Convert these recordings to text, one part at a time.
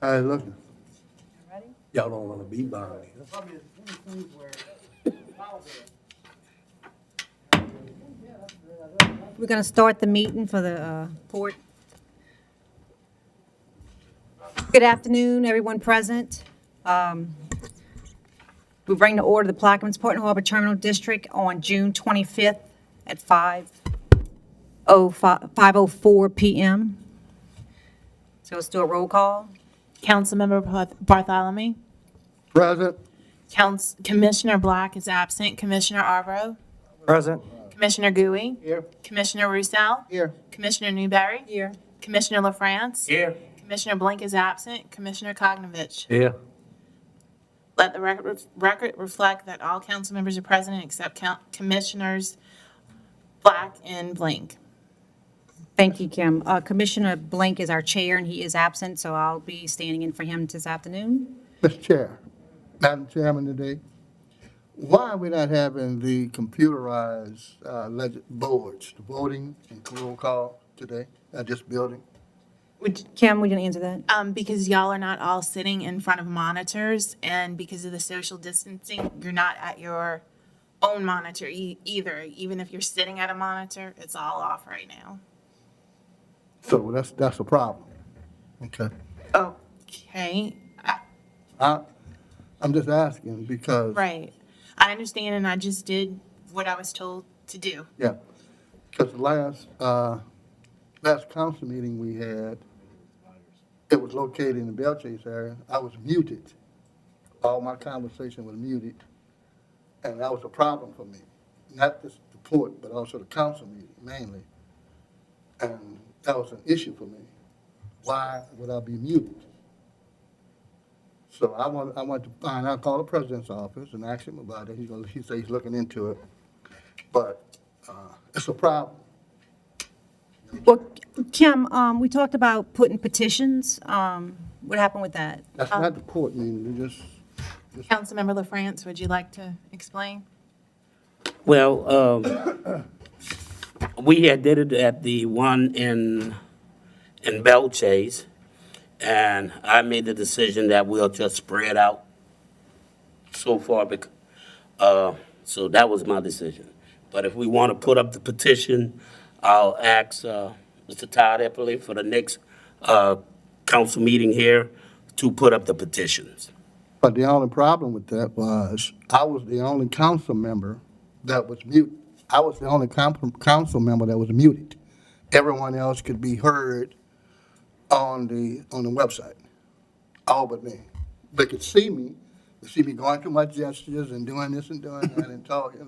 How you looking? Y'all don't wanna be behind here. We're going to start the meeting for the port. Good afternoon, everyone present. We bring to order the Plaquemines Port and Harbor Terminal District on June 25th at 5:04 p.m. So let's do a roll call. Councilmember Bartholomew. Present. Commissioner Black is absent. Commissioner Arbro. Present. Commissioner Gooey. Here. Commissioner Roussel. Here. Commissioner Newberry. Here. Commissioner LaFrance. Here. Commissioner Blink is absent. Commissioner Kognovich. Here. Let the record reflect that all council members are present except Commissioners Black and Blink. Thank you, Kim. Commissioner Blink is our chair, and he is absent, so I'll be standing in for him this afternoon. Mr. Chair, Madam Chairman today, why are we not having the computerized boards, the voting and roll call today at this building? Kim, we didn't answer that. Because y'all are not all sitting in front of monitors, and because of the social distancing, you're not at your own monitor either. Even if you're sitting at a monitor, it's all off right now. So that's a problem. Okay. Okay, I'm just asking because. right. I understand, and I just did what I was told to do. Yeah, because the last council meeting we had, it was located in the Bell Chase area. I was muted. All my conversation was muted, and that was a problem for me. Not just the port, but also the council meeting mainly. And that was an issue for me. Why would I be muted? So I want to find out, call the president's office and ask him about it. He said he's looking into it. But it's a problem. Well, Kim, we talked about putting petitions. What happened with that? That's not the court meeting, we just Councilmember LaFrance, would you like to explain? Well, we had did it at the one in Bell Chase, and I made the decision that we'll just spread out so far, so that was my decision. But if we want to put up the petition, I'll ask Mr. Todd Eppley for the next council meeting here to put up the petitions. But the only problem with that was, I was the only council member that was muted. I was the only council member that was muted. Everyone else could be heard on the website, all but me. They could see me going through my gestures and doing this and doing that and talking,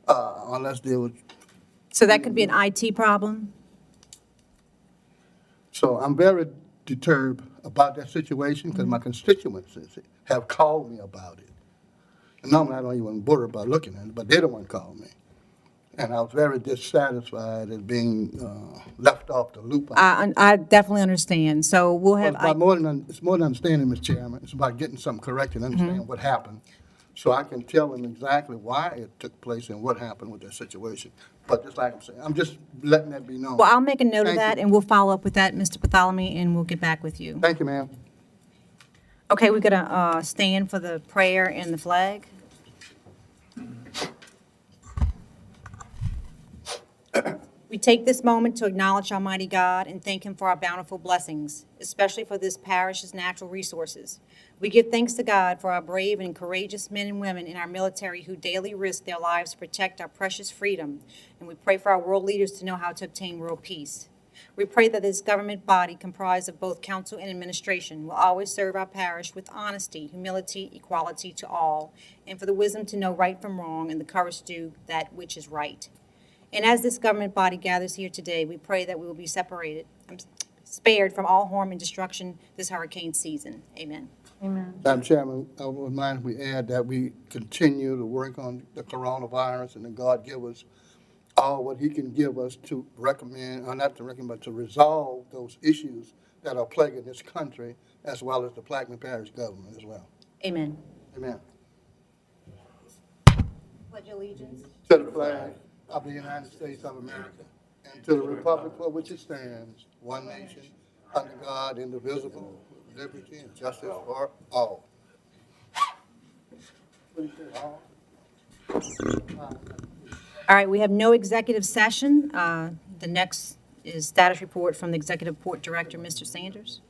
unless there was. So that could be an IT problem? So I'm very deterred about that situation because my constituents have called me about it. And normally I don't even bother about looking at it, but they're the one called me. And I was very dissatisfied at being left off the loop. I definitely understand. So we'll have. It's more than understanding, Mr. Chairman. It's about getting something corrected and understanding what happened. So I can tell them exactly why it took place and what happened with that situation. But just like I'm saying, I'm just letting that be known. Well, I'll make a note of Thank that, you. and we'll follow up with that, Mr. Bartholomew, and we'll get back with you. Thank you, ma'am. Okay, we're going to stand for the prayer and the flag. We take this moment to acknowledge Almighty God and thank Him for our bountiful blessings, especially for this parish's natural resources. We give thanks to God for our brave and courageous men and women in our military who daily risk their lives to protect our precious freedom, and we pray for our world leaders to know how to obtain world peace. We pray that this government body, comprised of both council and administration, will always serve our parish with honesty, humility, equality to all, and for the wisdom to know right from wrong and the courage to do that which is right. And as this government body gathers here today, we pray that we will be spared from all harm and destruction this hurricane season. Amen. Amen. Madam Chairman, I would mind if we add that we continue to work on the coronavirus and that God give us all what He can give us to recommend, or not to recommend, but to resolve those issues that are plaguing this country, as well as the Plaquemines Parish government as well. Amen. Amen. Pledge allegiance To the flag of the United States of America, and to the republic for which it stands, one nation, under God, indivisible, with liberty and justice for all. All right, we have no executive session. The next is status report from the Executive Report Director, Mr. Sanders.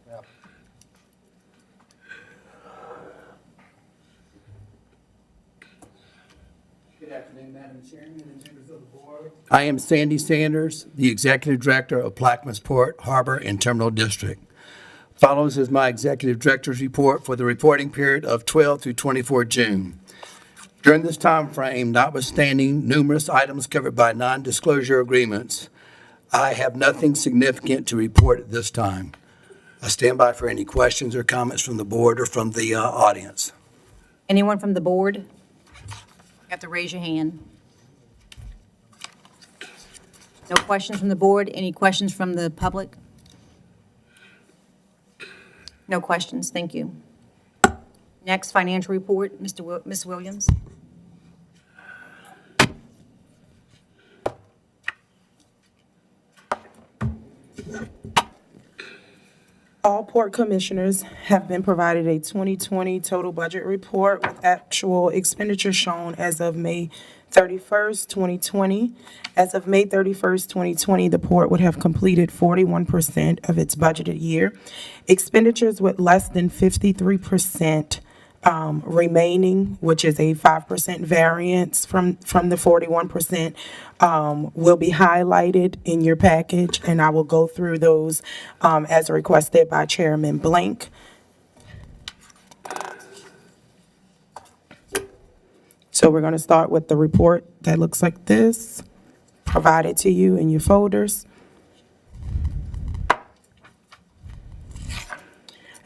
Good afternoon, Madam Chairman and members of the board. I am Sandy Sanders, the Executive Director of Plaquemines Port, Harbor, and Terminal District. Follows is my Executive Director's report for the reporting period of 12 through 24 June. During this time frame, notwithstanding numerous items covered by non-disclosure agreements, I have nothing significant to report at this time. I stand by for any questions or comments from the board or from the audience. Anyone from the board? You have to raise your hand. No questions from the board. Any questions from the public? No questions. Thank you. Next, financial report, Ms. Williams. All port commissioners have been provided a 2020 total budget report with actual expenditures shown as of May 31st, 2020. As of May 31st, 2020, the port would have completed 41% of its budgeted year. Expenditures with less than 53% remaining, which is a 5% variance from the 41%, will be highlighted in your package, and I will go through those as requested by Chairman Blank. So we're going to start with the report that looks like this, provided to you in your folders.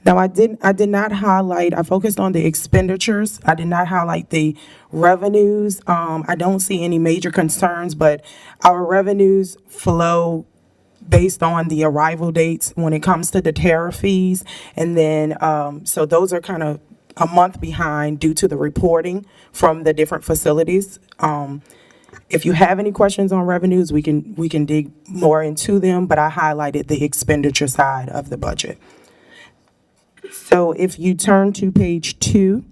Now, I did not highlight, I focused on the expenditures. I did not highlight the revenues. I don't see any major concerns, but our revenues flow based on the arrival dates when it comes to the tariff fees. And then, so those are kind of a month behind due to the reporting from the different facilities. If you have any questions on revenues, we can dig more into them, but I highlighted the expenditure side of the budget. So if you turn to page 2,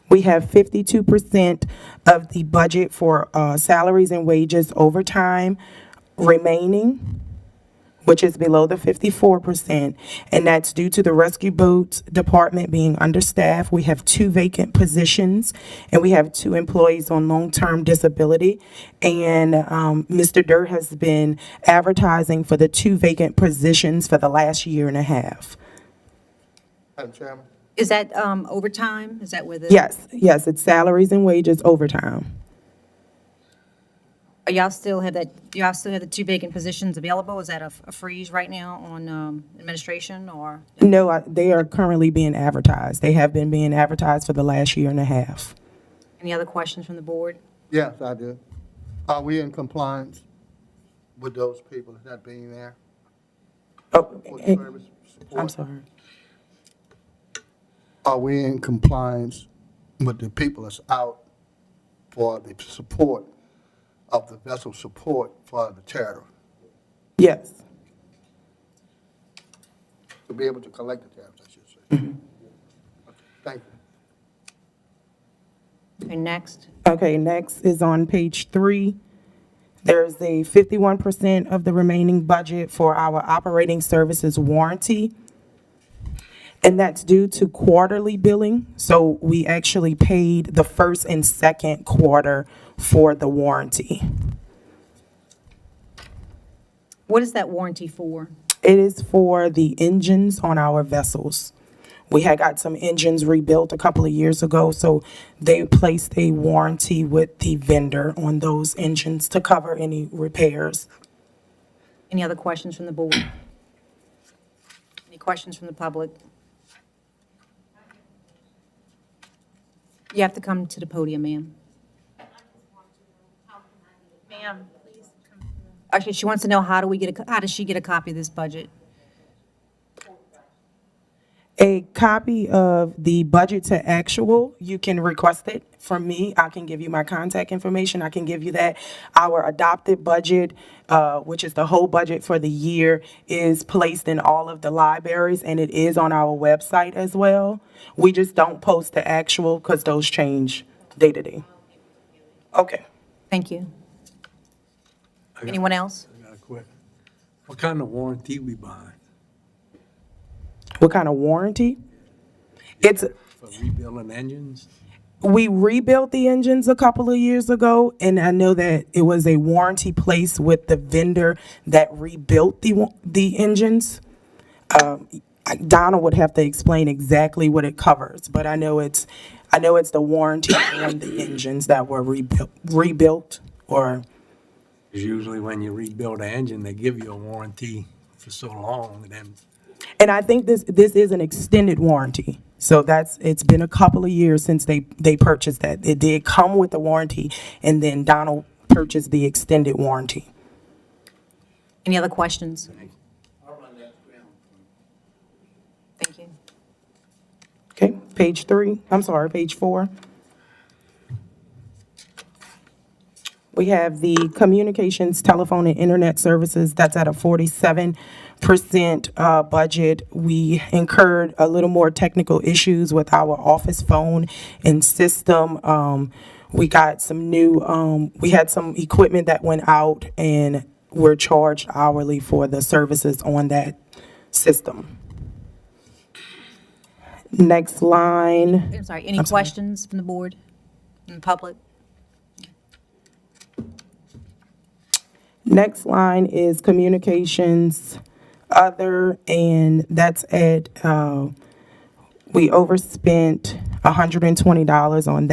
we have 52% of the budget for salaries and wages overtime remaining, which is below the 54%, and that's due to the rescue boat department being understaffed. We have 2 vacant positions, and we have 2 employees on long-term disability. And Mr. Dirt has been advertising for the 2 vacant positions for the last year and a half. Madam Chairman, Is that overtime? Is that with it? Yes, it's salaries and wages overtime. Y'all still have the 2 vacant positions available? Is that a freeze right now on administration, or? No, they are currently being advertised. They have been being advertised for the last year and a half. Any other questions from the board? yes, I do. Are we in compliance with those people that being there? Oh, For service support? I'm sorry. Are we in compliance with the people that's out for the support of the vessel support for the tariff? Yes. To be able to collect the tariffs, I should say. Okay, thank you. Okay, next. Okay, next is on page 3. There's a 51% of the remaining budget for our operating services warranty. And that's due to quarterly billing. So we actually paid the first and second quarter for the warranty. What is that warranty for? It is for the engines on our vessels. We had got some engines rebuilt a couple of years ago, so they placed a warranty with the vendor on those engines to cover any repairs. Any other questions from the board? Any questions from the public? You have to come to the podium, ma'am. Ma'am, please come. Actually, she wants to know how does she get a copy of this budget? A copy of the budget to actual, you can request it from me. I can give you my contact information. I can give you that. Our adopted budget, which is the whole budget for the year, is placed in all of the libraries, and it is on our website as well. We just don't post the actual because those change day to day. Okay. Thank you. Anyone else? I got a question. What kind of warranty we buying What kind of warranty? It's, for rebuilding engines? we rebuilt the engines a couple of years ago, and I know that it was a warranty placed with the vendor that rebuilt the engines. Donna would have to explain exactly what it covers, but I know it's the warranty on the engines that were rebuilt or. 'Cause usually when you rebuild an engine, they give you a warranty for so long, and then And I think this is an extended warranty. So it's been a couple of years since they purchased that. It did come with a warranty, and then Donald purchased the extended warranty. Any other questions? Thank you. Okay, page 4. We have the communications, telephone, and internet services. That's at a 47% budget. We incurred a little more technical issues with our office phone and system. We got some new, we had some equipment that went out, and we're charged hourly for the services on that system. Next line. I'm sorry, any I'm sorry. questions from the board, from the public? Next line is communications other, and that's at, we overspent $120 on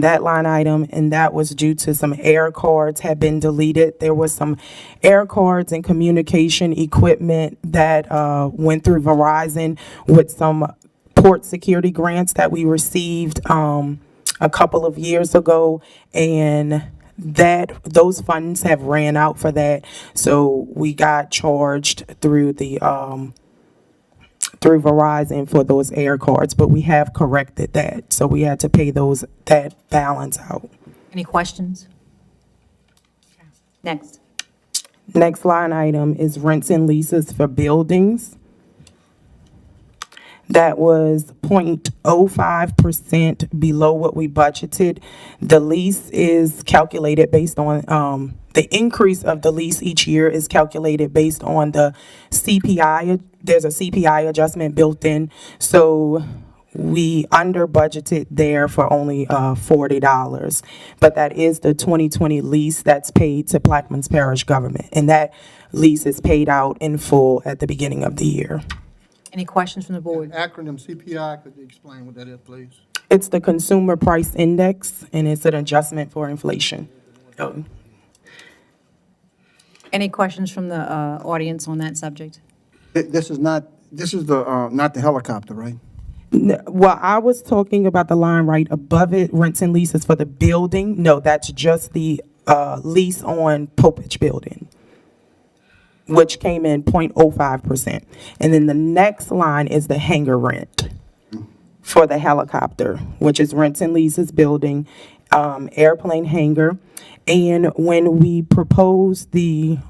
that line item, and that was due to some air cards had been deleted. There was some air cards and communication equipment that went through Verizon with some port security grants that we received a couple of years ago, and those funds have ran out for that, so we got charged through Verizon for those air cards, but we have corrected that, so we had to pay that balance out. Any questions? Next. Next line item is rents and leases for buildings. That was 0.05% below what we budgeted. The lease is calculated based on, the increase of the lease each year is calculated based on the CPI. There's a CPI adjustment built in. So we under budgeted there for only $40. But that is the 2020 lease that's paid to Plaquemines Parish government. And that lease is paid out in full at the beginning of the year. Any questions from the board? Acronym CPI, could you explain what that is, please? It's the Consumer Price Index, and it's an adjustment for inflation. Any questions from the audience on that subject? This is not the helicopter, right? Well, I was talking about the line right above it, rents and leases for the building. No, that's just the lease on Popich Building, which came in 0.05%. And then the next line is the hangar rent for the helicopter, which is rents and leases building, airplane hangar. And when we proposed we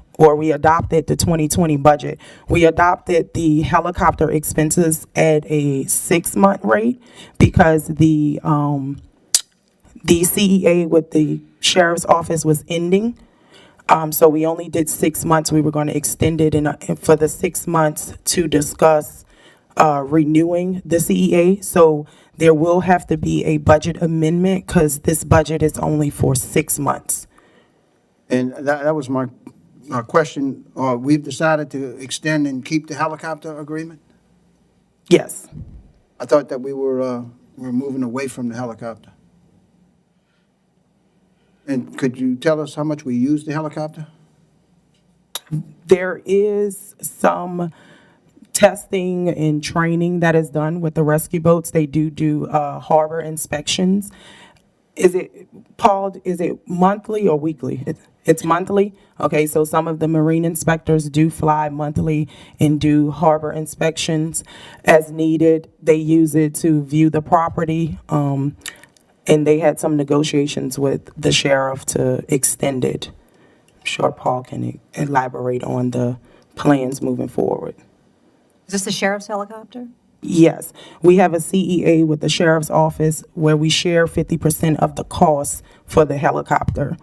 adopted the 2020 budget, we adopted the helicopter expenses at a 6-month rate because the CEA with the sheriff's office was ending. So we only did 6 months. We were going to extend it for the 6 months to discuss renewing the CEA. So there will have to be a budget amendment because this budget is only for 6 months. And that was my question. We've decided to extend and keep the helicopter agreement? Yes. I thought that we were moving away from the helicopter. And could you tell us how much we use the helicopter? There is some testing and training that is done with the rescue boats. They do harbor inspections. Is it monthly or weekly? It's monthly? Okay, so some of the marine inspectors do fly monthly and do harbor inspections as needed. They use it to view the property, and they had some negotiations with the sheriff to extend it. I'm sure Paul can elaborate on the plans moving forward. Is this the sheriff's helicopter? Yes, we have a CEA with the sheriff's office where we share 50% of the cost for the helicopter.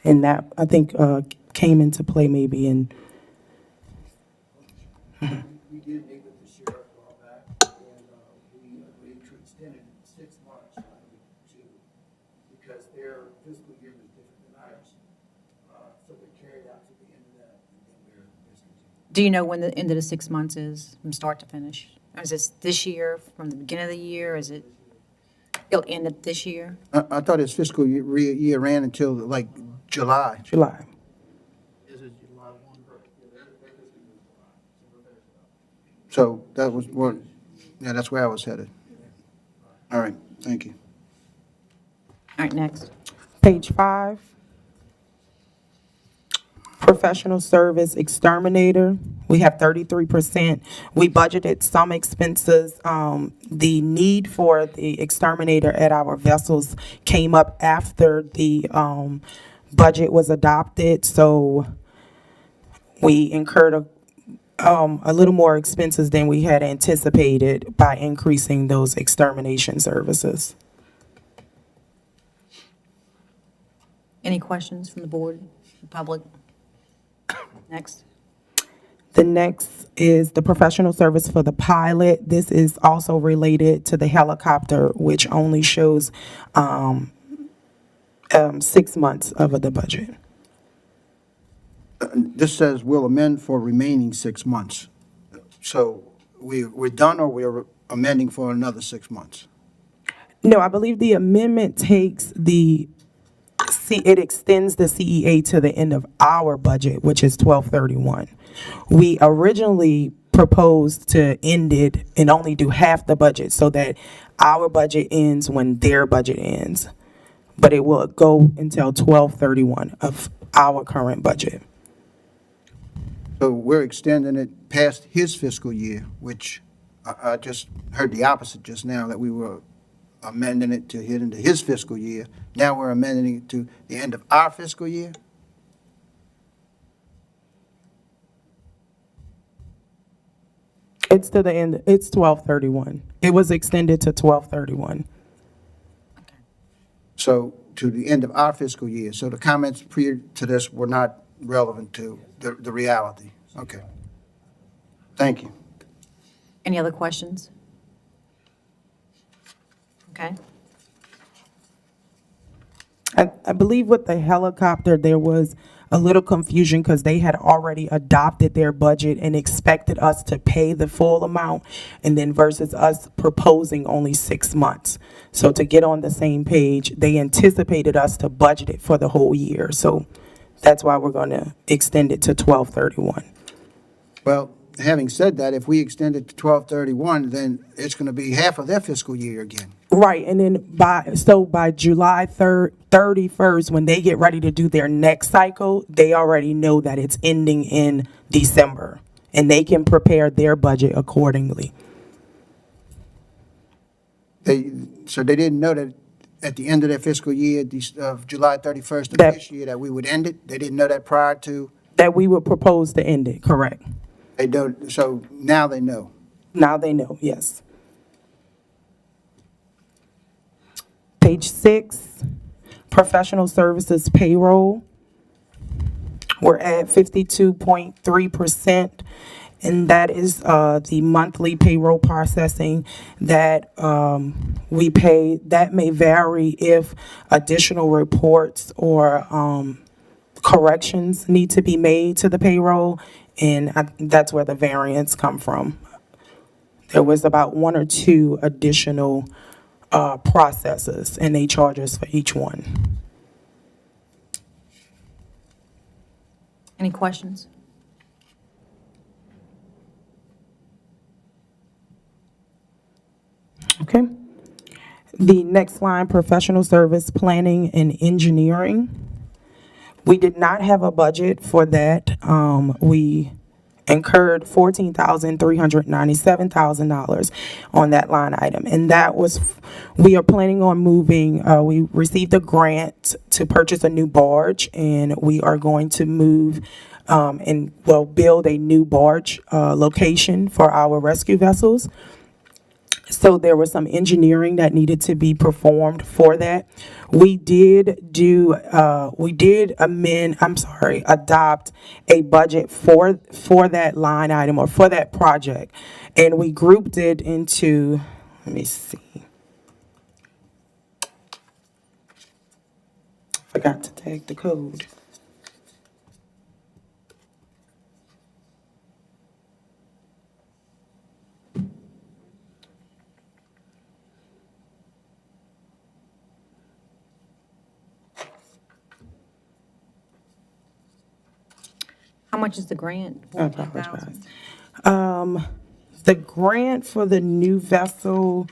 And that, I think, came into play maybe in, We did meet with the sheriff a while back, and we agreed to extend it 6 months because their fiscal year was different than ours. So we carried out to the end of that, and then we're discontinued. Do you know when the end of the 6 months is, from start to finish? Or is this year, from the beginning of the year, is it, it'll end at this year? I thought his fiscal year ran until like July. July. So that was what, yeah, that's where I was headed. All right, thank you. All right, next. Page 5. Professional service exterminator, we have 33%. We budgeted some expenses. The need for the exterminator at our vessels came up after the budget was adopted, so we incurred a little more expenses than we had anticipated by increasing those extermination services. Any questions from the board, the public? Next. The next is the professional service for the pilot. This is also related to the helicopter, which only shows 6 months of the budget. This says we'll amend for remaining 6 months. So we're done or we're amending for another 6 months? No, I believe the amendment takes it extends the CEA to the end of our budget, which is 12/31. We originally proposed to end it and only do half the budget so that our budget ends when their budget ends. But it will go until 12/31 of our current budget. So we're extending it past his fiscal year, which I just heard the opposite just now, that we were amending it to hit into his fiscal year. Now we're amending it to the end of our fiscal year? It's to the end, it's 12/31. It was extended to 12/31. So to the end of our fiscal year. So the comments prior to this were not relevant to the reality. Okay. Thank you. Any other questions? Okay. I believe with the helicopter, there was a little confusion because they had already adopted their budget and expected us to pay the full amount, and then versus us proposing only 6 months. So to get on the same page, they anticipated us to budget it for the whole year. So that's why we're going to extend it to 12/31. Well, having said that, if we extend it to 12/31, then it's going to be half of their fiscal year again. Right, and then by July 31st, when they get ready to do their next cycle, they already know that it's ending in December, and they can prepare their budget accordingly. So they didn't know that at the end of their fiscal year, of July 31st of That- this year, that we would end it? They didn't know that prior to? That we would propose to end it, correct. They don't, so now they know. Now they know, yes. Page 6, professional services payroll. We're at 52.3%, and that is the monthly payroll processing that we pay. That may vary if additional reports or corrections need to be made to the payroll, and that's where the variance come from. There was about 1 or 2 additional processes, and they charge us for each one. Any questions? Okay. The next line, professional service planning and engineering. We did not have a budget for that. We incurred $14,397,000 on that line item. And that was, we are planning on moving, we received a grant to purchase a new barge, and we are going to move build a new barge location for our rescue vessels. So there was some engineering that needed to be performed for that. We did adopt a budget for that line item or for that project. And we grouped it into, let me see. Forgot to tag the code. How much is the grant? I apologize. The grant for the new vessel,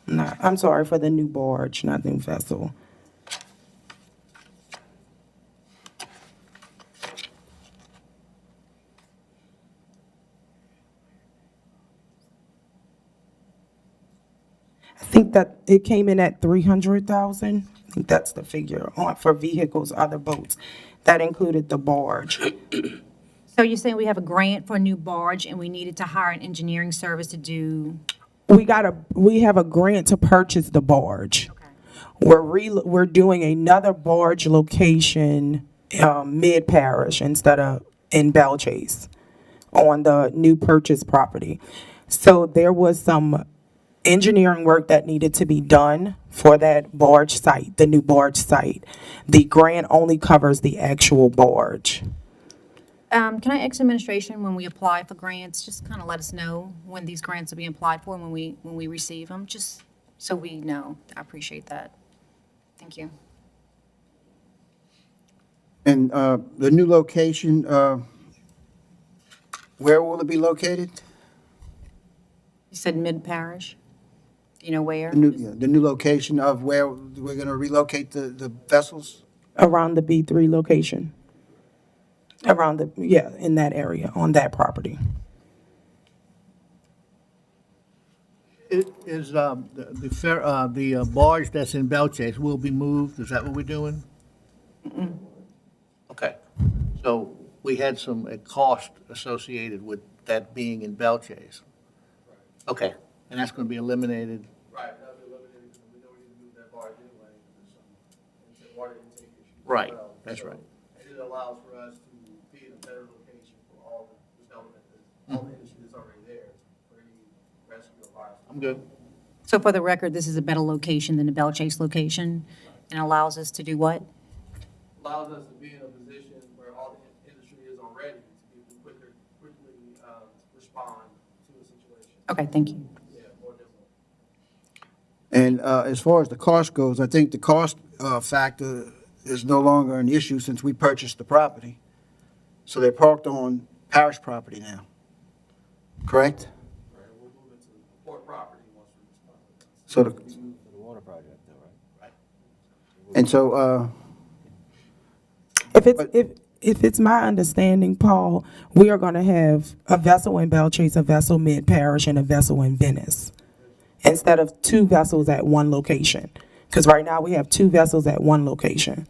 for the new barge, not new vessel. I think that it came in at 300,000. I think that's the figure for vehicles, other boats. That included the barge. So you're saying we have a grant for a new barge and we needed to hire an engineering service to do? We have a grant to purchase the barge. Okay. We're doing another barge location, mid-parish instead of in Belchase on the new purchase property. So there was some engineering work that needed to be done for that barge site, the new barge site. The grant only covers the actual barge. Can I ask administration, when we apply for grants, just kind of let us know when these grants are being applied for and when we receive them, just so we know. I appreciate that. Thank you. And the new location, where will it be located? You said mid-parish? Do you know where? The new location of where we're going to relocate the vessels? Around the B3 location. In that area, on that property. It is, the barge that's in Belchase will be moved, is that what we're doing? Okay, so we had some cost associated with that being in Belchase. Okay, and that's gonna be eliminated. Right, that'll be eliminated because we know we need to move that barge anyway, because there's some water intake issues. as Right, well. that's So, right. And it allows for us to be in a better location for all the development, all the industry that's already there, for any rescue or fire. I'm good. So for the record, this is a better location than the Belchase location and allows us to do what? Allows us to be in a position where all the industry is already, to be able to quickly respond to a situation. Okay, thank you. Yeah, more nimble. And as far as the cost goes, I think the cost factor is no longer an issue since we purchased the property. So they're parked on parish property now, correct? Right, we'll move into port property once we respond. So and so, If it's my understanding, Paul, we are gonna have a vessel in Belchase, a vessel mid-parish, and a vessel in Venice, instead of two vessels at one location. Because right now, we have two vessels at one location.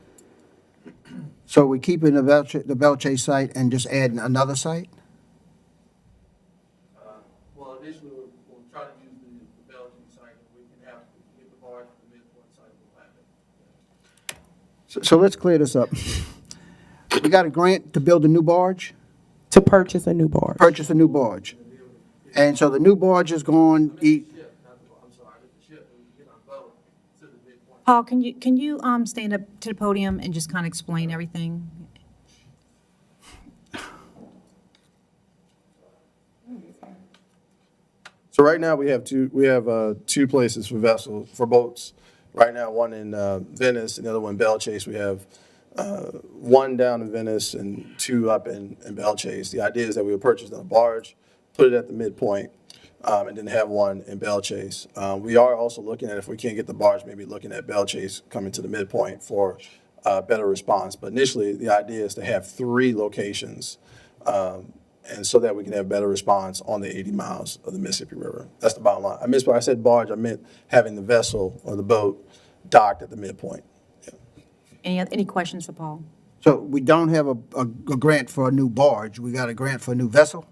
so we're keeping the Belchase site and just adding another site? Well, initially, we'll try to use the Belgian site, and we can have, get the barge from the midpoint site of the platinum. So let's clear this up. We got a grant to build a new barge, To purchase a new barge. purchase a new barge. And so the new barge is going, The ship, I'm sorry, the ship, and we get our boat to the midpoint. Paul, can you stand up to the podium and just kind of explain everything? So right now we have two places for vessels, for boats. Right now, one in Venice, and the other one in Belchase. We have one down in Venice and two up in Belchase. The idea is that we would purchase a barge, put it at the midpoint, and then have one in Belchase. We are also looking at, if we can't get the barge, maybe looking at Belchase coming to the midpoint for better response. But initially, the idea is to have 3 locations, and so that we can have better response on the 80 miles of the Mississippi River. That's the bottom line. I missed when I said barge, I meant having the vessel or the boat docked at the midpoint. Any questions for Paul? So we don't have a grant for a new barge, we got a grant for a new vessel?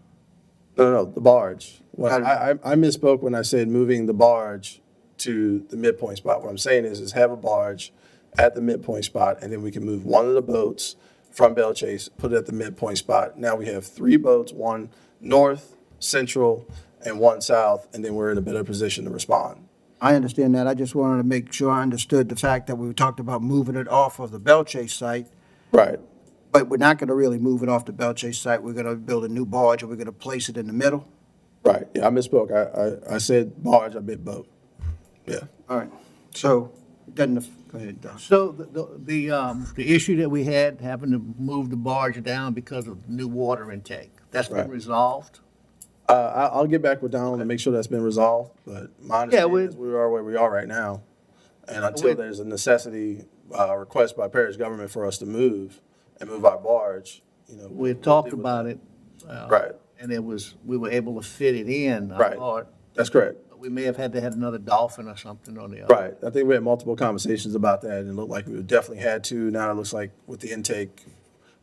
No, the barge. Well, Got I misspoke when I said moving the barge to the midpoint spot. What I'm saying is have a barge at the midpoint spot, and then we can move one of the boats from Belle Chase, put it at the midpoint spot. Now we have 3 boats, 1 north, central, and 1 south, and then we're in a better position to respond. I understand that, I just wanted to make sure I understood the fact that we talked about moving it off of the Belle Chase site, Right. but we're not gonna really move it off the Belle Chase site, we're gonna build a new barge, and we're gonna place it in the middle? Right. Yeah, I misspoke. I said barge, I meant boat. Yeah. All right, so, it doesn't, go ahead, Don. So the issue that we had, having to move the barge down because of new water intake, that's been Right. resolved? I'll get back with Donald and make sure that's been resolved, but my understanding is we are where we are right now. And until there's a necessity, request by Parish government for us to move and move our barge, We had talked about it. Right. And we were able to fit it in. I Right. thought. That's correct. We may have had to have another dolphin or something on the other. Right. I think we had multiple conversations about that, and it looked like we would definitely had to. Now it looks like with the intake,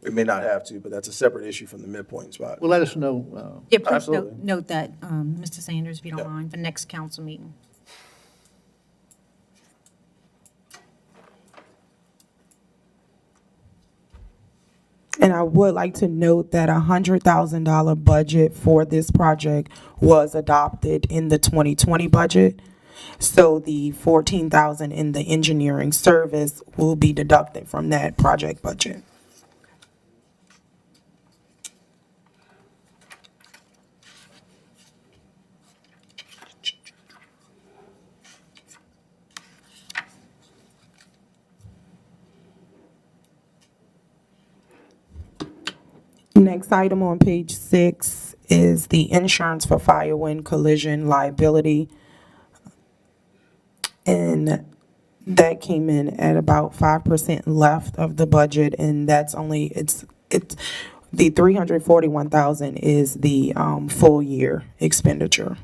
we may not have to, but that's a separate issue from the midpoint spot. Well, let us know. Yeah, please Absolutely. note that, Mr. Sanders, if you don't Yeah. mind, for next council meeting. And I would like to note that $100,000 budget for this project was adopted in the 2020 budget. So the $14,000 in the engineering service will be deducted from that project budget. Next item on page 6 is the insurance for fire, wind, collision, liability. And that came in at about 5% left of the budget, and that's only, it's, the 341,000 is the, full year expenditure.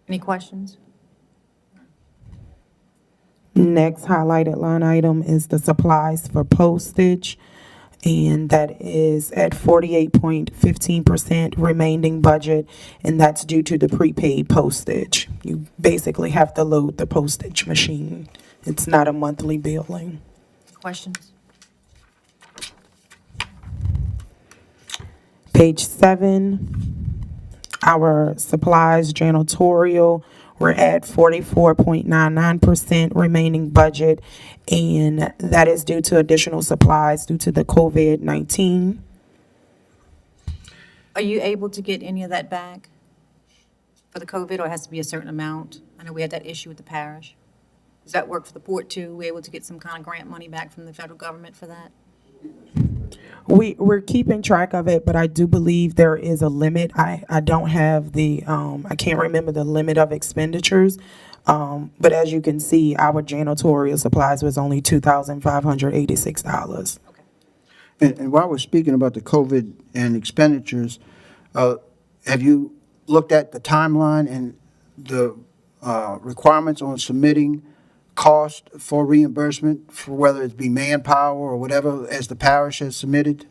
Any questions? Next highlighted line item is the supplies for postage, and that is at 48.15% remaining budget, and that's due to the prepaid postage. You basically have to load the postage machine. It's not a monthly billing. Questions? Page 7, our supplies janitorial, we're at 44.99% remaining budget, and that is due to additional supplies due to the COVID-19. Are you able to get any of that back for the COVID, or it has to be a certain amount? I know we had that issue with the parish. Does that work for the port too? We able to get some kind of grant money back from the federal government for that? We're keeping track of it, but I do believe there is a limit. I don't have the, I can't remember the limit of expenditures. But as you can see, our janitorial supplies was only $2,586. And while we're speaking about the COVID and expenditures, have you looked at the timeline and the requirements on submitting cost for reimbursement, for whether it be manpower or whatever, as the parish has submitted?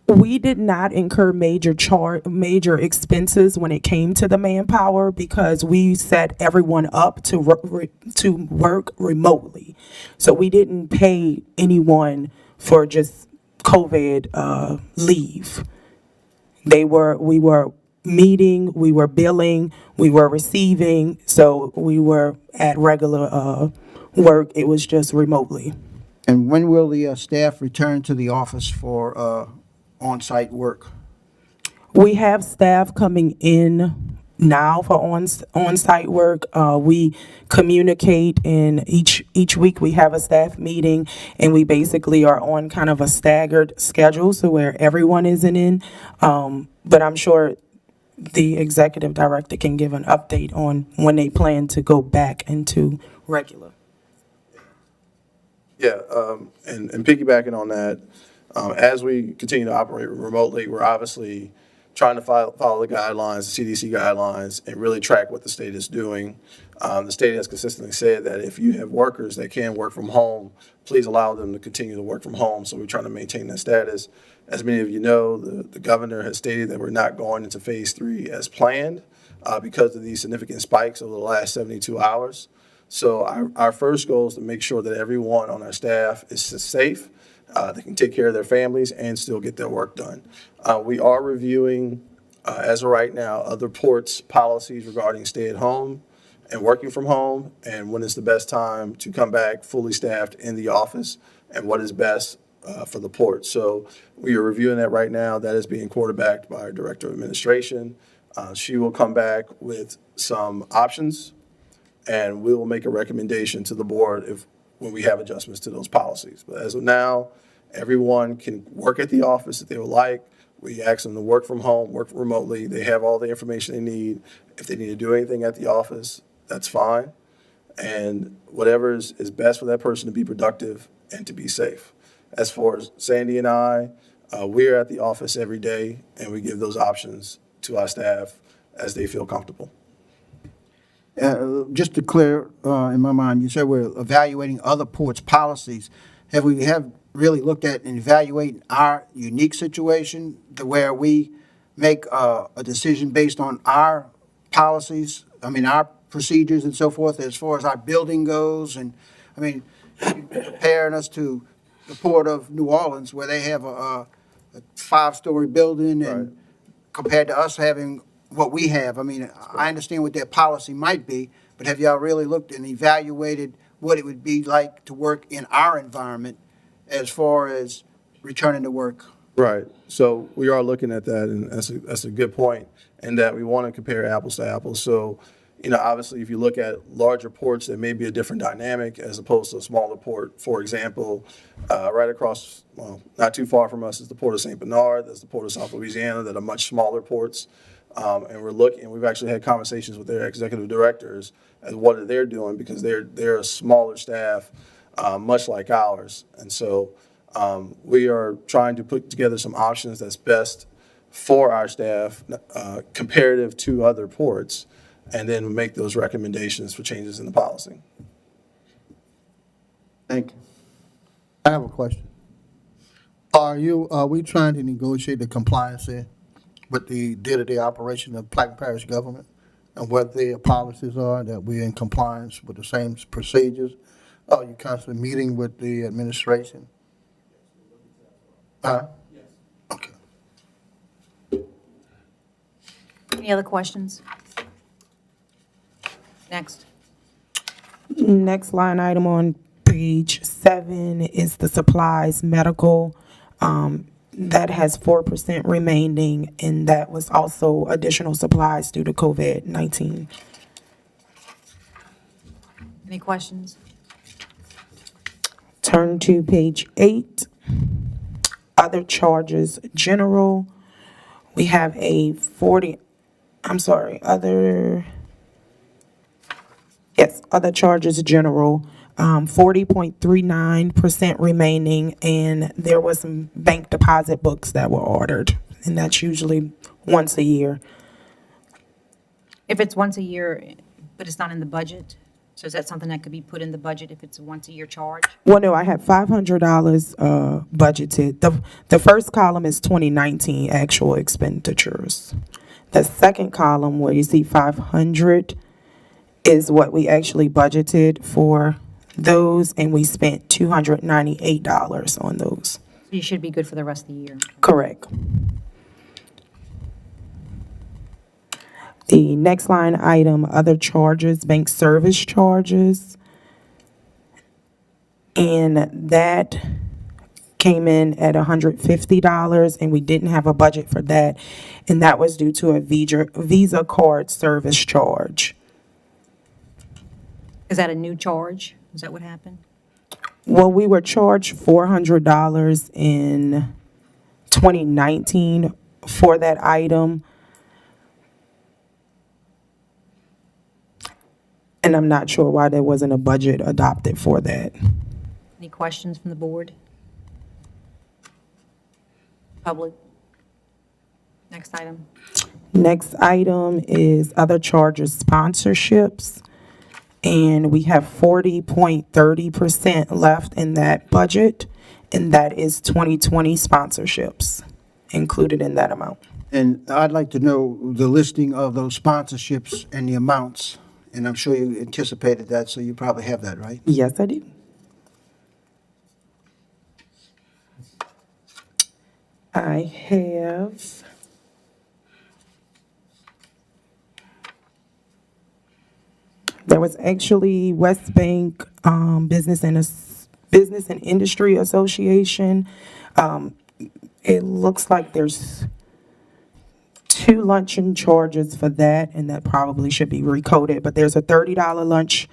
We did not incur major expenses when it came to the manpower because we set everyone up to work remotely. So we didn't pay anyone for just COVID leave. We were meeting, we were billing, we were receiving, so we were at regular work. It was just remotely. And when will the staff return to the office for on-site work? We have staff coming in now for on-site work. We communicate, and each week we have a staff meeting, and we basically are on kind of a staggered schedule, so where everyone isn't in. But I'm sure the executive director can give an update on when they plan to go back into regular. Yeah, and piggybacking on that, as we continue to operate remotely, we're obviously trying to follow the guidelines, the CDC guidelines, and really track what the state is doing. The state has consistently said that if you have workers that can work from home, please allow them to continue to work from home. So we're trying to maintain that status. As many of you know, the governor has stated that we're not going into phase 3 as planned because of these significant spikes over the last 72 hours. So our first goal is to make sure that everyone on our staff is safe, they can take care of their families and still get their work done. We are reviewing, as of right now, other ports' policies regarding stay at home and working from home, and when is the best time to come back fully staffed in the office, and what is best for the port. So we are reviewing that right now. That is being quarterbacked by our Director of Administration. She will come back with some options, and we will make a recommendation to the board when we have adjustments to those policies. But as of now, everyone can work at the office if they would like. We ask them to work from home, work remotely. They have all the information they need. If they need to do anything at the office, that's fine. And whatever is best for that person to be productive and to be safe. As far as Sandy and I, we're at the office every day, and we give those options to our staff as they feel comfortable. Just to clear in my mind, you said we're evaluating other ports' policies. Have we really looked at and evaluating our unique situation to where we make a decision based on our policies, our procedures and so forth, as far as our building goes? And, comparing us to the Port of New Orleans, where they have a 5-story building, and compared to us having what we have. I understand what their policy might be, but have y'all really looked and evaluated what it would be like to work in our environment as far as returning to work? Right. So we are looking at that, and that's a good point, and that we want to compare apples to apples. So, obviously, if you look at larger ports, there may be a different dynamic as opposed to a smaller port. For example, right across, not too far from us is the Port of St. Bernard. There's the Port of South Louisiana that are much smaller ports. And we've actually had conversations with their executive directors as what they're doing, because they're a smaller staff, much like ours. And so we are trying to put together some options that's best for our staff, comparative to other ports, and then make those recommendations for changes in the policy. Thank you. I have a question. Are we trying to negotiate the compliance here with the day-to-day operation of Plaquemine Parish government, and what their policies are, that we're in compliance with the same procedures? Are you constantly meeting with the administration? Yes. Okay. Any other questions? Next. Next line item on page 7 is the supplies medical. That has 4% remaining, and that was also additional supplies due to COVID-19. Any questions? Turn to page 8. Other charges, general. We have a other charges, general, 40.39% remaining, and there was some bank deposit books that were ordered, and that's usually once a year. If it's once a year, but it's not in the budget, so is that something that could be put in the budget if it's a once-a-year charge? Well, no, I have $500 budgeted. The first column is 2019 actual expenditures. The second column, where you see 500, is what we actually budgeted for those, and we spent $298 on those. So you should be good for the rest of the year. Correct. The next line item, other charges, bank service charges. And that came in at $150, and we didn't have a budget for that. And that was due to a Visa card service charge. Is that a new charge? Is that what happened? Well, we were charged $400 in 2019 for that item. And I'm not sure why there wasn't a budget adopted for that. Any questions from the board? Public? Next item. Next item is other charges sponsorships. And we have 40.30% left in that budget, and that is 2020 sponsorships included in that amount. And I'd like to know the listing of those sponsorships and the amounts. And I'm sure you anticipated that, so you probably have that, right? Yes, I do. I have there was actually West Bank Business and Industry Association. It looks like there's 2 luncheon charges for that, and that probably should be recoded. But there's a $30 lunch,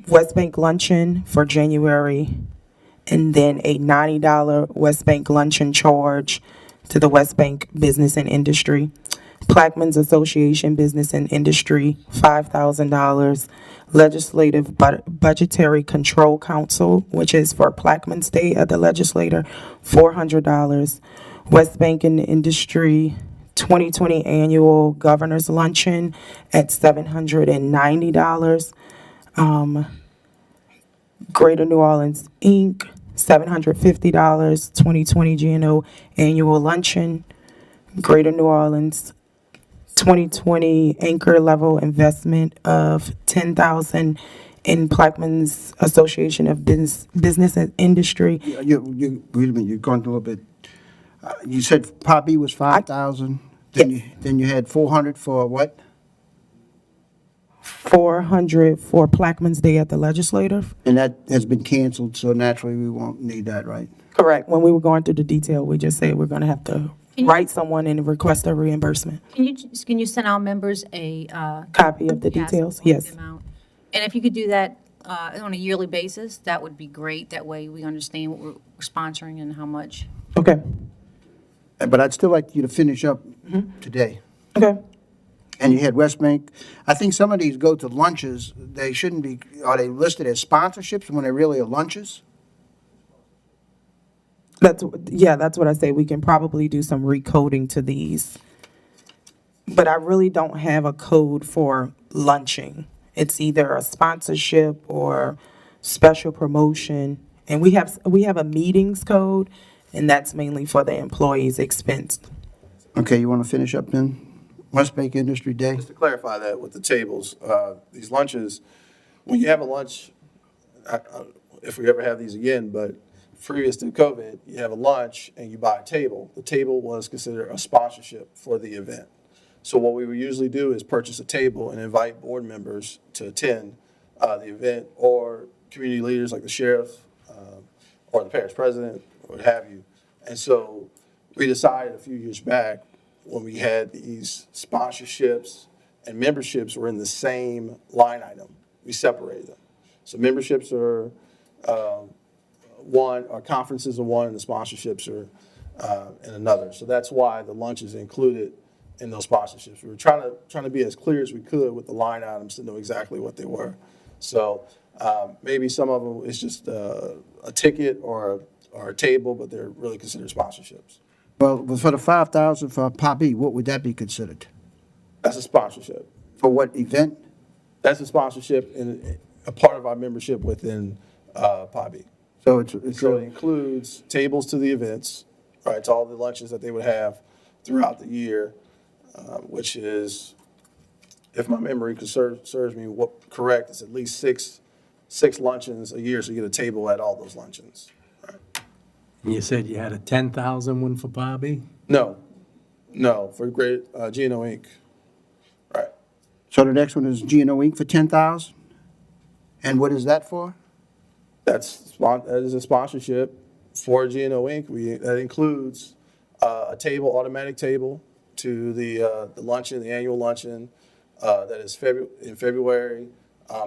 West Bank luncheon for January, and then a $90 West Bank luncheon charge to the West Bank Business and Industry. Plaquemines Association Business and Industry, $5,000. Legislative Budgetary Control Council, which is for Plaquemines Day of the Legislator, $400. West Bank and Industry 2020 Annual Governor's Luncheon at $790. Greater New Orleans, Inc., $750, 2020 GNO Annual Luncheon. Greater New Orleans, 2020 Anchor Level Investment of $10,000 in Plaquemines Association of Business and Industry. Wait a minute, you're going a little bit, you said Part B was 5,000, then you had 400 for what? 400 for Plaquemines Day at the Legislative. And that has been canceled, so naturally we won't need that, right? Correct. When we were going through the detail, we just said we're going to have to write someone and request a reimbursement. Can you send our members a Copy of the details? Yes. amount? And if you could do that on a yearly basis, that would be great. That way we understand what we're sponsoring and how much. Okay. But I'd still like you to finish up today. Okay. And you had West Bank. I think some of these go to lunches. They shouldn't be, are they listed as sponsorships when they really are lunches? That's what I say. We can probably do some recoding to these. But I really don't have a code for lunching. It's either a sponsorship or special promotion. And we have a meetings code, and that's mainly for the employees' expense. Okay, you want to finish up then? West Bank Industry Day? Just to clarify that with the tables, these lunches, when you have a lunch, if we ever have these again, but previous to COVID, you have a lunch and you buy a table. The table was considered a sponsorship for the event. So what we would usually do is purchase a table and invite board members to attend the event, or community leaders like the sheriff or the parish president, or what have you. And so we decided a few years back, when we had these sponsorships and memberships were in the same line item, we separated them. So memberships are one, our conferences are one, and the sponsorships are in another. So that's why the lunch is included in those sponsorships. We were trying to be as clear as we could with the line items to know exactly what they were. So maybe some of them is just a ticket or a table, but they're really considered sponsorships. Well, for the 5,000 for Part B, what would that be considered? That's a sponsorship. For what event? That's a sponsorship and a part of our membership within POBI. So it's So it includes tables to the events, right, to all the lunches that they would have throughout the year, which is, if my memory serves me correct, it's at least six luncheons a year, so you get a table at all those luncheons. And you said you had a 10,000 one for Bobby? No, for great GNO Inc. Right. So the next one is GNO Inc. for 10,000? And what is that for? That is a sponsorship for GNO Inc. That includes a table, automatic table, to the luncheon, the annual luncheon that is in February,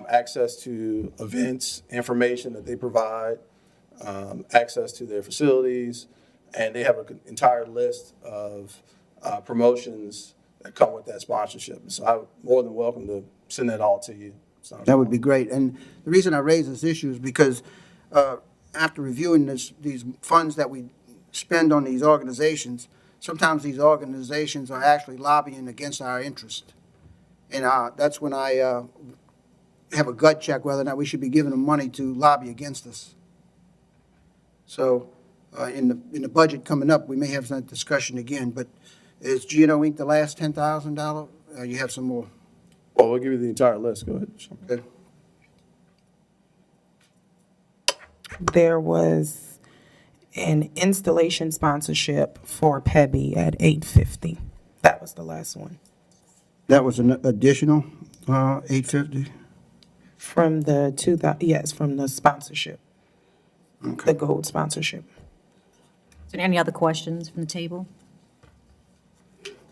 access to events, information that they provide, access to their facilities, and they have an entire list of promotions that come with that sponsorship. So I'm more than welcome to send that all to you It's not a That would be problem. great. And the reason I raise this issue is because after reviewing these funds that we spend on these organizations, sometimes these organizations are actually lobbying against our interest. And that's when I have a gut check whether or not we should be giving them money to lobby against us. So in the budget coming up, we may have some discussion again, but is GNO Inc. the last $10,000? You have some more? Well, we'll give you the entire list. Go ahead. Okay. There was an installation sponsorship for Pebby at $850. That was the last one. That was an additional $850? From the yes, from the sponsorship, the gold sponsorship. Is there any other questions from the table?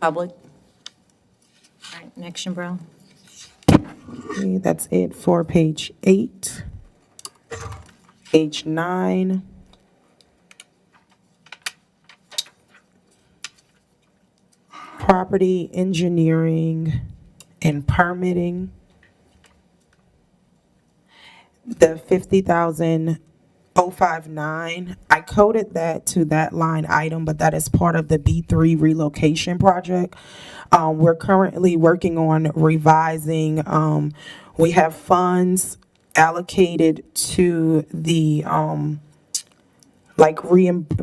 Public? All right, next, Brown. Okay, that's it for page 8. Page 9. Property engineering and permitting. The 50,059, I coded that to that line item, but that is part of the B3 relocation project. We're currently working on revising, we have funds allocated to the,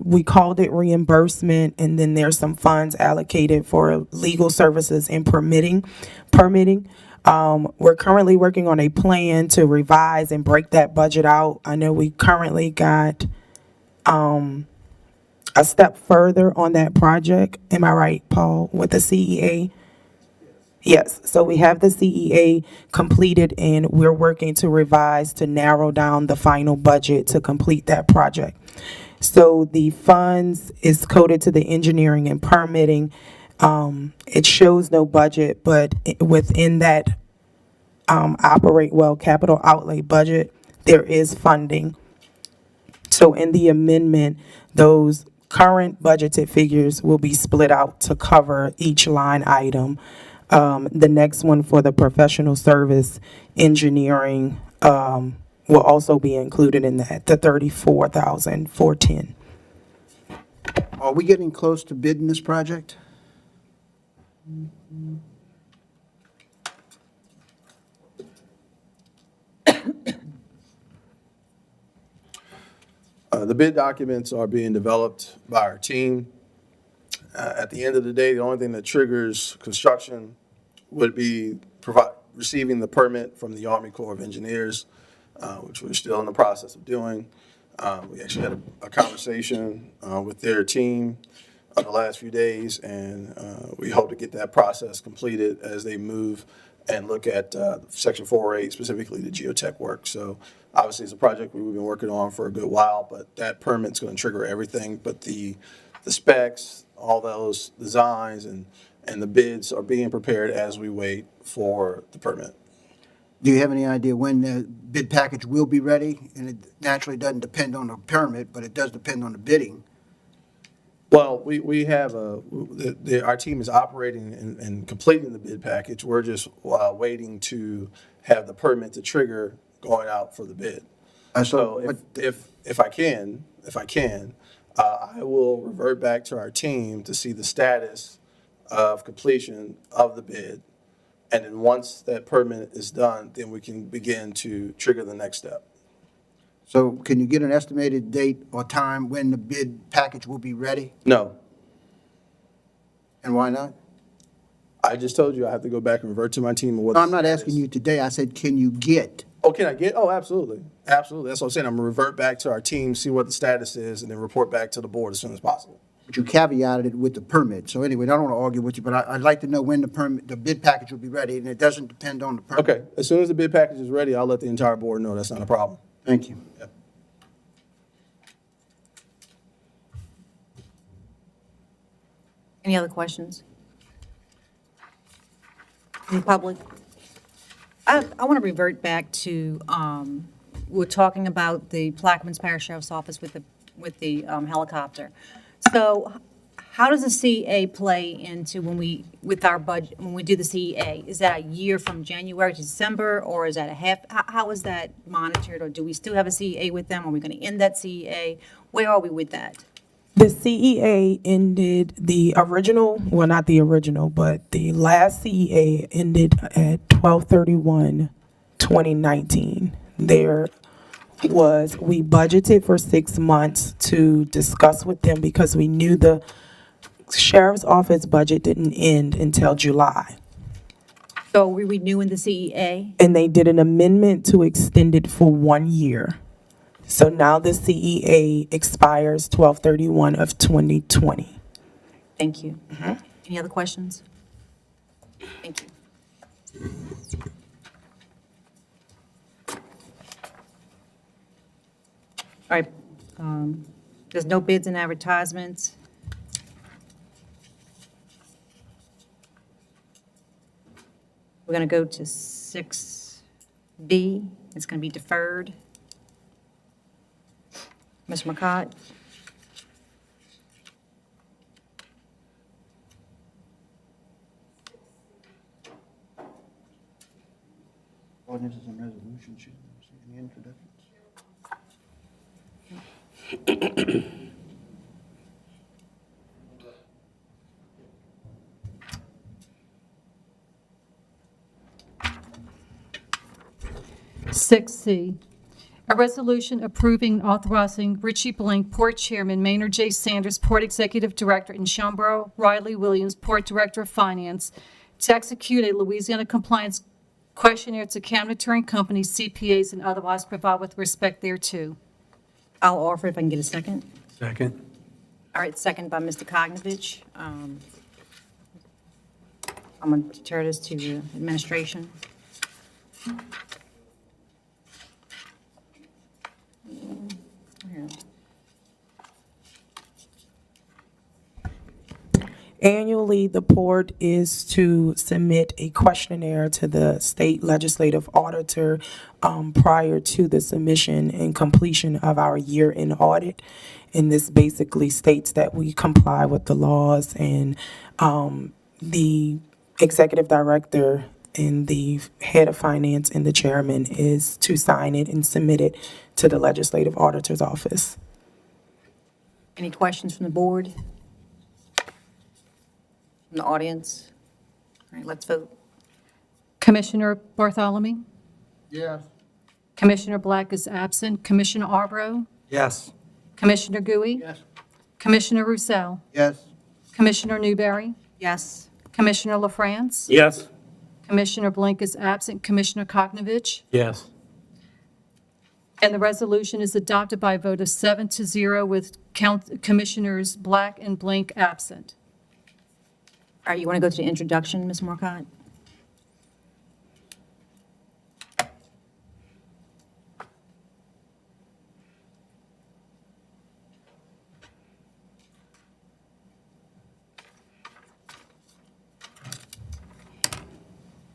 we called it reimbursement, and then there's some funds allocated for legal services and permitting. We're currently working on a plan to revise and break that budget out. I know we currently got a step further on that project. Am I right, Paul, with the CEA? Yes, so we have the CEA completed, and we're working to revise to narrow down the final budget to complete that project. So the funds is coded to the engineering and permitting. It shows no budget, but within that capital outlay budget, there is funding. So in the amendment, those current budgeted figures will be split out to cover each line item. The next one for the professional service engineering will also be included in that, the $34,410. Are we getting close to bidding this project? The bid documents are being developed by our team. At the end of the day, the only thing that triggers construction would be receiving the permit from the Army Corps of Engineers, which we're still in the process of doing. We actually had a conversation with their team the last few days, and we hope to get that process completed as they move and look at Section 408, specifically the geotech work. So obviously, it's a project we've been working on for a good while, but that permit's going to trigger everything. But the specs, all those designs, and the bids are being prepared as we wait for the permit. Do you have any idea when the bid package will be ready? And it naturally doesn't depend on the permit, but it does depend on the bidding. Well, we have our team is operating and completing the bid package. We're just waiting to have the permit to trigger going out for the bid. So if I can, I will revert back to our team to see the status of completion of the bid. And then once that permit is done, then we can begin to trigger the next step. So can you get an estimated date or time when the bid package will be ready? No, And why not? I just told you I have to go back and revert to my team. No, I'm not asking you today. I said, can you get? Oh, can I get? Oh, absolutely. Absolutely. That's what I'm saying. I'm going to revert back to our team, see what the status is, and then report back to the board as soon as possible. But you caveated it with the permit. So anyway, I don't want to argue with you, but I'd like to know when the bid package will be ready, and it doesn't depend on the permit. Okay. As soon as the bid package is ready, I'll let the entire board know. That's not a problem. Thank you. Yep. Any other questions? In public? I want to revert back to, we're talking about the Plaquemines Parish Sheriff's Office with the helicopter. So How does the CEA play into with our budget, when we do the CEA? Is that a year from January to December, or is that a half? How is that monitored, or do we still have a CEA with them? Are we going to end that CEA? Where are we with that? The CEA ended the original, well, not the original, but the last CEA ended at 12/31/2019. We budgeted for 6 months to discuss with them because we knew the sheriff's office budget didn't end until July. So are we renewing the CEA? And they did an amendment to extend it for 1 year. So now the CEA expires 12/31/2020. Thank you. Any other questions? Thank you. All right, there's no bids and advertisements. We're going to go to 6B. It's going to be deferred. Ms. McCott? Ordinances and resolutions, should see any introductions? Six C, a resolution approving and authorizing Richie Blink, Port Chairman, Maynard J. Sanders, Port Executive Director, and Schumbro Riley Williams, Port Director of Finance, to execute a Louisiana compliance questionnaire to county companies, CPAs, and otherwise provide with respect thereto. I'll offer if I can get a second. Second. All right, second by Mr. Kognovich. I'm going to turn this to the administration. Here. Annually, the port is to submit a questionnaire to the state legislative auditor prior to the submission and completion of our year-end audit. And this basically states that we comply with the laws, and the executive director and the head of finance and the chairman is to sign it and submit it to the legislative auditor's office. Any questions from the board? From the audience? All right, let's vote. Commissioner Bartholomew? Yes. Commissioner Black is absent. Commissioner Arbro? Yes. Commissioner Gui? Yes. Commissioner Roussel? Yes. Commissioner Newberry? Yes. Commissioner LaFrance? Yes. Commissioner Blink is absent. Commissioner Kognovich? Yes. And the resolution is adopted by a vote of 7-0 with Commissioners Black and Blink absent. All right, you want to go to the introduction, Ms. Marcotte?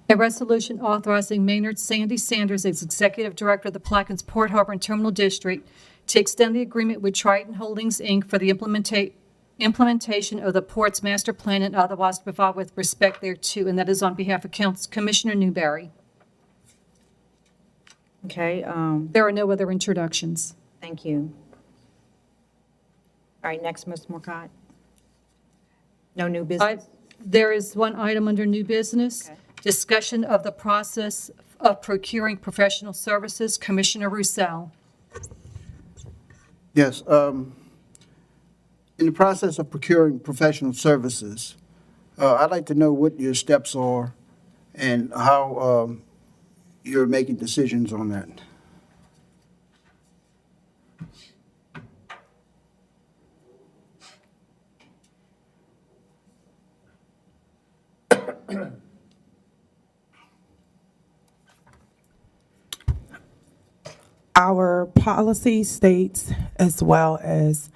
A resolution authorizing Maynard Sandy Sanders as Executive Director of the Plaquemines Port Harbor and Terminal District to extend the agreement with Triton Holdings, Inc. for the implementation of the port's master plan and otherwise provide with respect thereto, and that is on behalf of Commissioner Newberry. Okay, There are no other introductions. thank you. All right, next, Ms. Marcotte. No new business? There is one item under new business. Okay. Discussion of the process of procuring professional services. Commissioner Roussel. Yes, in the process of procuring professional services, I'd like to know what your steps are and how you're making decisions on that. Our policy states, as well as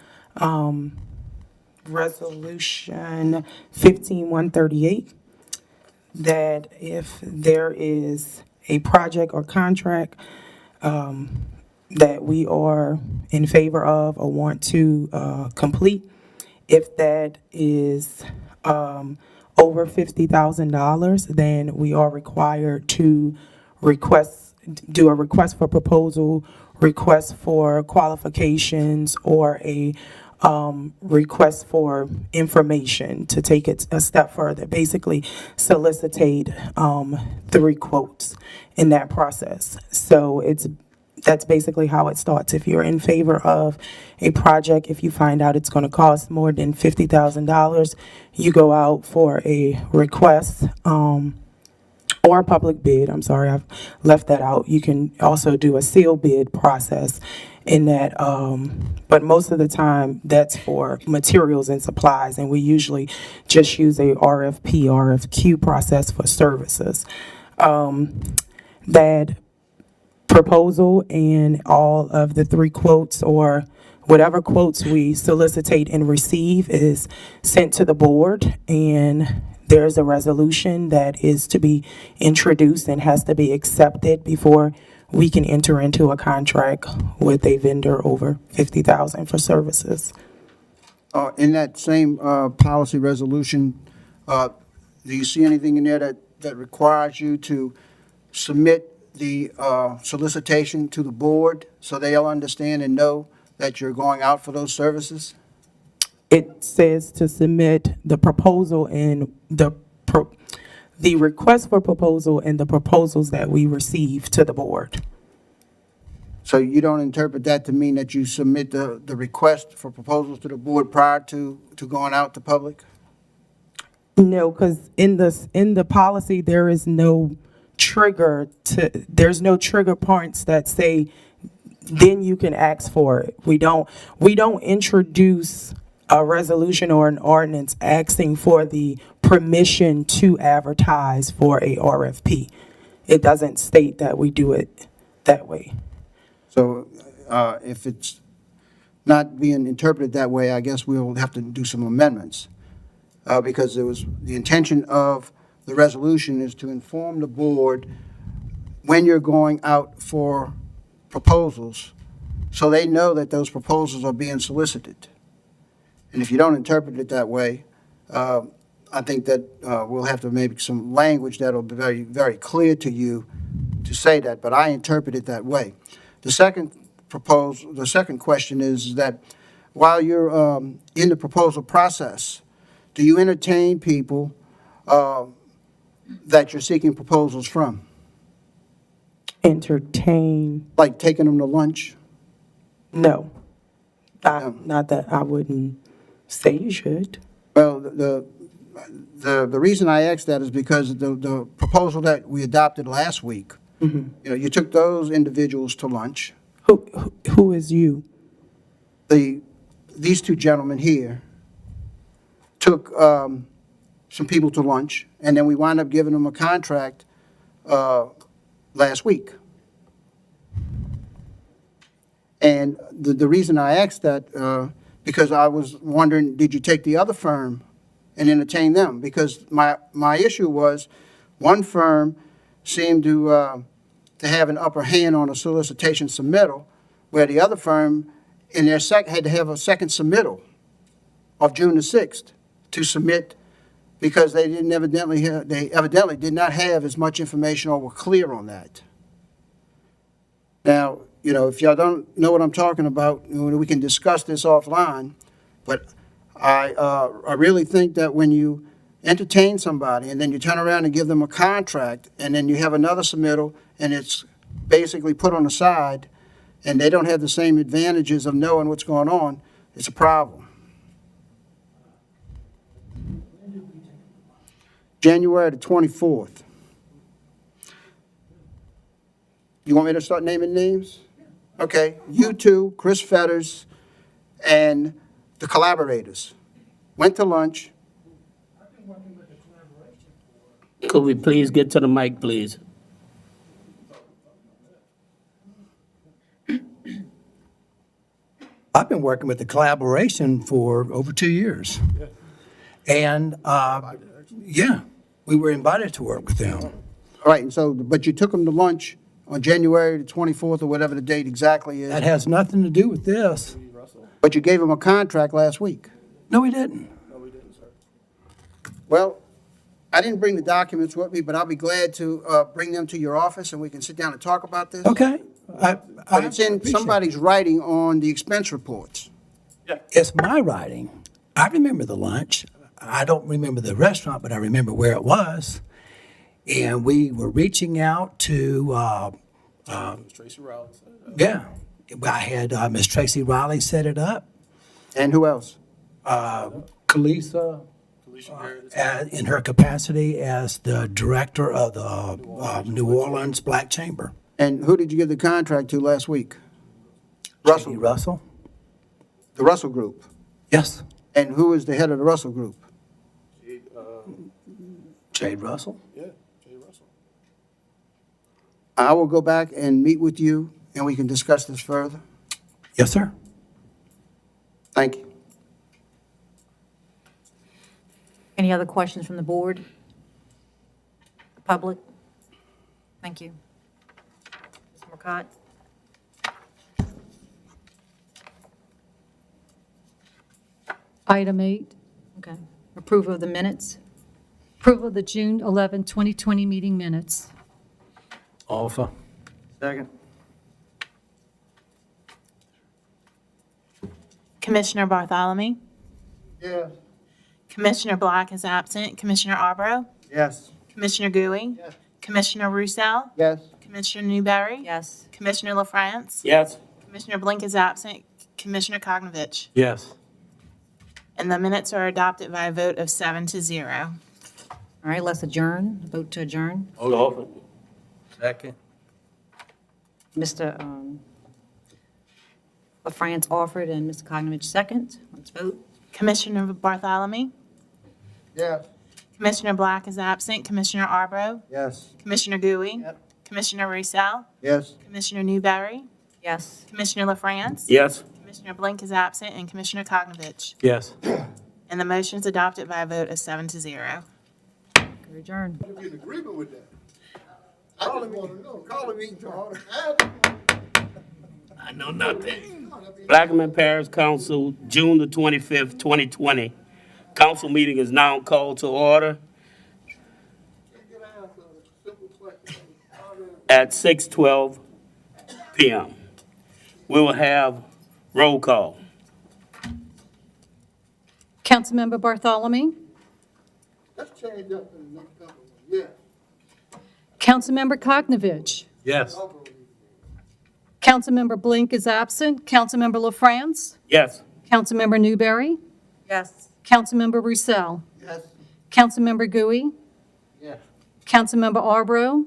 Resolution 15138, that if there is a project or contract that we are in favor of or want to complete, If that is over $50,000, then we are required to do a request for proposal, request for qualifications, or a request for information to take it a step further. Basically, solicitate 3 quotes in that process. So that's basically how it starts. If you're in favor of a project, if you find out it's going to cost more than $50,000, you go out for a request or a public bid. I'm sorry, I've left that out. You can also do a seal bid process in that, but most of the time that's for materials and supplies, and we usually just use a RFP, RFQ process for services. That proposal and all of the 3 quotes or whatever quotes we solicitate and receive is sent to the board, and there's a resolution that is to be introduced and has to be accepted before we can enter into a contract with a vendor over $50,000 for services. In that same policy resolution, do you see anything in there that requires you to submit the solicitation to the board so they'll understand and know that you're going out for those services? It says to submit the proposal and the request for proposal and the proposals that we receive to the board. So you don't interpret that to mean that you submit the request for proposals to the board prior to going out to public? No, because in the policy, there's no trigger points that say, then you can ask for it. We don't introduce a resolution or an ordinance asking for the permission to advertise for a RFP. It doesn't state that we do it that way. So if it's not being interpreted that way, I guess we'll have to do some amendments. Because the intention of the resolution is to inform the board when you're going out for proposals, so they know that those proposals are being solicited. And if you don't interpret it that way, I think that we'll have to make some language that'll be very, very clear to you to say that, but I interpret it that way. The second question is that while you're in the proposal process, do you entertain people that you're seeking proposals from? Entertain? Like taking them to lunch? No. Not that I wouldn't say you should. Well, the reason I asked that is because the proposal that we adopted last week, you took those individuals to lunch. Who is you? These 2 gentlemen here took some people to lunch, and then we wound up giving them a contract last week. And the reason I asked that, because I was wondering, did you take the other firm and entertain them? Because my issue was, one firm seemed to have an upper hand on a solicitation submittal, where the other firm in their had to have a second submittal of June the 6th to submit, because they evidently did not have as much information or were clear on that. Now, if y'all don't know what I'm talking about, we can discuss this offline, but I really think that when you entertain somebody and then you turn around and give them a contract, and then you have another submittal and it's basically put on the side, and they don't have the same advantages of knowing what's going on, it's a problem. January the 24th. You want me to start naming names? Okay, you 2, Chris Fetters, and the collaborators went to lunch. Could we please get to the mic, please? I've been working with the collaboration for over 2 years. And, yeah, we were invited to work with them. All right, and so, but you took them to lunch on January the 24th or whatever the date exactly is. That has nothing to do with this. But you gave them a contract last week. No, we didn't. Well, I didn't bring the documents with me, but I'll be glad to bring them to your office and we can sit down and talk about this. Okay. But it's in appreciate it. somebody's writing on the expense reports. It's my writing. I remember the lunch. I don't remember the restaurant, but I remember where it was. And we were reaching out to, Tracy Riley. yeah, I had Miss Tracy Riley set it up. And who else? Kalisa, in her capacity as the director of the New Orleans Black Chamber. And who did you give the contract to last week? J.D. Russell? The Russell Group. Yes. And who is the head of the Russell Group? Jade Russell? Yeah, Jay Russell. I will go back and meet with you and we can discuss this further. Yes, sir. Thank you. Any other questions from the board? The public? Thank you. Ms. Marcotte? Item 8, Okay. Approval of the minutes? approval of the June 11, 2020 meeting minutes. Offer. Second. Commissioner Bartholomew, Yes. Commissioner Black is absent, Commissioner Arbro, Yes. Commissioner Gooey, Yes. Commissioner Roussel, Yes. Commissioner Newberry, Yes. Commissioner LaFrance, Yes. Commissioner Blink is absent, Commissioner Kognovich. Yes. And the minutes are adopted by a vote of 7-0. All right, let's adjourn, vote to adjourn. Offer. Second. Mr. LaFrance offered and Mr. Cognovich second. Let's vote. Commissioner Bartholomew, Yes. Commissioner Black is absent, Commissioner Arbro, Yes. Commissioner Gooey, Yep. Commissioner Roussel, Yes. Commissioner Newberry, Yes. Commissioner LaFrance, Yes. Commissioner Blink is absent, and Commissioner Kognovich. Yes. And the motion is adopted by a vote of 7-0. We're adjourned. Be in agreement with that. I just want to know. Call a meeting to order. I know nothing. Blackman Parish Council, June the 25th, 2020. Council meeting is now called to order at 6:12 PM. We will have roll call. Councilmember Bartholomew, Let's change up in the next couple of ones. Yeah. Councilmember Kognovich, Yes. Councilmember Blink is absent, Councilmember LaFrance, Yes. Councilmember Newberry, Yes. Councilmember Roussel, Yes. Councilmember Gooey, Yes. Councilmember Arbro,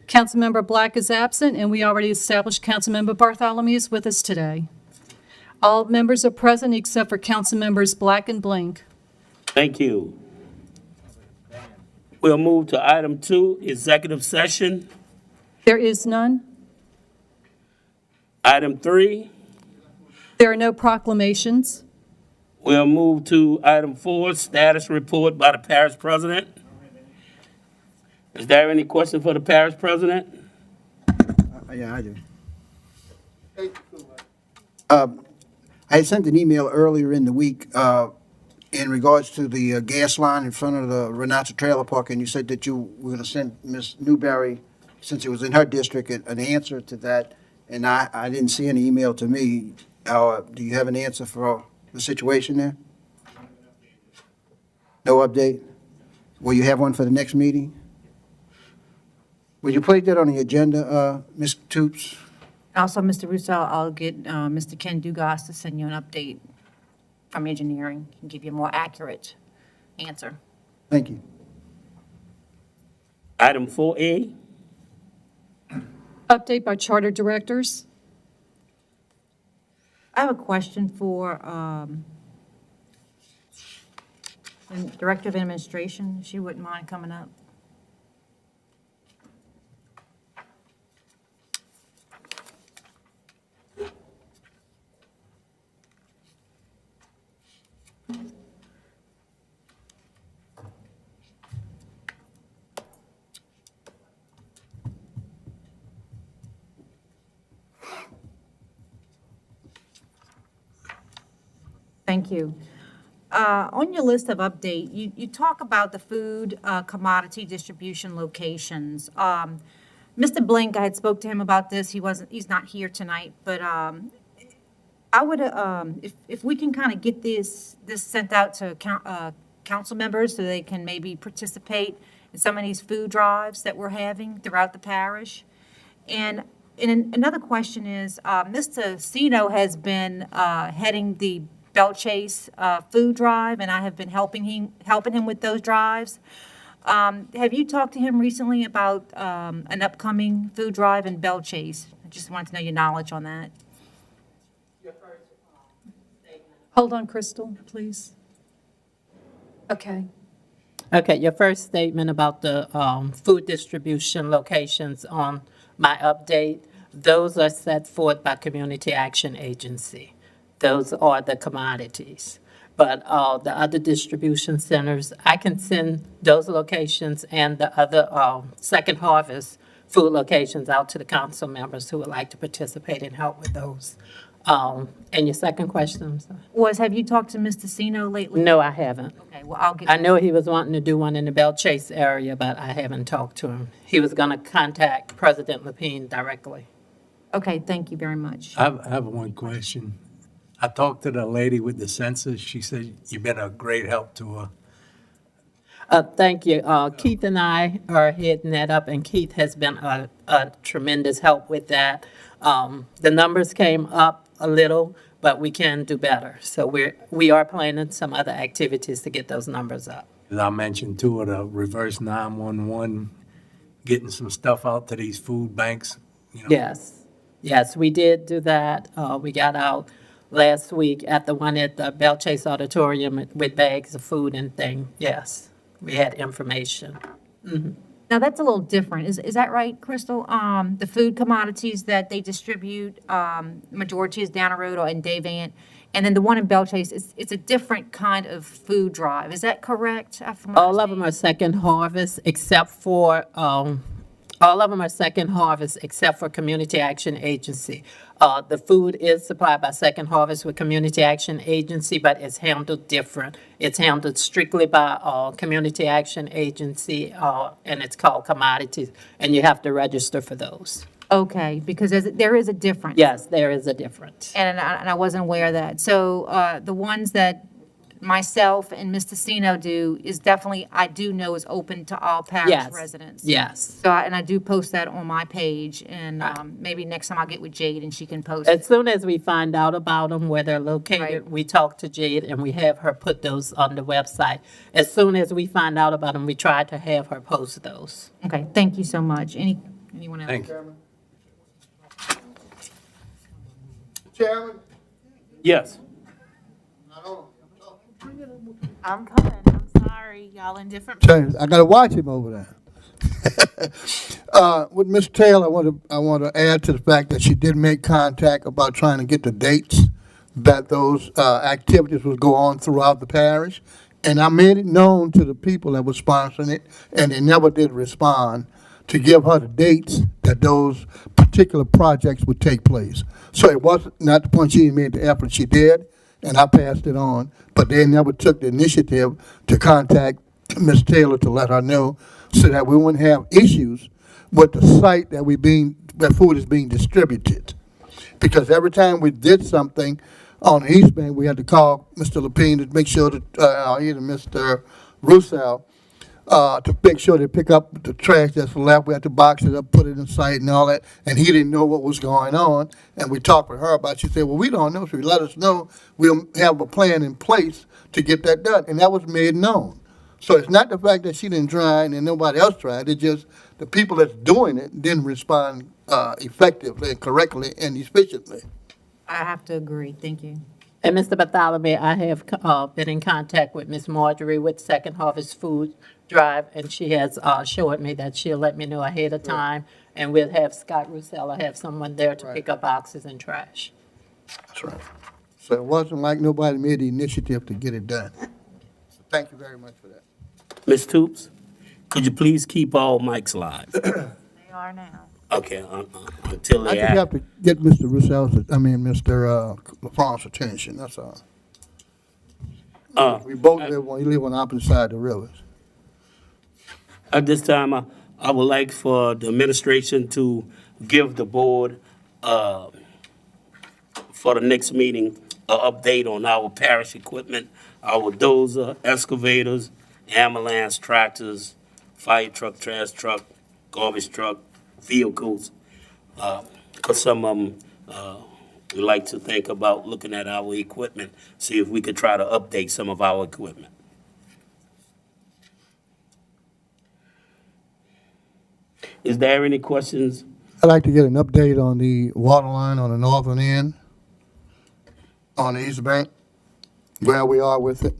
Councilmember Black is absent, and we already established Councilmember Bartholomew is with us today. All members are present except for Councilmembers Black and Blink. Thank you. We'll move to item 2, executive session. There is none. Item 3, There are no proclamations. we'll move to item 4, status report by the parish president. Is there any question for the parish president? Yeah, I do. I sent an email earlier in the week in regards to the gas line in front of the Renata Trailer Park, and you said that you were going to send Ms. Newberry, since it was in her district, an answer to that, and I didn't see any email to me. Do you have an answer for the situation there? No update? Will you have one for the next meeting? Would you place that on the agenda, Ms. Toops? Also, Mr. Russo, I'll get Mr. Ken Dugas to send you an update from engineering and give you a more accurate answer. Thank you. Item 4A, Update by charter directors. I have a question for the Director of Administration, if she wouldn't mind coming up. Thank you. On your list of update, you talk about the food commodity distribution locations. Mr. Blink, I had spoke to him about this. He's not here tonight, but I would, if we can kind of get this sent out to council members so they can maybe participate in some of these food drives that we're having throughout the parish. And another question is, Mr. Sino has been heading the Belt Chase food drive, and I have been helping him with those drives. Have you talked to him recently about an upcoming food drive in Belt Chase? I just wanted to know your knowledge on that. Hold on, Crystal, please. Okay. Okay, your first statement about the food distribution locations on my update, those are set forth by Community Action Agency. Those are the commodities. But the other distribution centers, I can send those locations and the other Second Harvest food locations out to the council members who would like to participate and help with those. And your second question, I'm sorry? Have you talked to Mr. Sino lately? No, I haven't. Okay, well, I'll get. I know he was wanting to do one in the Belt Chase area, but I haven't talked to him. He was going to contact President Lapine directly. Okay, thank you very much. I have one question. I talked to the lady with the census. She said you've been a great help to her. Thank you. Keith and I are heading that up, and Keith has been a tremendous help with that. The numbers came up a little, but we can do better. So we are planning some other activities to get those numbers up. As I mentioned too, the reverse 911, getting some stuff out to these food banks. You know. Yes, we did do that. We got out last week at the one at the Belt Chase Auditorium with bags of food and thing. Yes, we had information. Mm-hmm. Now, that's a little different. Is that right, Crystal? The food commodities that they distribute, majority is down the road or in Davant. And then the one in Belt Chase, it's a different kind of food drive. Is that correct? All of them are Second Harvest except for Community Action Agency. The food is supplied by Second Harvest with Community Action Agency, but it's handled different. It's handled strictly by Community Action Agency, and it's called commodities, and you have to register for those. Okay, because there is a difference. Yes, there is a difference. And I wasn't aware of that. So the ones that myself and Mr. Sino do is definitely, I do know is open to all parish residents. Yes. So, and I do post that on my page, and maybe next time I'll get with Jade and she can post it. As soon as we find out about them, where they're located, Right. we talk to Jade and we have her put those on the website. As soon as we find out about them, we try to have her post those. Okay, thank you so much. Anyone else? Thank you. Chairman? Yes. I'm coming. I'm sorry. Y'all in different. I gotta watch him over there. With Ms. Taylor, I want to add to the fact that she did make contact about trying to get the dates that those activities would go on throughout the parish. And I made it known to the people that were sponsoring it, and they never did respond to give her the dates that those particular projects would take place. So it wasn't, not the point she made the effort, she did, and I passed it on, but they never took the initiative to contact Ms. Taylor to let her know so that we wouldn't have issues with the site that where food is being distributed. Because every time we did something on the East Bank, we had to call Mr. Lapine to make sure that, either Mr. Roussel, to make sure they pick up the trash that's left. We had to box it up, put it in sight and all that, and he didn't know what was going on. And we talked with her about it. She said, well, we don't know. So he let us know we'll have a plan in place to get that done. And that was made known. So it's not the fact that she didn't try and nobody else tried. It's just the people that's doing it didn't respond effectively and correctly and efficiently. I have to agree. Thank you. And Mr. Bartholomew, I have been in contact with Ms. Marjorie with Second Harvest Food Drive, and she has assured me that she'll let me know ahead of time, and we'll have Scott Roussel have someone there to pick up boxes and trash. That's right. So it wasn't like nobody made the initiative to get it done. So thank you very much for that. Ms. Toops, could you please keep all mics live? They are now. Okay, until I they just have to get Mr. Mr. LaFrance's attention, that's all. We both live on the opposite side of the rivers. At this time, I would like for the administration to give the board, for the next meeting, an update on our parish equipment, our dozer, excavators, ambulance, tractors, fire truck, trash truck, garbage truck, vehicles. Because some of them, we like to think about looking at our equipment, see if we could try to update some of our equipment. Is there any questions? I'd like to get an update on the water line on the northern end, on the east bank, where we are with it.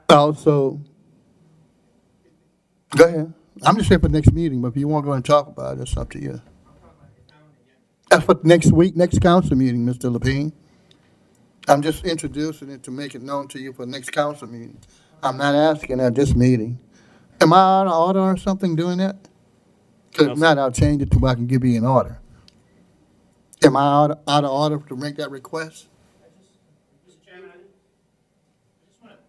Also, go ahead. I'm just saying for next meeting, but if you want to go and talk about it, it's up to you. That's for next week, next council meeting, Mr. Lapine. I'm just introducing it to make it known to you for next council meeting. I'm not asking at this meeting. Am I out of order or something doing that? Because if not, I'll change it to where I can give you an order. Am I out of order to make that request? Mr. Chairman, I just want to,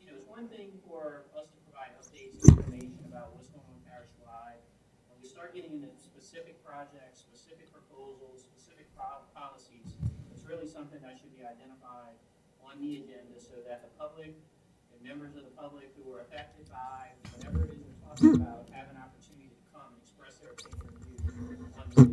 it's one thing for us to provide updates and information about what's going on parish-wide. When we start getting into specific projects, specific proposals, specific policies, it's really something that should be identified on the agenda so that the public and members of the public who are affected by whatever it is we're talking about have an opportunity to come and express their opinion and views on the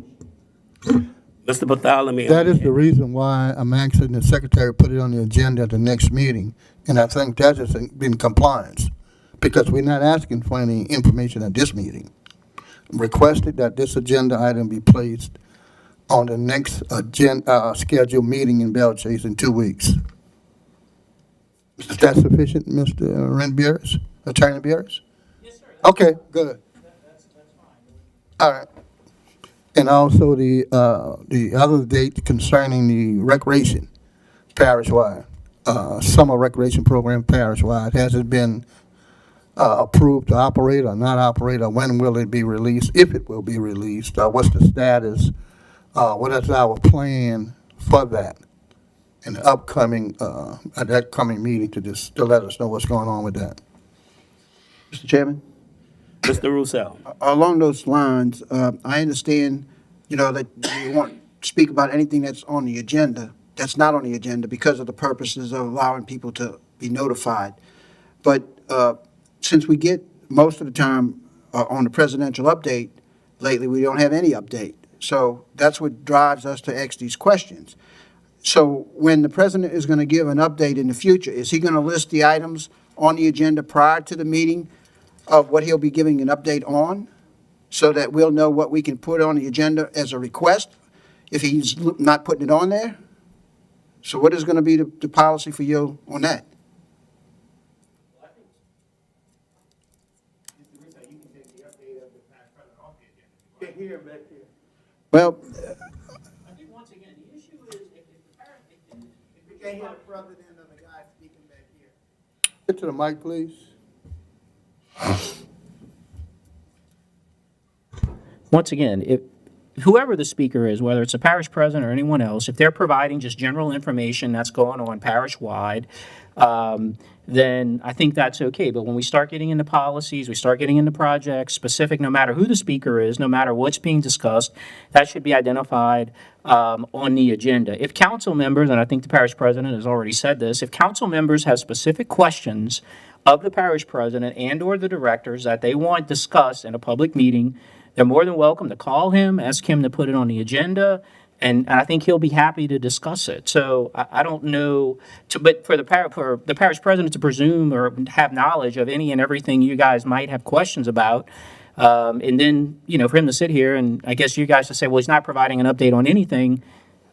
issue. Mr. Bartholomew. That is the reason why I'm asking the secretary to put it on the agenda at the next meeting. And I think that is in compliance, because we're not asking for any information at this meeting. Requested that this agenda item be placed on the next scheduled meeting in Belchase in 2 weeks. Is that sufficient, Mr. Renbieris, Attorney Bieris? Yes, sir. Okay, good. That's fine. All right. And also the other date concerning the recreation parish-wide, summer recreation program parish-wide, has it been approved to operate or not operate, or when will it be released, if it will be released? What's the status? What is our plan for that in the upcoming, at that coming meeting to let us know what's going on with that? Mr. Chairman? Mr. Roussel. Along those lines, I understand, that you want to speak about anything that's on the agenda, that's not on the agenda because of the purposes of allowing people to be notified. But since we get most of the time on the presidential update, lately we don't have any update. So that's what drives us to ask these questions. So when the president is going to give an update in the future, is he going to list the items on the agenda prior to the meeting of what he'll be giving an update on, so that we'll know what we can put on the agenda as a request if he's not putting it on there? So what is going to be the policy for you on that? Well, I think, Mr. Russo, you can take the update of the past president off the agenda. Can't hear back here. Well, I think once again, the issue is if the parent, if we can't hear the president and the guy speaking back here. Get to the mic, please. Once again, if whoever the speaker is, whether it's a parish president or anyone else, if they're providing just general information that's going on parish-wide, then I think that's okay. But when we start getting into policies, we start getting into projects, specific, no matter who the speaker is, no matter what's being discussed, that should be identified on the agenda. If council members, and I think the parish president has already said this, if council members have specific questions of the parish president and/or the directors that they want discussed in a public meeting, they're more than welcome to call him, ask him to put it on the agenda, and I think he'll be happy to discuss it. So I don't know, but for the parish president to presume or have knowledge of any and everything you guys might have questions about, and then, for him to sit here and I guess you guys to say, well, he's not providing an update on anything,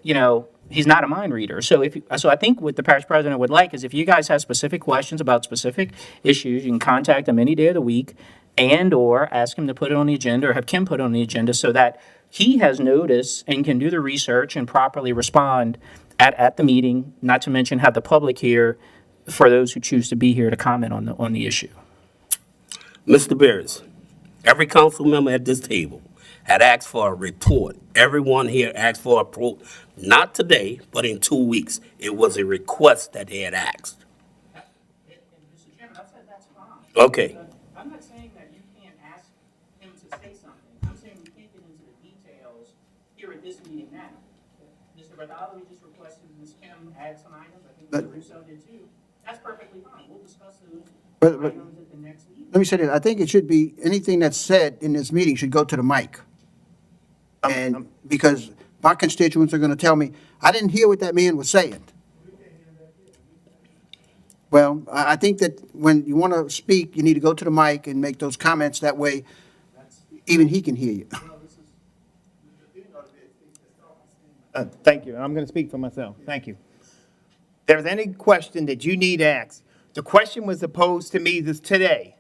he's not a mind reader. So so I think what the parish president would like is if you guys have specific questions about specific issues, you can contact him any day of the week and/or ask him to put it on the agenda or have Kim put it on the agenda so that he has notice and can do the research and properly respond at the meeting, not to mention have the public here for those who choose to be here to comment on the issue. Mr. Beers, every council member at this table had asked for a report. Everyone here asked for a report, not today, but in 2 weeks. It was a request that they had asked. Mr. Chairman, I said that's fine. Okay. I'm not saying that you can't ask him to say something. I'm saying we can't get into the details here at this meeting now. Mr. Bartholomew just requested Ms. Kim add some items. I think Mr. Russo did too. That's perfectly fine. We'll discuss those But- items at the next meeting. Let me say this, I think it should be, anything that's said in this meeting should go to the mic. And because my constituents are going to tell me, I didn't hear what that man was saying. Well, I think that when you want to speak, you need to go to the mic and make those comments. That way, even he can hear you. Thank you. I'm going to speak for myself. Thank you. If there's any question that you need asked, the question was posed to me today.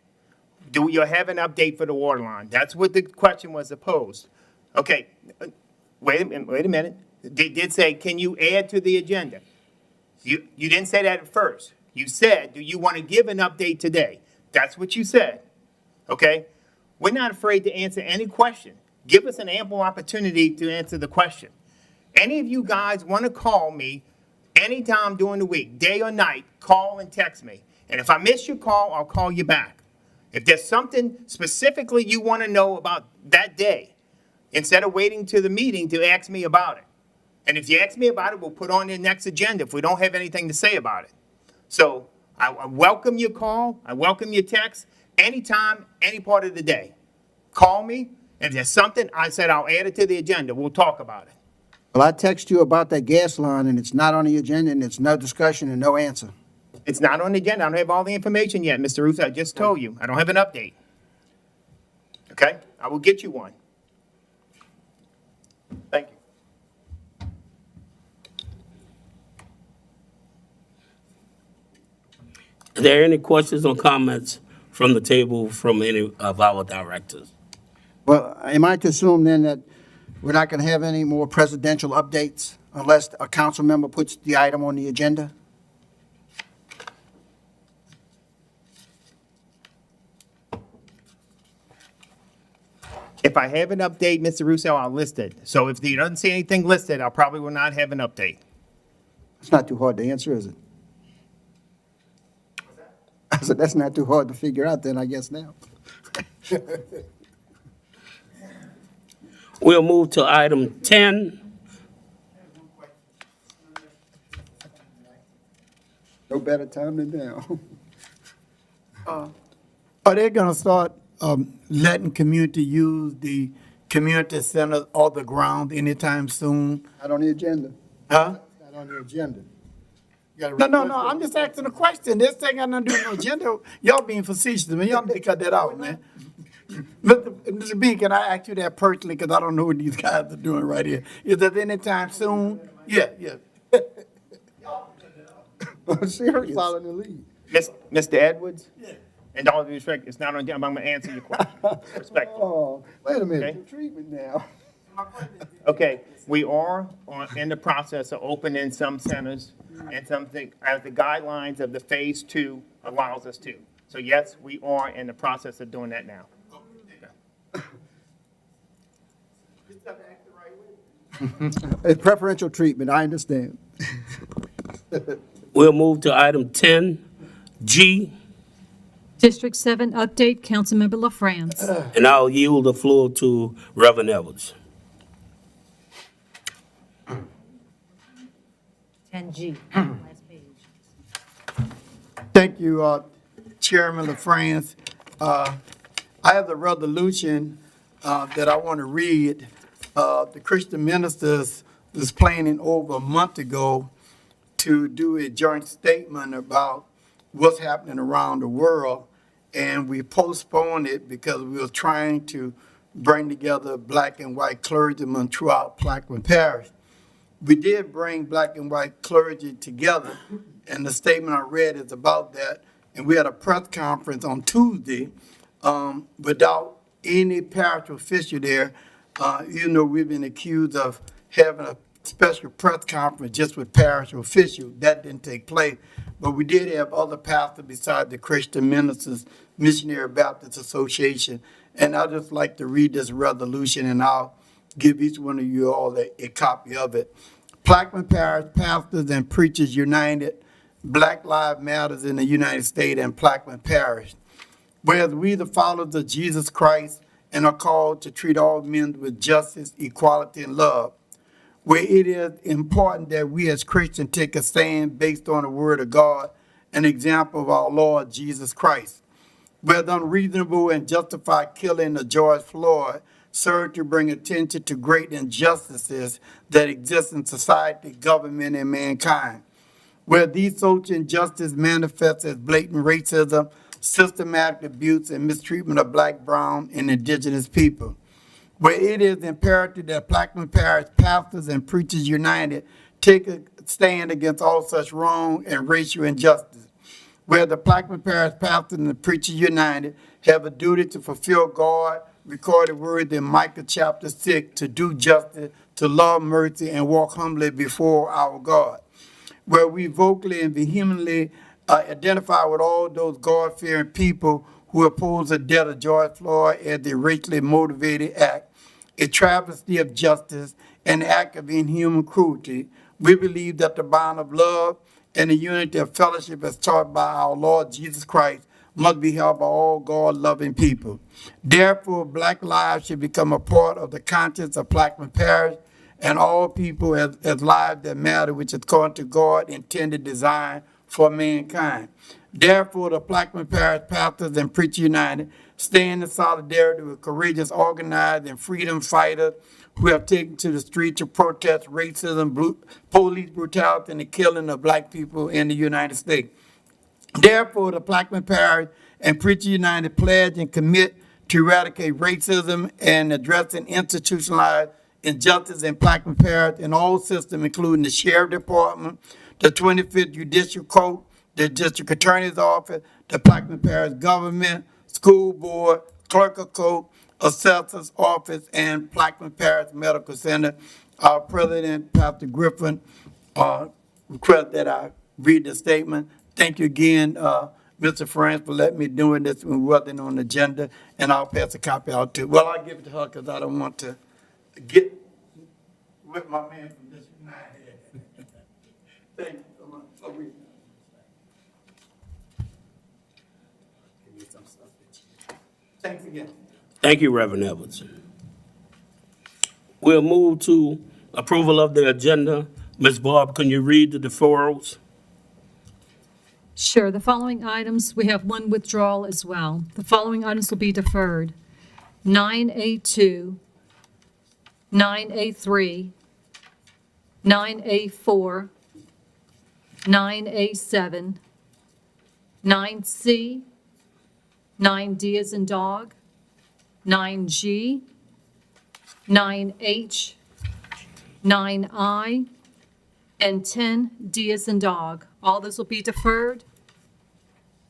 Do you have an update for the water line? That's what the question was posed. Okay, wait a minute. They did say, can you add to the agenda? You didn't say that at first. You said, do you want to give an update today? That's what you said. Okay? We're not afraid to answer any question. Give us an ample opportunity to answer the question. Any of you guys want to call me anytime during the week, day or night, call and text me. And if I miss your call, I'll call you back. If there's something specifically you want to know about that day, instead of waiting to the meeting to ask me about it. And if you ask me about it, we'll put on the next agenda if we don't have anything to say about it. So I welcome your call. I welcome your text anytime, any part of the day. Call me. If there's something, I said I'll add it to the agenda. We'll talk about it. Well, I text you about that gas line, and it's not on the agenda, and it's no discussion and no answer. It's not on the agenda. I don't have all the information yet, Mr. Russo. I just told you. I don't have an update. Okay? I will get you one. Thank you. Are there any questions or comments from the table from any of our directors? Well, am I to assume then that we're not going to have any more presidential updates unless a council member puts the item on the agenda? If I have an update, Mr. Russo, I'll list it. So if you don't see anything listed, I probably will not have an update. It's not too hard to answer, is it? I said, that's not too hard to figure out then, I guess now. We'll move to item 10. No better time than now. Are they gonna start letting community use the community center or the ground anytime soon? Not on the agenda. Huh? Not on the agenda. No, I'm just asking a question. This thing got nothing to do with no agenda. Y'all being facetious, man. Y'all need to cut that out, man. Mr. B, can I ask you that personally, because I don't know what these guys are doing right here. Is that anytime soon? Yeah. I'm serious. Following the lead. Mr. Edwards? Yeah. And all due respect, it's not on, I'm going to answer your question. Respectfully. Oh, wait a minute. Okay. The treatment now. Okay, we are in the process of opening some centers and something as the guidelines of the phase 2 allows us to. So yes, we are in the process of doing that now. It's preferential treatment, I understand. We'll move to item 10G, District 7 update, Councilmember LaFrance. and I'll yield the floor to Reverend Edwards. 10G, last page. Thank you, Chairman LaFrance. I have the resolution that I want to read. The Christian ministers was planning over a month ago to do a joint statement about what's happening around the world, and we postponed it because we were trying to bring together black and white clergymen throughout Plaquemine Parish. We did bring black and white clergy together, and the statement I read is about that. And we had a press conference on Tuesday without any parish official there. We've been accused of having a special press conference just with parish officials. That didn't take place. But we did have other pastors besides the Christian Ministers, Missionary Baptist Association, And I'd just like to read this resolution, and I'll give each one of you all a copy of it. Plaquemine Parish Pastors and Preachers United, Black Lives Matters in the United States, and Plaquemine Parish. Whereas we, the followers of Jesus Christ, and are called to treat all men with justice, equality, and love. Where it is important that we as Christians take a stand based on the word of God, an example of our Lord Jesus Christ. Where the unreasonable and justified killing of George Floyd served to bring attention to great injustices that exist in society, government, and mankind. Where these social injustices manifest as blatant racism, systematic abuse, and mistreatment of black, brown, and indigenous people. Where it is imperative that Plaquemine Parish Pastors and Preachers United take a stand against all such wrong and racial injustice. Where the Plaquemine Parish Pastors and the Preachers United have a duty to fulfill God recorded word in Micah chapter 6 to do justice, to love mercy, and walk humbly before our God. Where we vocally and vehemently identify with all those God-fearing people who oppose the death of George Floyd as a racially motivated act, a travesty of justice, and an act of inhuman cruelty. We believe that the bond of love and the unity of fellowship as taught by our Lord Jesus Christ must be held by all God-loving people. Therefore, black lives should become a part of the conscience of Plaquemine Parish and all people as lives that matter, which is according to God intended design for mankind. Therefore, the Plaquemine Parish Pastors and Preachers United stand in solidarity with courageous, organized, and freedom fighters who have taken to the street to protest racism, police brutality, and the killing of black people in the United States. Therefore, the Plaquemine Parish and Preachers United pledge and commit to eradicate racism and addressing institutionalized injustice in Plaquemine Parish and all systems, including the Sheriff Department, the 25th Judicial Court, the District Attorney's Office, the Plaquemine Parish Government, School Board, Clerk of Court, Assessor's Office, and Plaquemine Parish Medical Center. Our President, Pastor Griffin, request that I read the statement. Thank you again, Mr. France, for letting me do this when we wasn't on the agenda, and I'll pass a copy out to, well, I'll give it to her because I don't want to get with my man from this United. Thank you so much. So thanks again. Thank you, Reverend Edwards. We'll move to approval of the agenda. Ms. Barb, can you read the deferrals? Sure. The following items, we have one withdrawal as well. The following items will be deferred. 9A2, 9A3, 9A4, 9A7, 9C, 9D as in dog, 9G, 9H, 9I, and 10D as in dog. All those will be deferred.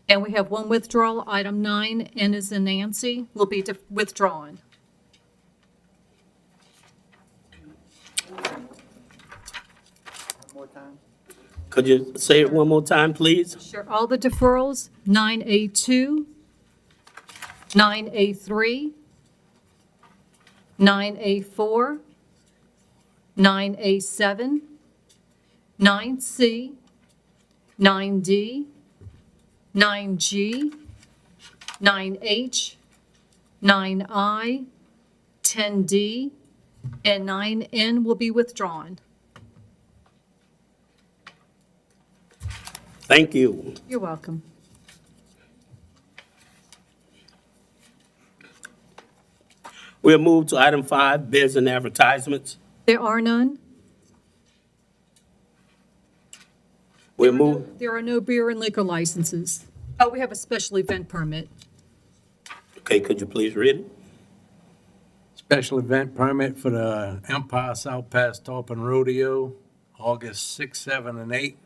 And we have one withdrawal, item 9, N as in Nancy, will be withdrawn. More time? Could you say it one more time, please? Sure, all the deferrals, 9A2, 9A3, 9A4, 9A7, 9C, 9D, 9G, 9H, 9I, 10D, and 9N will be withdrawn. Thank you. You're welcome. We'll move to item 5, bids and advertisements. There are none. We'll move, There are no beer and liquor licenses. Oh, we have a special event permit. okay, could you please read it? Special event permit for the Empire South Pass Tarpon Rodeo, August 6, 7, and 8.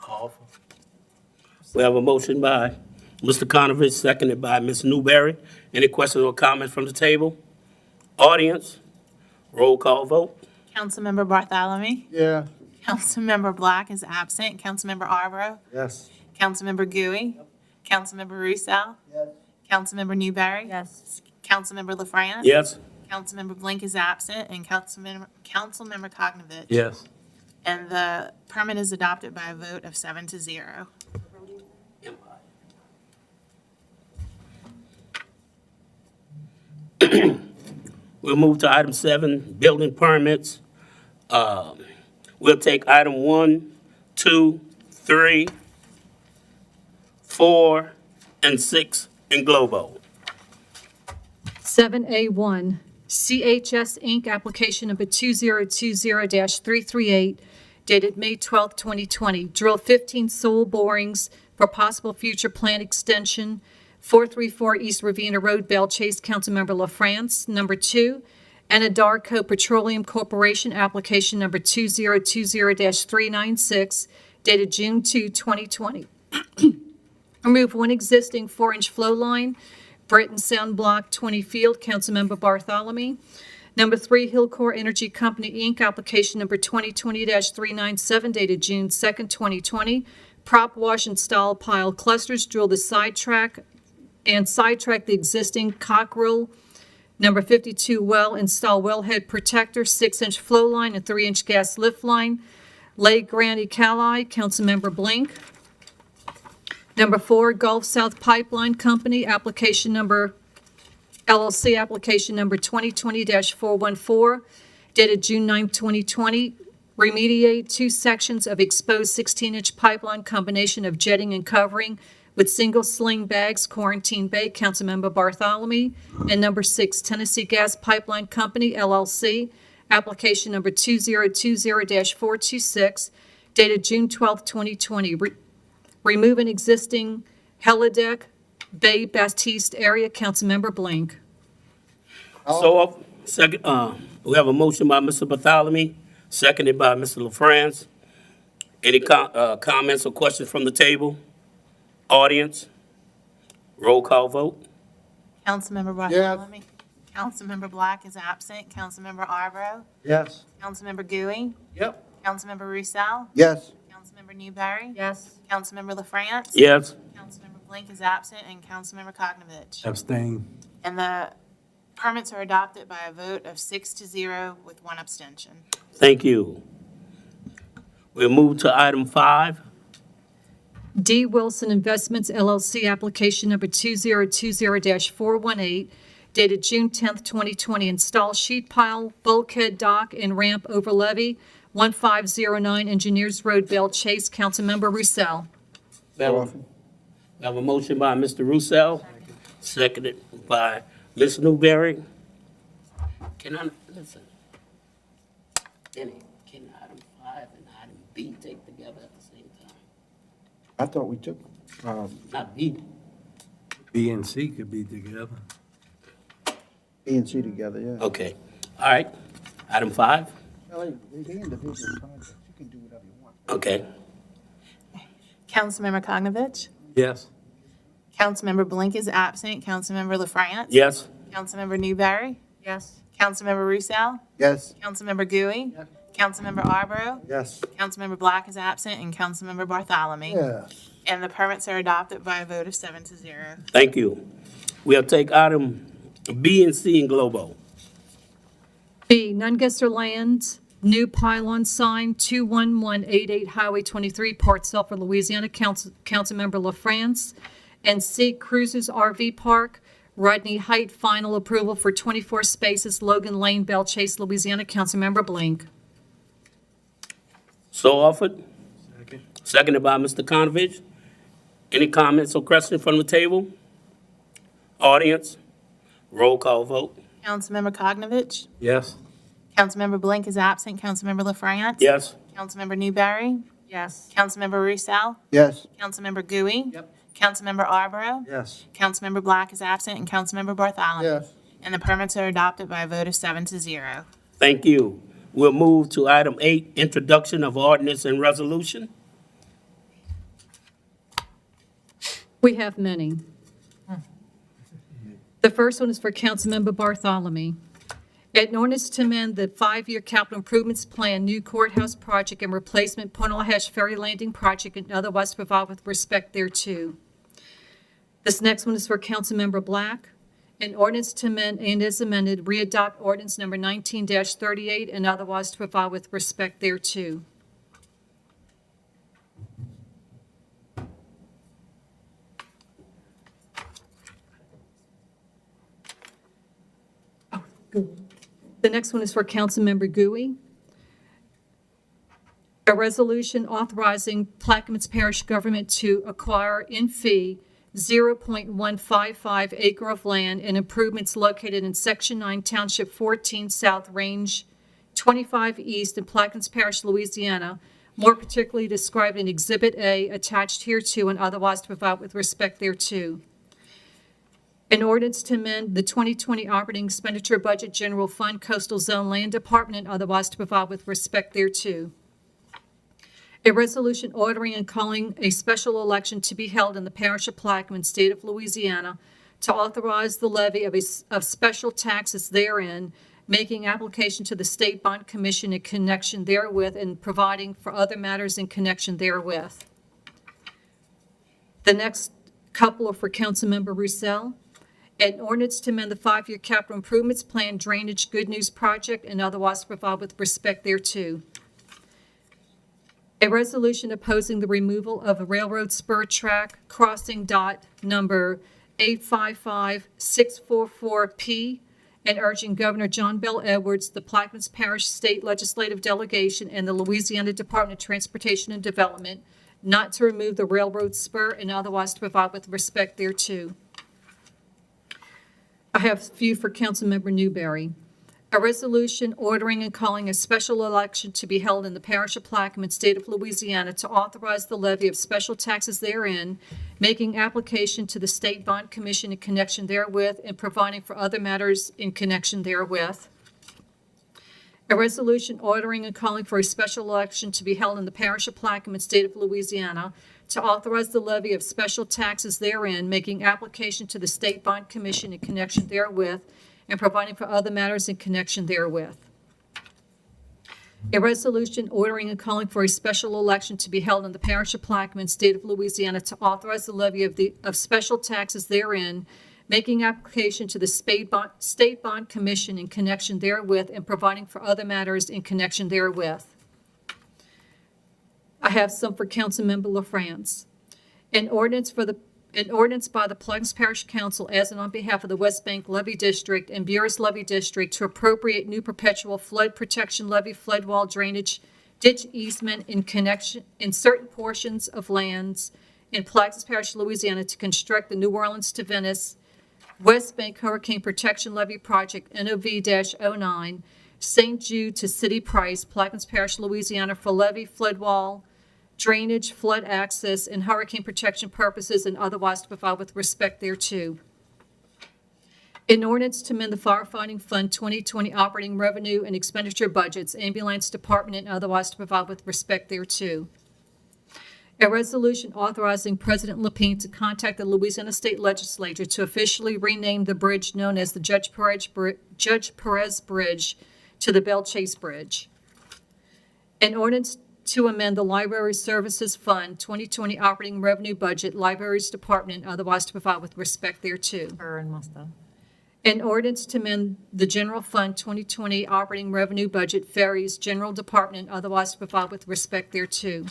Offer. We have a motion by Mr. Conovich, seconded by Ms. Newberry. Any questions or comments from the table? Audience, roll call vote. Councilmember Bartholomew. Yeah. Councilmember Black is absent. Councilmember Arborough. Yes. Councilmember Gooey. Councilmember Roussel. Yes. Councilmember Newberry? Yes. Councilmember LaFrance? Yes? Councilmember Blink is absent, and Councilmember Cognovich. Yes. And the permit is adopted by a vote of 7-0. We'll move to item 7, building permits. We'll take item 1, 2, 3, 4, and 6 in globo. 7A1, CHS Inc., application number 2020-338, dated May 12, 2020. Drill 15 soil borings for possible future plant extension, 434 East Ravenna Road, Belle Chase, Councilmember LaFrance. Number 2, Anadarko Petroleum Corporation, application number 2020-396, dated June 2, 2020. Remove one existing 4-inch flow line, Britain Sound Block 20 Field, Councilmember Bartholomew. Number 3, Hillcore Energy Company, Inc., application number 2020-397, dated June 2nd, 2020. Prop wash install pile clusters, drill the sidetrack the existing cockerel. Number 52, well, install wellhead protector, 6-inch flow line and 3-inch gas lift line. Lay Granny Cali, Councilmember Blink. Number 4, Gulf South Pipeline Company, LLC application number 2020-414, dated June 9, 2020. Remediate 2 sections of exposed 16-inch pipeline combination of jetting and covering with single sling bags, Quarantine Bay, Councilmember Bartholomew. And number 6, Tennessee Gas Pipeline Company, LLC, application number 2020-426, dated June 12, 2020. Remove an existing helideck, Bay Baptiste area, Councilmember Blink. So, second, we have a motion by Mr. Bartholomew, seconded by Mr. LaFrance. Any comments or questions from the table? Audience? Roll call vote? Councilmember Bartholomew? Councilmember Black is absent. Councilmember Arbro? Yes. Councilmember Gooey? Yep. Councilmember Roussel? Yes. Councilmember Newberry? Yes. Councilmember LaFrance? Yes? Councilmember Blink is absent, and Councilmember Cognovich. Abstain. And the permits are adopted by a vote of 6-0 with 1 abstention. Thank you. We'll move to item 5. D. Wilson Investments LLC, application number 2020-418, dated June 10th, 2020. Install sheet pile, bulkhead dock, and ramp over levee, 1509 Engineers Road, Belle Chase. Councilmember Roussel. We have a motion by Mr. Roussel, seconded by Ms. Newberry. Can I, listen, Benny, can item 5 and item B take together at the same time? I thought we took, Not B. B and C could be together. B and C together, yeah. Okay, all right. Item 5, They individual projects. You can do whatever you want. okay. Councilmember Cognovich? Yes. Councilmember Blink is absent. Councilmember LaFrance? Yes? Councilmember Newberry? Yes. Councilmember Roussel? Yes. Councilmember Gooey? Councilmember Arbro? Yes. Councilmember Black is absent, and Councilmember Bartholomew. Yes. And the permits are adopted by a vote of 7-0. Thank you. We'll take item B and C in globo. B. Nungesser Lands, new pylon sign, 21188 Highway 23, Port Sulphur, Louisiana, Councilmember LaFrance. And C. Cruisers RV Park, Rodney Height, final approval for 24 spaces, Logan Lane, Belle Chase, Louisiana, Councilmember Blink. So offered. Seconded by Mr. Cognovich. Any comments or questions from the table? Audience? Roll call vote? Councilmember Cognovich? Yes. Councilmember Blink is absent. Councilmember LaFrance? Yes? Councilmember Newberry? Yes. Councilmember Roussel? Yes. Councilmember Gooey? Councilmember Arbro? Yes. Councilmember Black is absent, and Councilmember Bartholomew. Yes. And the permits are adopted by a vote of 7-0. Thank you. We'll move to item 8, introduction of ordinance and resolution. We have many. The first one is for Councilmember Bartholomew. An ordinance to amend the 5-year capital improvements plan, new courthouse project and replacement Pontalahash Ferry Landing project, and otherwise provide with respect thereto. This next one is for Councilmember Black. An ordinance to amend and is amended, readopt ordinance number 19-38 and otherwise to provide with respect thereto. The next one is for Councilmember Gui. A resolution authorizing Plaquemines Parish government to acquire in fee 0.155 acre of land and improvements located in Section 9, Township 14 South, Range 25 East in Plaquemines Parish, Louisiana, more particularly described in Exhibit A attached hereto and otherwise to provide with respect thereto. An ordinance to amend the 2020 operating expenditure budget general fund coastal zone land department and otherwise to provide with respect thereto. A resolution ordering and calling a special election to be held in the parish of Plaquemines, state of Louisiana, to authorize the levy of special taxes therein, making application to the State Bond Commission in connection therewith, and providing for other matters in connection therewith. The next couple are for Councilmember Roussel. An ordinance to amend the 5-year capital improvements plan drainage good news project and otherwise provide with respect thereto. A resolution opposing the removal of a railroad spur track crossing dot number 855644P and urging Governor John Bell Edwards, the Plaquemines Parish State Legislative Delegation, and the Louisiana Department of Transportation and Development not to remove the railroad spur and otherwise to provide with respect thereto. I have a few for Councilmember Newberry. A resolution ordering and calling a special election to be held in the parish of Plaquemines, state of Louisiana, to authorize the levy of special taxes therein, making application to the State Bond Commission in connection therewith, and providing for other matters in connection therewith. A resolution ordering and calling for a special election to be held in the parish of Plaquemines, state of Louisiana, to authorize the levy of special taxes therein, making application to the State Bond Commission in connection therewith, and providing for other matters in connection therewith. A resolution ordering and calling for a special election to be held in the parish of Plaquemines, state of Louisiana, to authorize the levy of special taxes therein, making application to the State Bond Commission in connection therewith, and providing for other matters in connection therewith. I have some for Councilmember LaFrance. An ordinance by the Plaquemines Parish Council as and on behalf of the West Bank Levy District and Buras Levy District to appropriate new perpetual flood protection levee flood wall drainage ditch easement in certain portions of lands in Plaquemines Parish, Louisiana, to construct the New Orleans to Venice West Bank Hurricane Protection Levee Project NOV-09, St. Jude to City Price, Plaquemines Parish, Louisiana, for levee, flood wall, drainage, flood access, and hurricane protection purposes, and otherwise to provide with respect thereto. An ordinance to amend the Firefighting Fund 2020 operating revenue and expenditure budgets, ambulance department, and otherwise to provide with respect thereto. A resolution authorizing President Lapine to contact the Louisiana State Legislature to officially rename the bridge known as the Judge Perez Bridge to the Belle Chase Bridge. An ordinance to amend the Library Services Fund 2020 operating revenue budget, Libraries Department, and otherwise to provide with respect thereto. An ordinance to amend the General Fund 2020 operating revenue budget, Ferries, General Department, and otherwise to provide with respect thereto.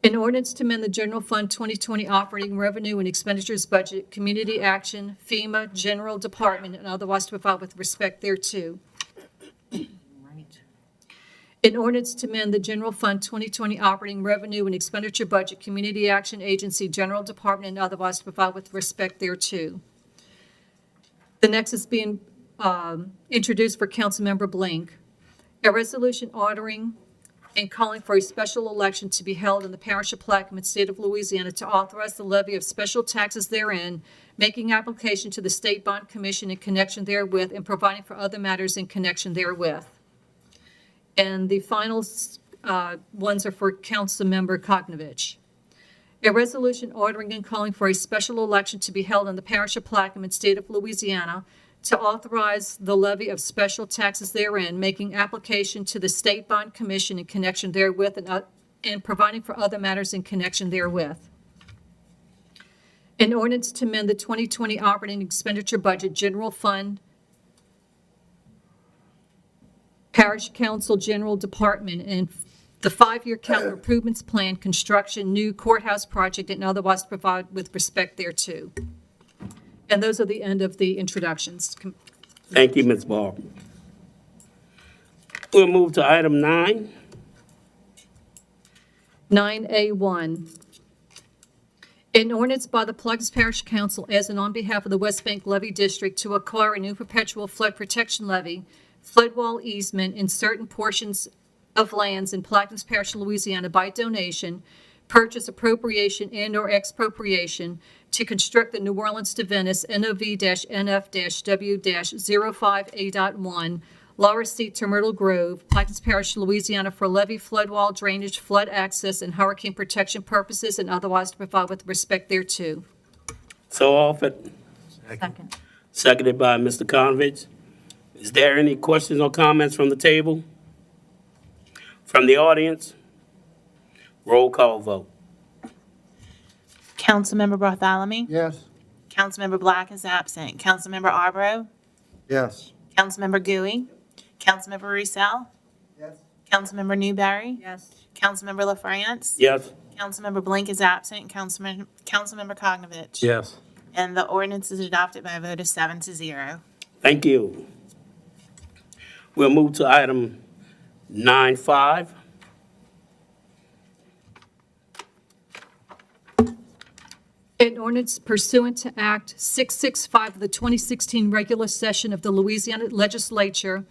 An ordinance to amend the General Fund 2020 operating revenue and expenditures budget, Community Action, FEMA, General Department, and otherwise to provide with respect thereto. An ordinance to amend the General Fund 2020 operating revenue and expenditure budget, Community Action Agency, General Department, and otherwise to provide with respect thereto. The next is being introduced for Councilmember Blink. A resolution ordering and calling for a special election to be held in the parish of Plaquemines, state of Louisiana, to authorize the levy of special taxes therein, making application to the State Bond Commission in connection therewith, and providing for other matters in connection therewith. And the final ones are for Councilmember Koknovich. A resolution ordering and calling for a special election to be held in the parish of Plaquemines, state of Louisiana, to authorize the levy of special taxes therein, making application to the State Bond Commission in connection therewith, and providing for other matters in connection therewith. An ordinance to amend the 2020 operating expenditure budget, general fund, Parish Council General Department, and the 5-year capital improvements plan, construction, new courthouse project, and otherwise to provide with respect thereto. And those are the end of the introductions. Thank you, Ms. Barber. We'll move to item 9. 9A1. An ordinance by the Plaquemines Parish Council as and on behalf of the West Bank Levy District to acquire a new perpetual flood protection levee, flood wall easement in certain portions of lands in Plaquemines Parish, Louisiana by donation, purchase, appropriation, and/or expropriation to construct the New Orleans to Venice NOV-NF-W-05A.1 Laura Seat to Myrtle Grove, Plaquemines Parish, Louisiana, for levee, flood wall, drainage, flood access, and hurricane protection purposes, and otherwise to provide with respect thereto. So offered. Second. Seconded by Mr. Convich. Is there any questions or comments from the table? From the audience? Roll call vote. Councilmember Bartholomew? Yes. Councilmember Black is absent. Councilmember Arbro? Yes. Councilmember Gooey? Councilmember Roussel? Yes. Councilmember Newberry? Yes. Councilmember LaFrance? Yes. Councilmember Blink is absent. Councilmember Cognovich? Yes. And the ordinance is adopted by a vote of 7-0. Thank you. We'll move to item 9.5. An ordinance pursuant to Act 665 of the 2016 regular session of the Louisiana Legislature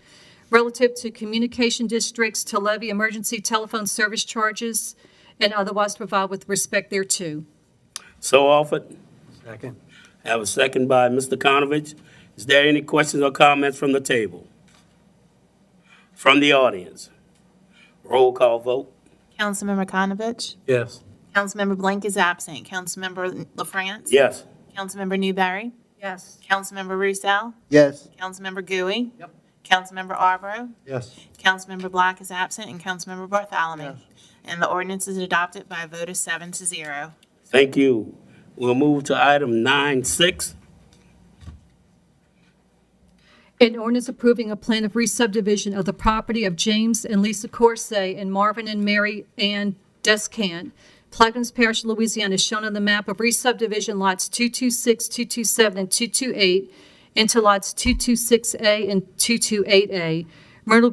relative to communication districts to levy emergency telephone service charges and otherwise to provide with respect thereto. So offered. Second. Have a second by Mr. Konovich. Is there any questions or comments from the table? From the audience? Roll call vote. Councilmember Cognovich? Yes. Councilmember Blink is absent. Councilmember LaFrance? Yes. Councilmember Newberry? Yes. Councilmember Roussel? Yes. Councilmember Gooey? Yep. Councilmember Arbro? Yes. Councilmember Black is absent, and Councilmember Bartholomew. And the ordinance is adopted by a vote of 7-0. Thank you. We'll move to item 9.6. An ordinance approving a plan of re-subdivision of the property of James and Lisa Corset and Marvin and Mary Ann Descant, Plaquemines Parish, Louisiana, shown on the map of re-subdivision lots 226, 227, and 228 into lots 226A and 228A, Myrtle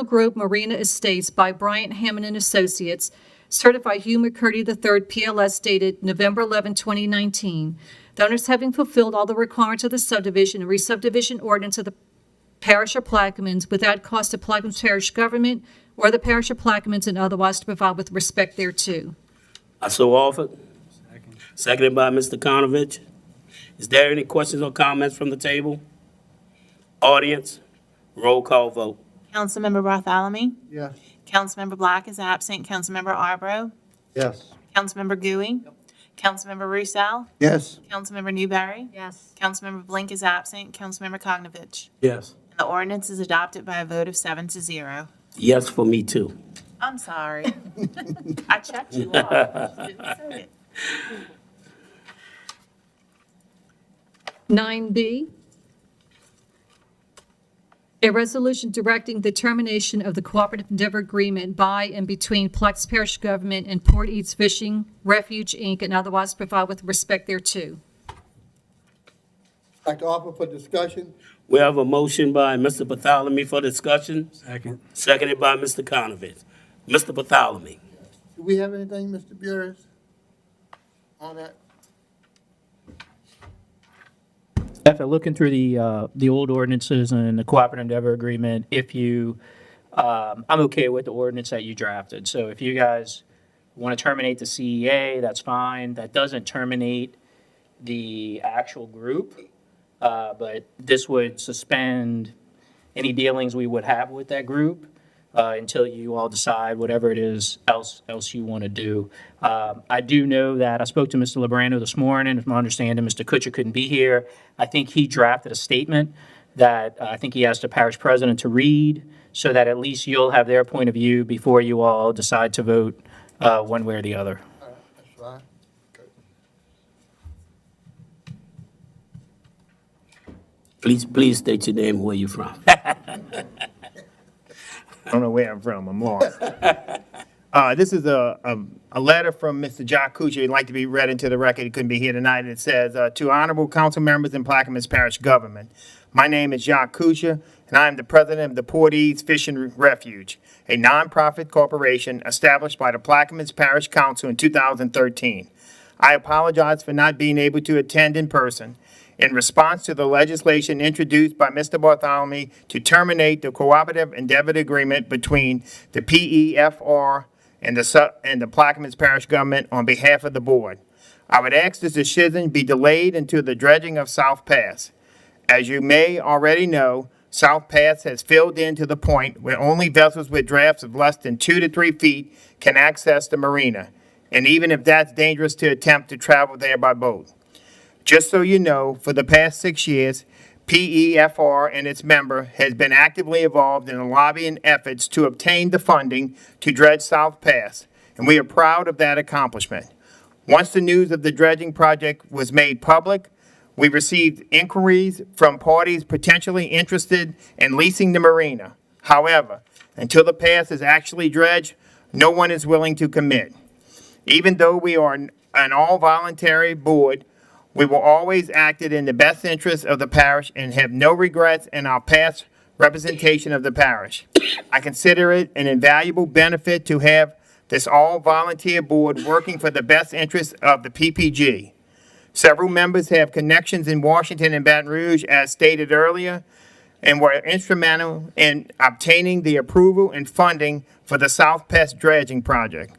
Grove Marina Estates by Bryant Hammond and Associates, certified Hugh McCurdy III, PLS, dated November 11, 2019. The owners having fulfilled all the requirements of the subdivision and re-subdivision ordinance of the Parish of Plaquemines without cost to Plaquemines Parish government or the Parish of Plaquemines, and otherwise to provide with respect thereto. I so offered. Second. Seconded by Mr. Konovich. Is there any questions or comments from the table? Audience? Roll call vote. Councilmember Bartholomew? Yes. Councilmember Black is absent. Councilmember Arbro? Yes. Councilmember Gooey? Councilmember Roussel? Yes. Councilmember Newberry? Yes. Councilmember Blink is absent. Councilmember Cognovich? Yes. And the ordinance is adopted by a vote of 7-0. Yes for me too. I'm sorry. I checked you off. You didn't say it. 9B, a resolution directing the termination of the cooperative endeavor agreement by and between Plaquemines Parish Government and Port Eats Fishing Refuge, Inc., and otherwise provide with respect thereto. Like to offer for discussion? We have a motion by Mr. Bartholomew for discussion, Second. seconded by Mr. Konovich. Mr. Bartholomew. Do we have anything, Mr. Burris, on that? After looking through the old ordinances and the cooperative endeavor agreement, if you, I'm okay with the ordinance that you drafted. So if you guys want to terminate the CEA, that's fine. That doesn't terminate the actual group, but this would suspend any dealings we would have with that group until you all decide whatever it is else you want to do. I do know that I spoke to Mr. Lebrano this morning. If my understanding, Mr. Kutcher couldn't be here. I think he drafted a statement that I think he asked the parish president to read so that at least you'll have their point of view before you all decide to vote one way or the other. All right, that's fine. Okay. Please state your name, where you're from. I don't know where I'm from. I'm lost. This is a letter from Mr. John Kuchar. He'd like to be read into the record. He couldn't be here tonight. And it says, to honorable council members and Plaquemines Parish government, my name is John Kuchar, and I am the president of the Port East Fishing Refuge, a nonprofit corporation established by the Plaquemines Parish Council in 2013. I apologize for not being able to attend in person. In response to the legislation introduced by Mr. Bartholomew to terminate the cooperative endeavor agreement between the PEFR and the Plaquemines Parish government on behalf of the board, I would ask this decision be delayed until the dredging of South Pass. As you may already know, South Pass has filled in to the point where only vessels with drafts of less than 2 to 3 feet can access the marina, and even if that's dangerous to attempt to travel there by boat. Just so you know, for the past 6 years, PEFR and its member has been actively involved in the lobbying efforts to obtain the funding to dredge South Pass, and we are proud of that accomplishment. Once the news of the dredging project was made public, we received inquiries from parties potentially interested in leasing the marina. However, until the pass is actually dredged, no one is willing to commit. Even though we are an all-voluntary board, we will always act in the best interest of the parish and have no regrets in our past representation of the parish. I consider it an invaluable benefit to have this all-volunteer board working for the best interest of the PPG. Several members have connections in Washington and Baton Rouge, as stated earlier, and were instrumental in obtaining the approval and funding for the South Pass dredging project.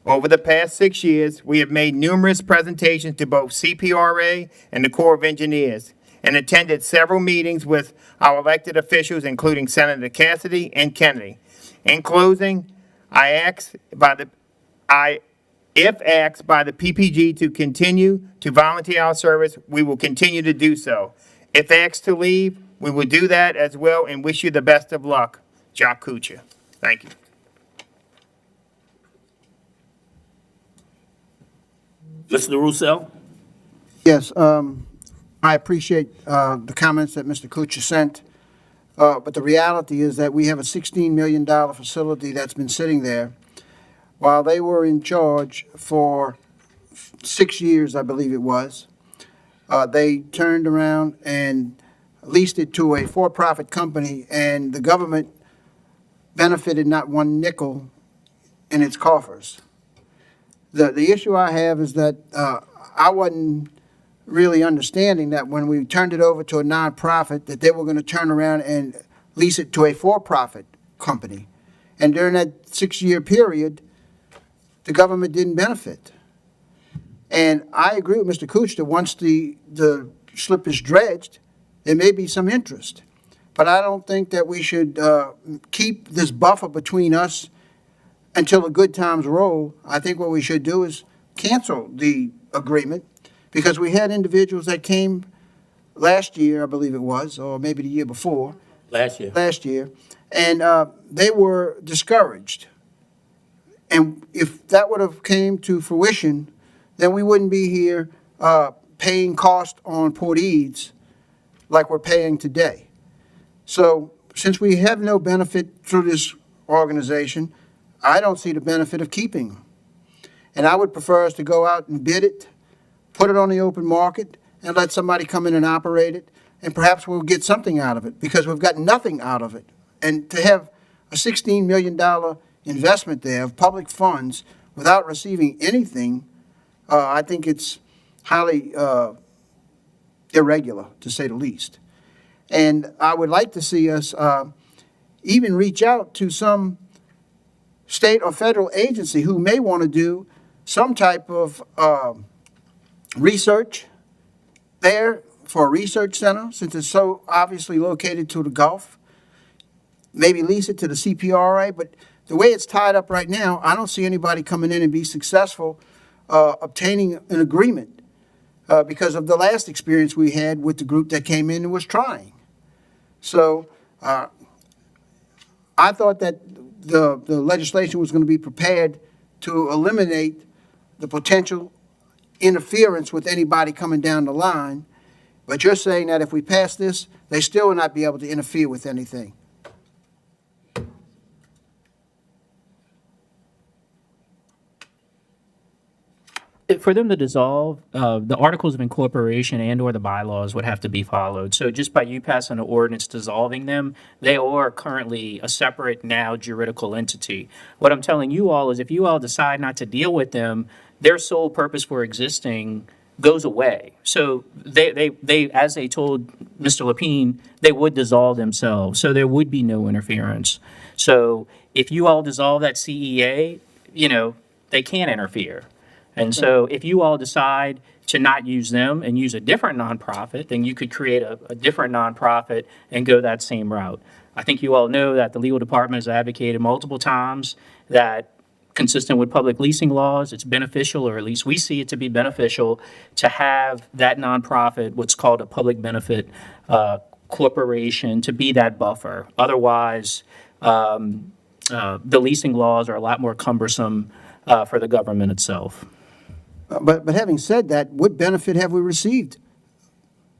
Over the past 6 years, we have made numerous presentations to both CPRA and the Corps of Engineers, and attended several meetings with our elected officials, including Senator Cassidy and Kennedy. In closing, if asked by the PPG to continue to volunteer our service, we will continue to do so. If asked to leave, we will do that as well, and wish you the best of luck. Jacques Kuchar. Thank you. Mr. Russo? Yes, I appreciate the comments that Mr. Kuchar sent, but the reality is that we have a $16 million facility that's been sitting there. While they were in charge for 6 years, I believe it was, they turned around and leased it to a for-profit company, and the government benefited not one nickel in its coffers. The issue I have is that I wasn't really understanding that when we turned it over to a nonprofit, that they were going to turn around and lease it to a for-profit company. And during that 6-year period, the government didn't benefit. And I agree with Mr. Kuchar that once the slip is dredged, there may be some interest. But I don't think that we should keep this buffer between us until the good times roll. I think what we should do is cancel the agreement, because we had individuals that came last year, I believe it was, or maybe the year before. Last year. And they were discouraged. And if that would have came to fruition, then we wouldn't be here paying cost on Port Eads like we're paying today. So since we have no benefit through this organization, I don't see the benefit of keeping them. And I would prefer us to go out and bid it, put it on the open market, and let somebody come in and operate it, and perhaps we'll get something out of it, because we've got nothing out of it. And to have a $16 million investment there of public funds without receiving anything, I think it's highly irregular, to say the least. And I would like to see us even reach out to some state or federal agency who may want to do some type of research there for a research center, since it's so obviously located to the Gulf. Maybe lease it to the CPRA, but the way it's tied up right now, I don't see anybody coming in and be successful obtaining an agreement because of the last experience we had with the group that came in and was trying. So I thought that the legislation was going to be prepared to eliminate the potential interference with anybody coming down the line. But you're saying that if we pass this, they still will not be able to interfere with anything. For them to dissolve, the articles of incorporation and/or the bylaws would have to be followed. So just by you passing an ordinance dissolving them, they are currently a separate now juridical entity. What I'm telling you all is if you all decide not to deal with them, their sole purpose for existing goes away. So they as they told Mr. Lapine, they would dissolve themselves. So there would be no interference. So if you all dissolve that CEA, they can't interfere. And so if you all decide to not use them and use a different nonprofit, then you could create a different nonprofit and go that same route. I think you all know that the legal department has advocated multiple times that consistent with public leasing laws, it's beneficial, or at least we see it to be beneficial, to have that nonprofit, what's called a public benefit corporation, to be that buffer. Otherwise, the leasing laws are a lot more cumbersome for the government itself. But having said that, what benefit have we received?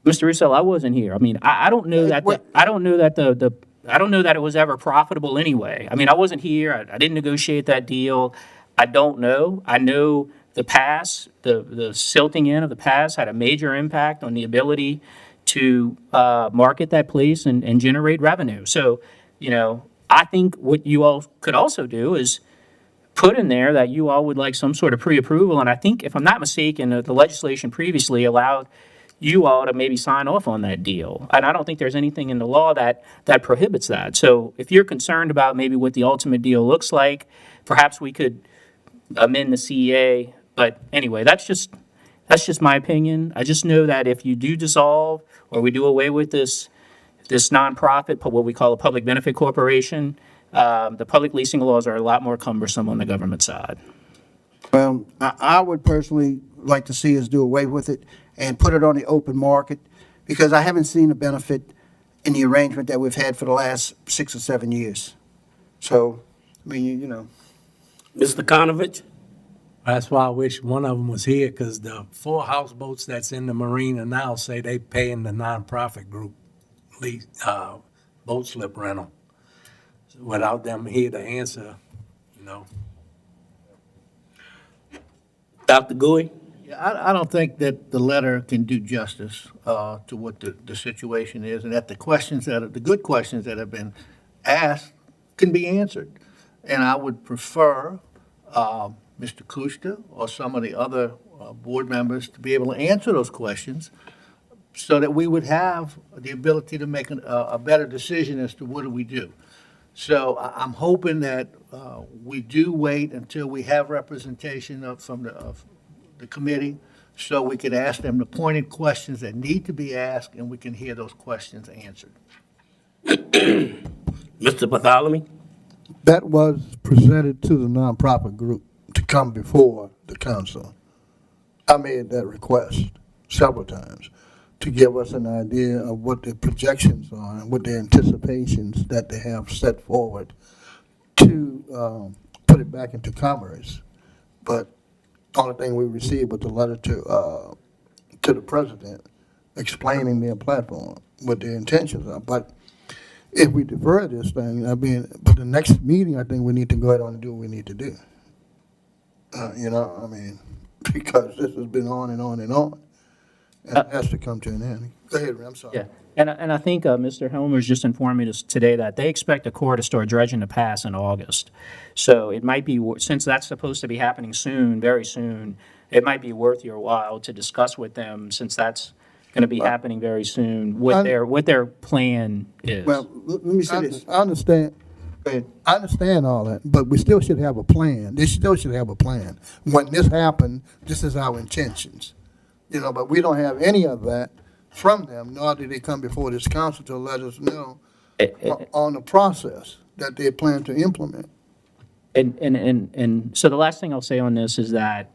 Mr. Russo, I wasn't here. I mean, I don't know that, I don't know that I don't know that it was ever profitable anyway. I mean, I wasn't here. I didn't negotiate that deal. I don't know. I know the pass, the silting in of the pass had a major impact on the ability to market that place and generate revenue. So, I think what you all could also do is put in there that you all would like some sort of pre-approval. And I think, if I'm not mistaken, the legislation previously allowed you all to maybe sign off on that deal. And I don't think there's anything in the law that prohibits that. So if you're concerned about maybe what the ultimate deal looks like, perhaps we could amend the CEA. But anyway, that's just my opinion. I just know that if you do dissolve or we do away with this nonprofit, what we call a public benefit corporation, the public leasing laws are a lot more cumbersome on the government side. Well, I would personally like to see us do away with it and put it on the open market, because I haven't seen a benefit in the arrangement that we've had for the last 6 or 7 years. So, I mean, Mr. Konovich? That's why I wish one of them was here, because the 4 houseboats that's in the marina now say they paying the nonprofit group boat slip rental. Without them here to answer, Dr. Gouy? Yeah, I don't think that the letter can do justice to what the situation is, and that the good questions that have been asked can be answered. And I would prefer Mr. Kushta or some of the other board members to be able to answer those questions so that we would have the ability to make a better decision as to what do we do. So I'm hoping that we do wait until we have representation from the committee, so we can ask them the pointed questions that need to be asked, and we can hear those questions answered. Mr. Bartholomew? That was presented to the nonprofit group to come before the council. I made that request several times to give us an idea of what the projections are and what the anticipations that they have set forward to put it back into commerce. But the only thing we received was a letter to the president explaining their platform, what their intentions are. But if we defer this thing, but the next meeting, I think we need to go ahead on and do what we need to do. Because this has been on and on and on. And it has to come to an end. Go ahead, Ray, I'm sorry. Yeah, and I think Mr. Helmer's just informed me today that they expect the Corps to start dredging the pass in August. So it might be, since that's supposed to be happening soon, very soon, it might be worth your while to discuss with them, since that's going to be happening very soon, what their plan is. Well, let me say this. I understand. Go ahead. I understand all that, but we still should have a plan. They still should have a plan. When this happened, this is our intentions. But we don't have any of that from them, nor did they come before this council to let us know on the process that they plan to implement. And so the last thing I'll say on this is that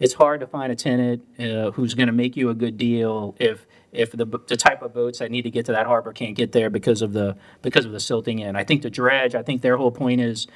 it's hard to find a tenant who's going to make you a good deal if the type of boats that need to get to that harbor can't get there because of the silting in. I think their whole point is,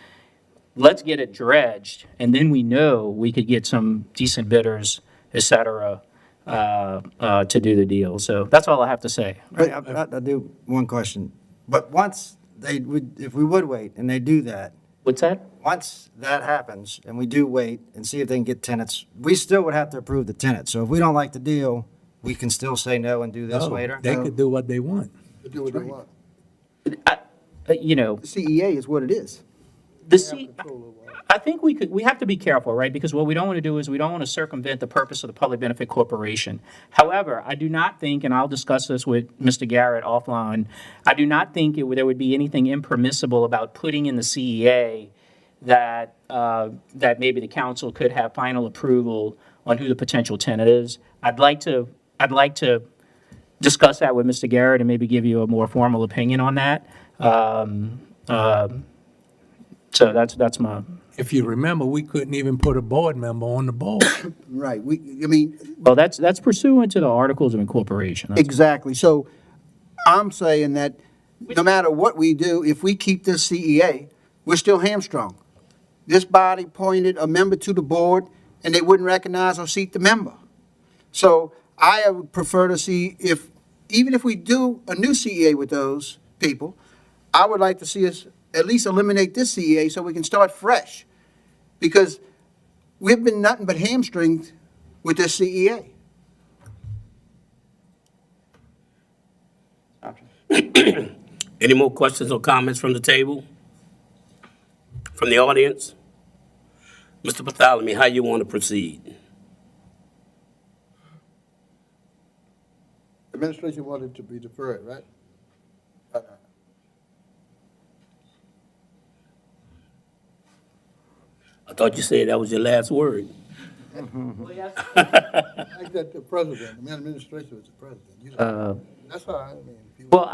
let's get it dredged, and then we know we could get some decent bidders, et cetera, to do the deal. So that's all I have to say. Wait, I do one question. But once they would, if we would wait and they do that, What's that? once that happens and we do wait and see if they can get tenants, we still would have to approve the tenant. So if we don't like the deal, we can still say no and do this No, later? They could do what they want. Do what they want. You know, The CEA is what it is. I think we have to be careful, right? Because what we don't want to do is we don't want to circumvent the purpose of the public benefit corporation. However, I do not think, and I'll discuss this with Mr. Garrett offline, I do not think there would be anything impermissible about putting in the CEA that maybe the council could have final approval on who the potential tenant is. I'd like to discuss that with Mr. Garrett and maybe give you a more formal opinion on that. So that's my. If you remember, we couldn't even put a board member on the board. Right, I mean, Well, that's pursuant to the Articles of Incorporation. That's- exactly. So I'm saying that no matter what we do, if we keep this CEA, we're still hamstrung. This body appointed a member to the board, and they wouldn't recognize or seat the member. So I would prefer to see even if we do a new CEA with those people, I would like to see us at least eliminate this CEA so we can start fresh. Because we've been nothing but hamstringed with this CEA. Any more questions or comments from the table? From the audience? Mr. Bartholomew, how you want to proceed? Administration wanted to be deferred, right? I thought you said that was your last word. Like that the president, the administration was the president. You know, that's how I mean. Well,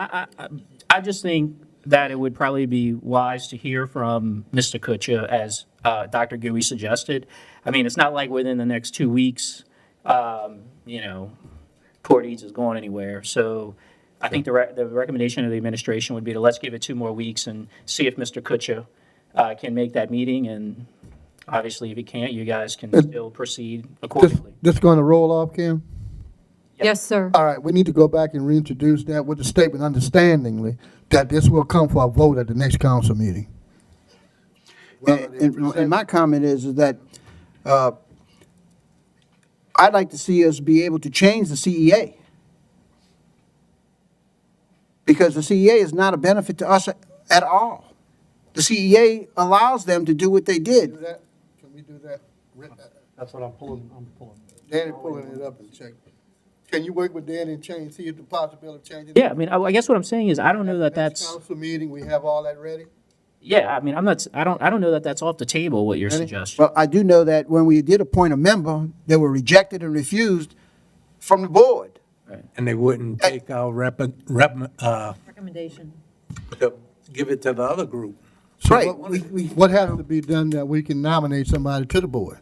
I just think that it would probably be wise to hear from Mr. Kutcha, as Dr. Gui suggested. I mean, it's not like within the next 2 weeks, Port Eads is going anywhere. So I think the recommendation of the administration would be to let's give it 2 more weeks and see if Mr. Kutcha can make that meeting. And obviously, if he can't, you guys can still proceed accordingly. This going to roll off, Kim? Yes, sir. All right, we need to go back and reintroduce that with the statement understandingly that this will come for a vote at the next council meeting. And my comment is that I'd like to see us be able to change the CEA. Because the CEA is not a benefit to us at all. The CEA allows them to do what they did. Can we do that? That's what I'm pulling. Danny pulling it up and check. Can you work with Danny and see if the possibility of changing? Yeah, I mean, I guess what I'm saying is I don't know that that's. Council meeting, we have all that ready? Yeah, I mean, I don't know that that's off the table, what you're suggesting. Well, I do know that when we did appoint a member, they were rejected and refused from the board. And they wouldn't take our Recommendation. give it to the other group. Right. What has to be done that we can nominate somebody to the board?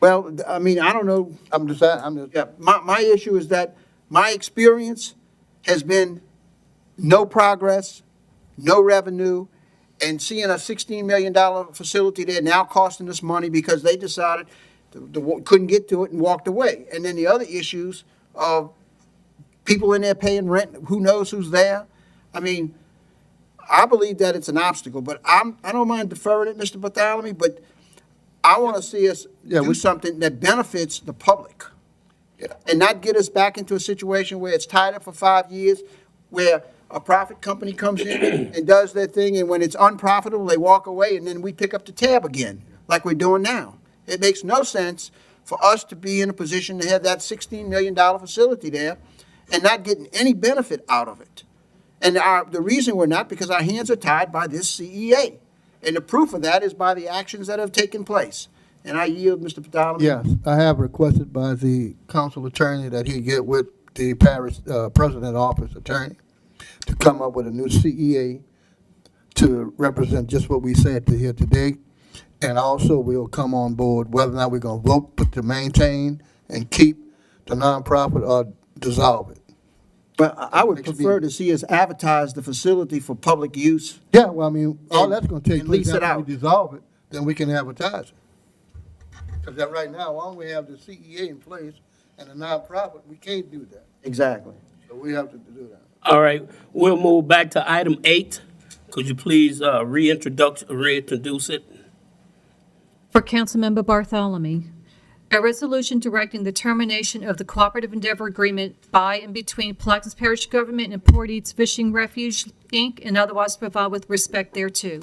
Well, I mean, I don't know. Yeah, my issue is that my experience has been no progress, no revenue, and seeing a $16 million facility there now costing us money because they decided couldn't get to it and walked away. And then the other issues of people in there paying rent, who knows who's there? I mean, I believe that it's an obstacle, but I don't mind deferring it, Mr. Bartholomew, but I want to see us do something that benefits the public. And not get us back into a situation where it's tied up for 5 years, where a profit company comes in and does their thing, and when it's unprofitable, they walk away, and then we pick up the tab again, like we're doing now. It makes no sense for us to be in a position to have that $16 million facility there and not getting any benefit out of it. And the reason we're not, because our hands are tied by this CEA. And the proof of that is by the actions that have taken place. And I yield, Mr. Bartholomew. Yes, I have requested by the council attorney that he get with the parish president office attorney to come up with a new CEA to represent just what we said to here today. And also we'll come on board whether or not we're going to vote to maintain and keep the nonprofit or dissolve it. But I would prefer to see us advertise the facility for public use. Yeah, well, I mean, all that's going to take and place lease it after we out. dissolve it, then we can advertise it. Because right now, why don't we have the CEA in place And a nonprofit, we can't do that. Exactly. So we have to do that. All right, we'll move back to item 8. Could you please reintroduce it? For Councilmember Bartholomew, a resolution directing the termination of the cooperative endeavor agreement by and between Plaquemines Parish government and Port Eats Fishing Refuge, Inc., and otherwise provide with respect thereto.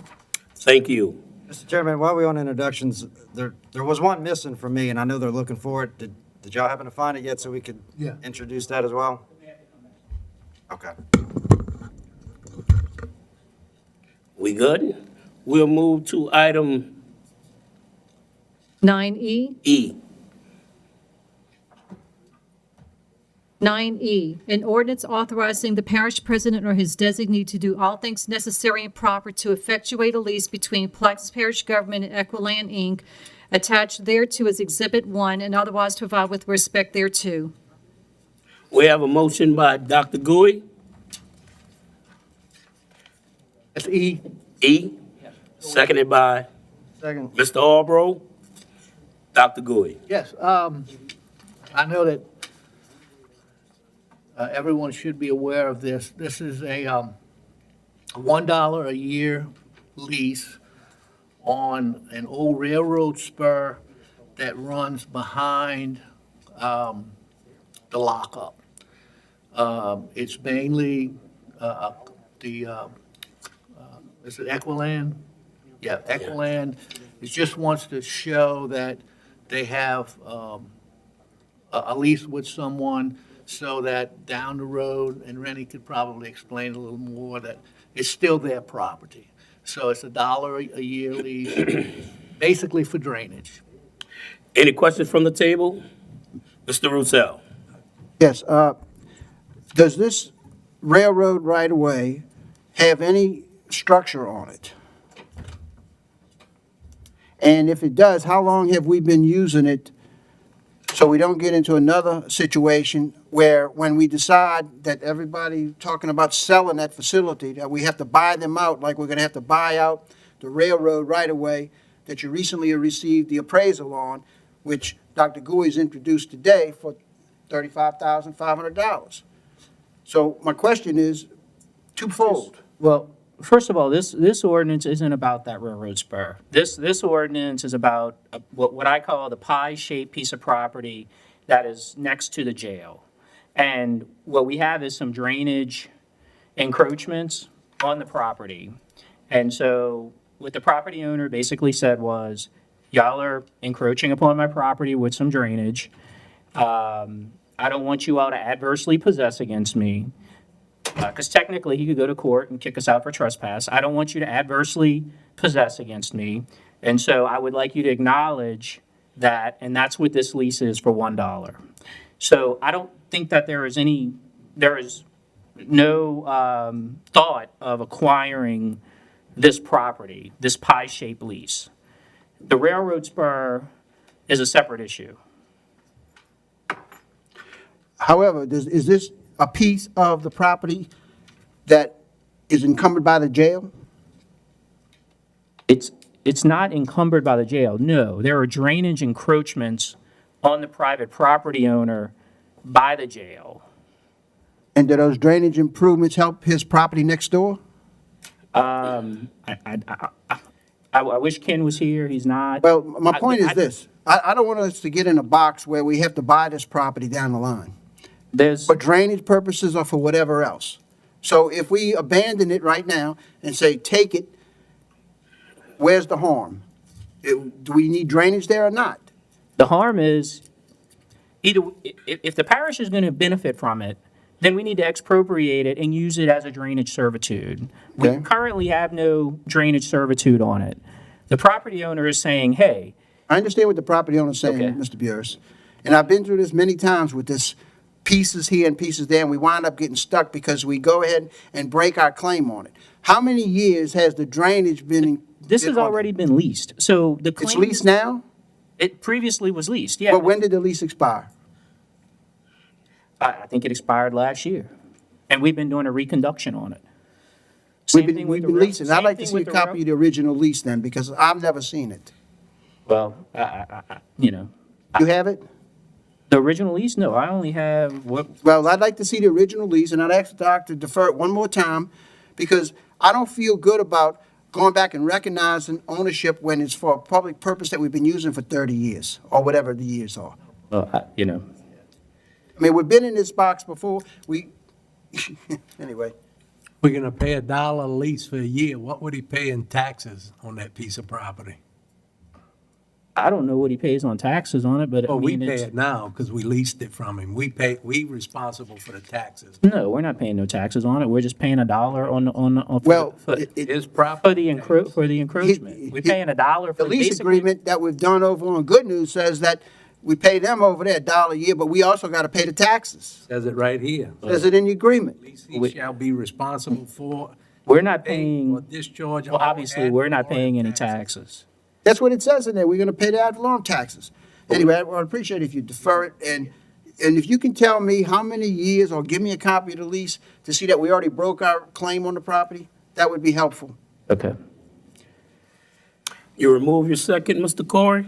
Thank you. Mr. Chairman, while we're on introductions, there was one missing from me, and I know they're looking for it. Did y'all happen to find it yet so we could introduce that as well? Okay. We good? We'll move to item 9E. E. 9E, an ordinance authorizing the parish president or his designee to do all things necessary and proper to effectuate a lease between Plaquemines Parish Government and Equiland, Inc., attached thereto as Exhibit 1, and otherwise provide with respect thereto. We have a motion by Dr. Gui. That's E. E. Seconded by Second. Mr. Albro. Dr. Gui. Yes, I know that everyone should be aware of this. This is a $1 a year lease on an old railroad spur that runs behind the lockup. It's mainly is it Equiland? Yeah, Equiland. It just wants to show that they have a lease with someone so that down the road, and Rennie could probably explain a little more, that it's still their property. So it's $1 a year lease, basically for drainage. Any questions from the table? Mr. Roussel. Yes, does this railroad right-of-way have any structure on it? And if it does, how long have we been using it so we don't get into another situation where when we decide that everybody talking about selling that facility, that we have to buy them out, like we're going to have to buy out the railroad right-of-way that you recently received the appraisal on, which Dr. Guy's introduced today for $35,500. So my question is twofold. Well, first of all, this ordinance isn't about that railroad spur. This ordinance is about what I call the pie-shaped piece of property that is next to the jail. And what we have is some drainage encroachments on the property. And so what the property owner basically said was, y'all are encroaching upon my property with some drainage. I don't want you all to adversely possess against me. Because technically, he could go to court and kick us out for trespass. I don't want you to adversely possess against me. And so I would like you to acknowledge that, and that's what this lease is for $1. So I don't think that there is no thought of acquiring this property, this pie-shaped lease. The railroad spur is a separate issue. However, is this a piece of the property that is encumbered by the jail? It's not encumbered by the jail, no. There are drainage encroachments on the private property owner by the jail. And do those drainage improvements help his property next door? I wish Ken was here, he's not. Well, my point is this. I don't want us to get in a box where we have to buy this property down the line. For drainage purposes or for whatever else. So if we abandon it right now and say, take it, where's the harm? Do we need drainage there or not? The harm is, either if the parish is going to benefit from it, then we need to expropriate it and use it as a drainage servitude. Okay. We currently have no drainage servitude on it. The property owner is saying, hey. I understand what the property owner is saying, Okay. Mr. Burris. And I've been through this many times with this pieces here and pieces there, and we wind up getting stuck because we go ahead and break our claim on it. How many years has the drainage been? This has already been leased, so the claim. It's leased now? It previously was leased, yeah. But when did the lease expire? I think it expired last year, and we've been doing a reconduction on it. We've been leasing. I'd like to see a copy of the original lease then, because I've never seen it. Well, you know. You have it? The original lease? No, I only have what, Well, I'd like to see the original lease, and I'd ask the doc to defer it one more time, because I don't feel good about going back and recognizing ownership when it's for a public purpose that we've been using for 30 years, or whatever the years are. you know, I mean, we've been in this box before, anyway. We're gonna pay $1 a lease for a year. What would he pay in taxes on that piece of property? I don't know what he pays on taxes on it, but I Well, we mean, pay it's, it now because we leased it from him. We responsible for the taxes. no, we're not paying no taxes on it. We're just paying $1 on Well, for, His property. for the encroachment. We're paying $1 for The lease basically. agreement that we've done over on Good News says that we pay them over there $1 a year, but we also got to pay the taxes. Says it right here. Says it in the agreement. He shall be responsible for. We're not pay paying, or discharge. well, all obviously, we're not ad paying any valorem taxes. That's what it says in there. We're going to pay the ad valorem taxes. Anyway, I would appreciate if you defer it, and if you can tell me how many years, or give me a copy of the lease to see that we already broke our claim on the property, that would be helpful. Okay. You remove your second, Mr. Corey?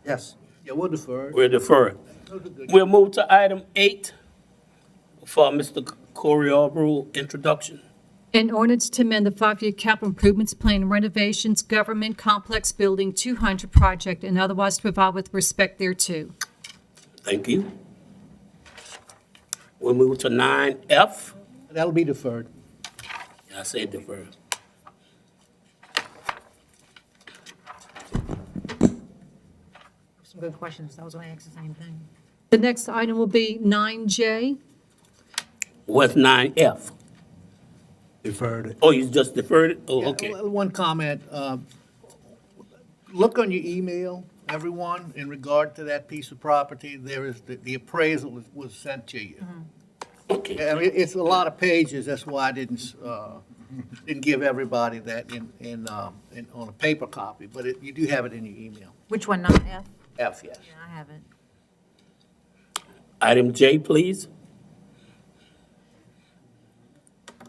Yes. Yeah, we'll defer it. We'll defer it. We'll move to item 8 for Mr. Corey Arborough introduction. An ordinance to amend the 5-year capital improvements plan renovations government complex building 200 project and otherwise to provide with respect thereto. Thank you. We'll move to 9F. That'll be deferred. I say defer. Some good questions. I was going to ask the same thing. The next item will be 9J. What's 9F? Deferred it. Oh, you just deferred it? Oh, Yeah, okay. One comment, look on your email, everyone, in regard to that piece of property, there is, the appraisal was sent to you. Okay. I mean, it's a lot of pages, that's why I didn't give everybody that on a paper copy, but you do have it in your email. Which one, not F? F, yes. Yeah, I have it. Item J, please.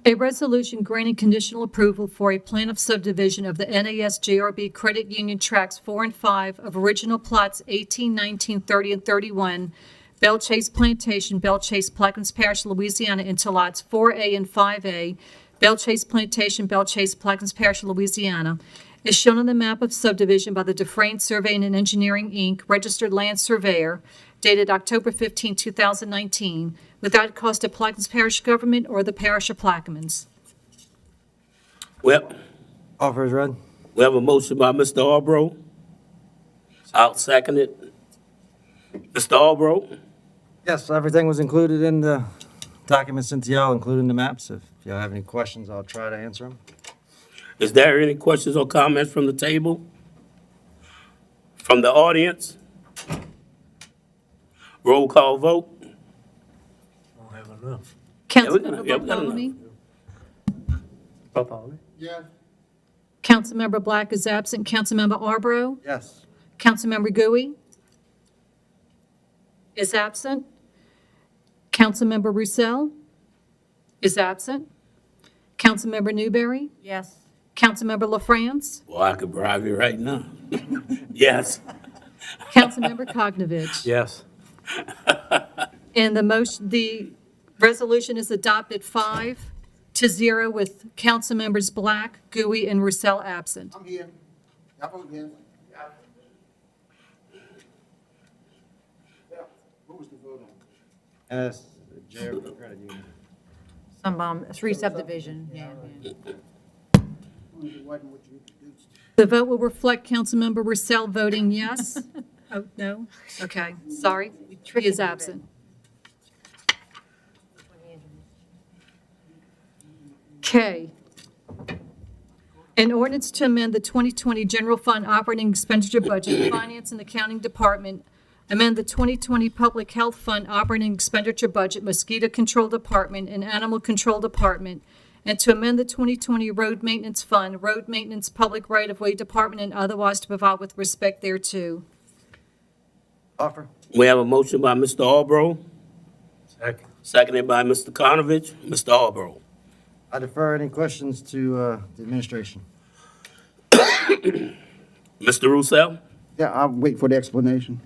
A resolution granting conditional approval for a plan of subdivision of the NAS JRB Credit Union Tracts 4 and 5 of original plots 18, 19, 30, and 31, Belle Chase Plantation, Belle Chase, Plaquemines Parish, Louisiana, into lots 4A and 5A, Belle Chase Plantation, Belle Chase, Plaquemines Parish, Louisiana, is shown on the map of subdivision by the Dufresne Surveying and Engineering, Inc., registered land surveyor, dated October 15, 2019, without cost to Plaquemines Parish government or the parish of Plaquemines. Well, Offer is read. we have a motion by Mr. Arborough. I'll second it. Mr. Arborough? Yes, everything was included in the documents sent to y'all, including the maps. If y'all have any questions, I'll try to answer them. Is there any questions or comments from the table? From the audience? Roll call vote. Don't have enough. Councilmember we got enough. Bartholomew? Yeah. Councilmember Black is absent. Councilmember Arborough? Yes. Councilmember Gui is absent. Councilmember Roussel is absent. Councilmember Newberry? Yes. Councilmember LaFrance? Well, I could bribe you right now. Yes. Councilmember Cognovich? Yes. And the resolution is adopted 5-0 with Councilmembers Black, Gui, and Roussel absent. I'm here. I vote yes. Yeah. What was the vote on? Yes, JRB Credit Union. Some, 3 subdivision, yeah. It wasn't what you introduced. The vote will reflect Councilmember Roussel voting yes. Oh, no? Okay, sorry. He is absent. K, an ordinance to amend the 2020 General Fund Operating Expenditure Budget, Finance and Accounting Department, amend the 2020 Public Health Fund Operating Expenditure Budget, Mosquito Control Department, and Animal Control Department, and to amend the 2020 Road Maintenance Fund, Road Maintenance Public Right-of-Way Department, and otherwise to provide with respect thereto. Offer. We have a motion by Mr. Arborough, Second. seconded by Mr. Konovich. Mr. Arborough. I defer any questions to the administration. Mr. Roussel? Yeah, I'll wait for the explanation.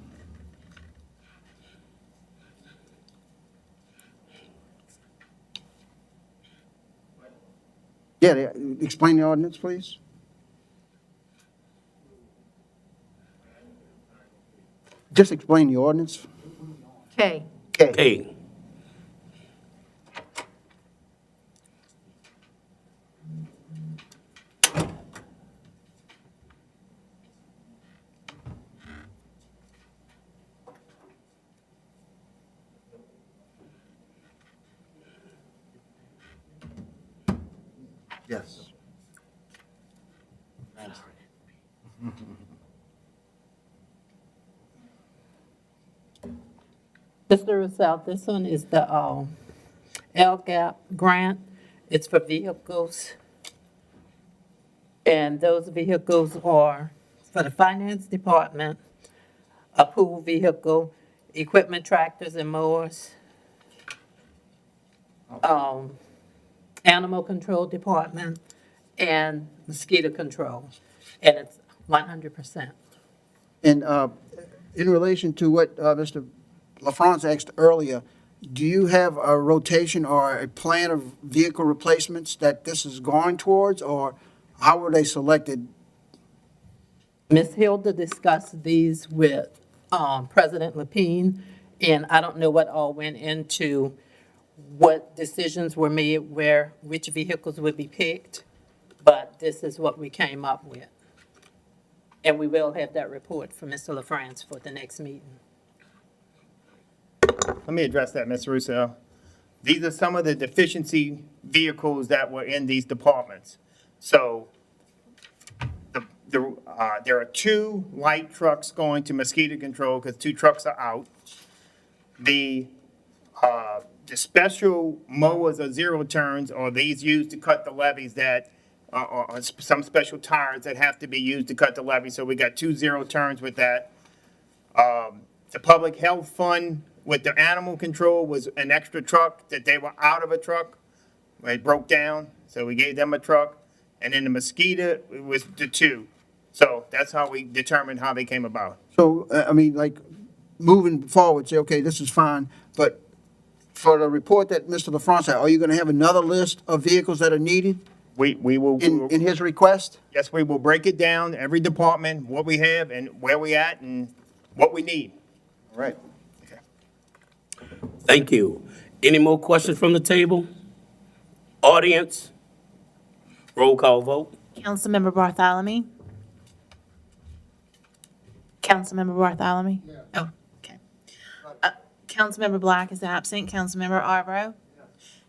Explain the ordinance, please. Just explain the ordinance. K. K. Hey, Yes. Mr. Russell, this one is the LGAP grant. It's for vehicles. And those vehicles are for the finance department, a pool vehicle, equipment, tractors and mowers, animal control department, and mosquito control. And it's 100%. And in relation to what Mr. LaFrance asked earlier, do you have a rotation or a plan of vehicle replacements that this is going towards, or how were they selected? Ms. Hilda discussed these with President Lapine, and I don't know what all went into what decisions were made where which vehicles would be picked, but this is what we came up with. And we will have that report from Mr. LaFrance for the next meeting. Let me address that, Ms. Russo. These are some of the deficiency vehicles that were in these departments. So there are 2 light trucks going to mosquito control because 2 trucks are out. The special mowers or zero turns are these used to cut the levees that are some special tires that have to be used to cut the levee. So we got 2 zero turns with that. The public health fund with the animal control was an extra truck that they were out of a truck. It broke down, so we gave them a truck. And then the mosquito, it was the 2. So that's how we determined how they came about. So, I mean, like, moving forward, say, okay, this is fine, but for the report that Mr. LaFrance had, are you going to have another list of vehicles that are needed We will. in his request? Yes, we will break it down, every department, what we have and where we at and what we need. All right. thank you. Any more questions from the table? Audience? Roll call vote. Councilmember Bartholomew? Councilmember Bartholomew? Oh, okay. Councilmember Black is absent. Councilmember Arborough?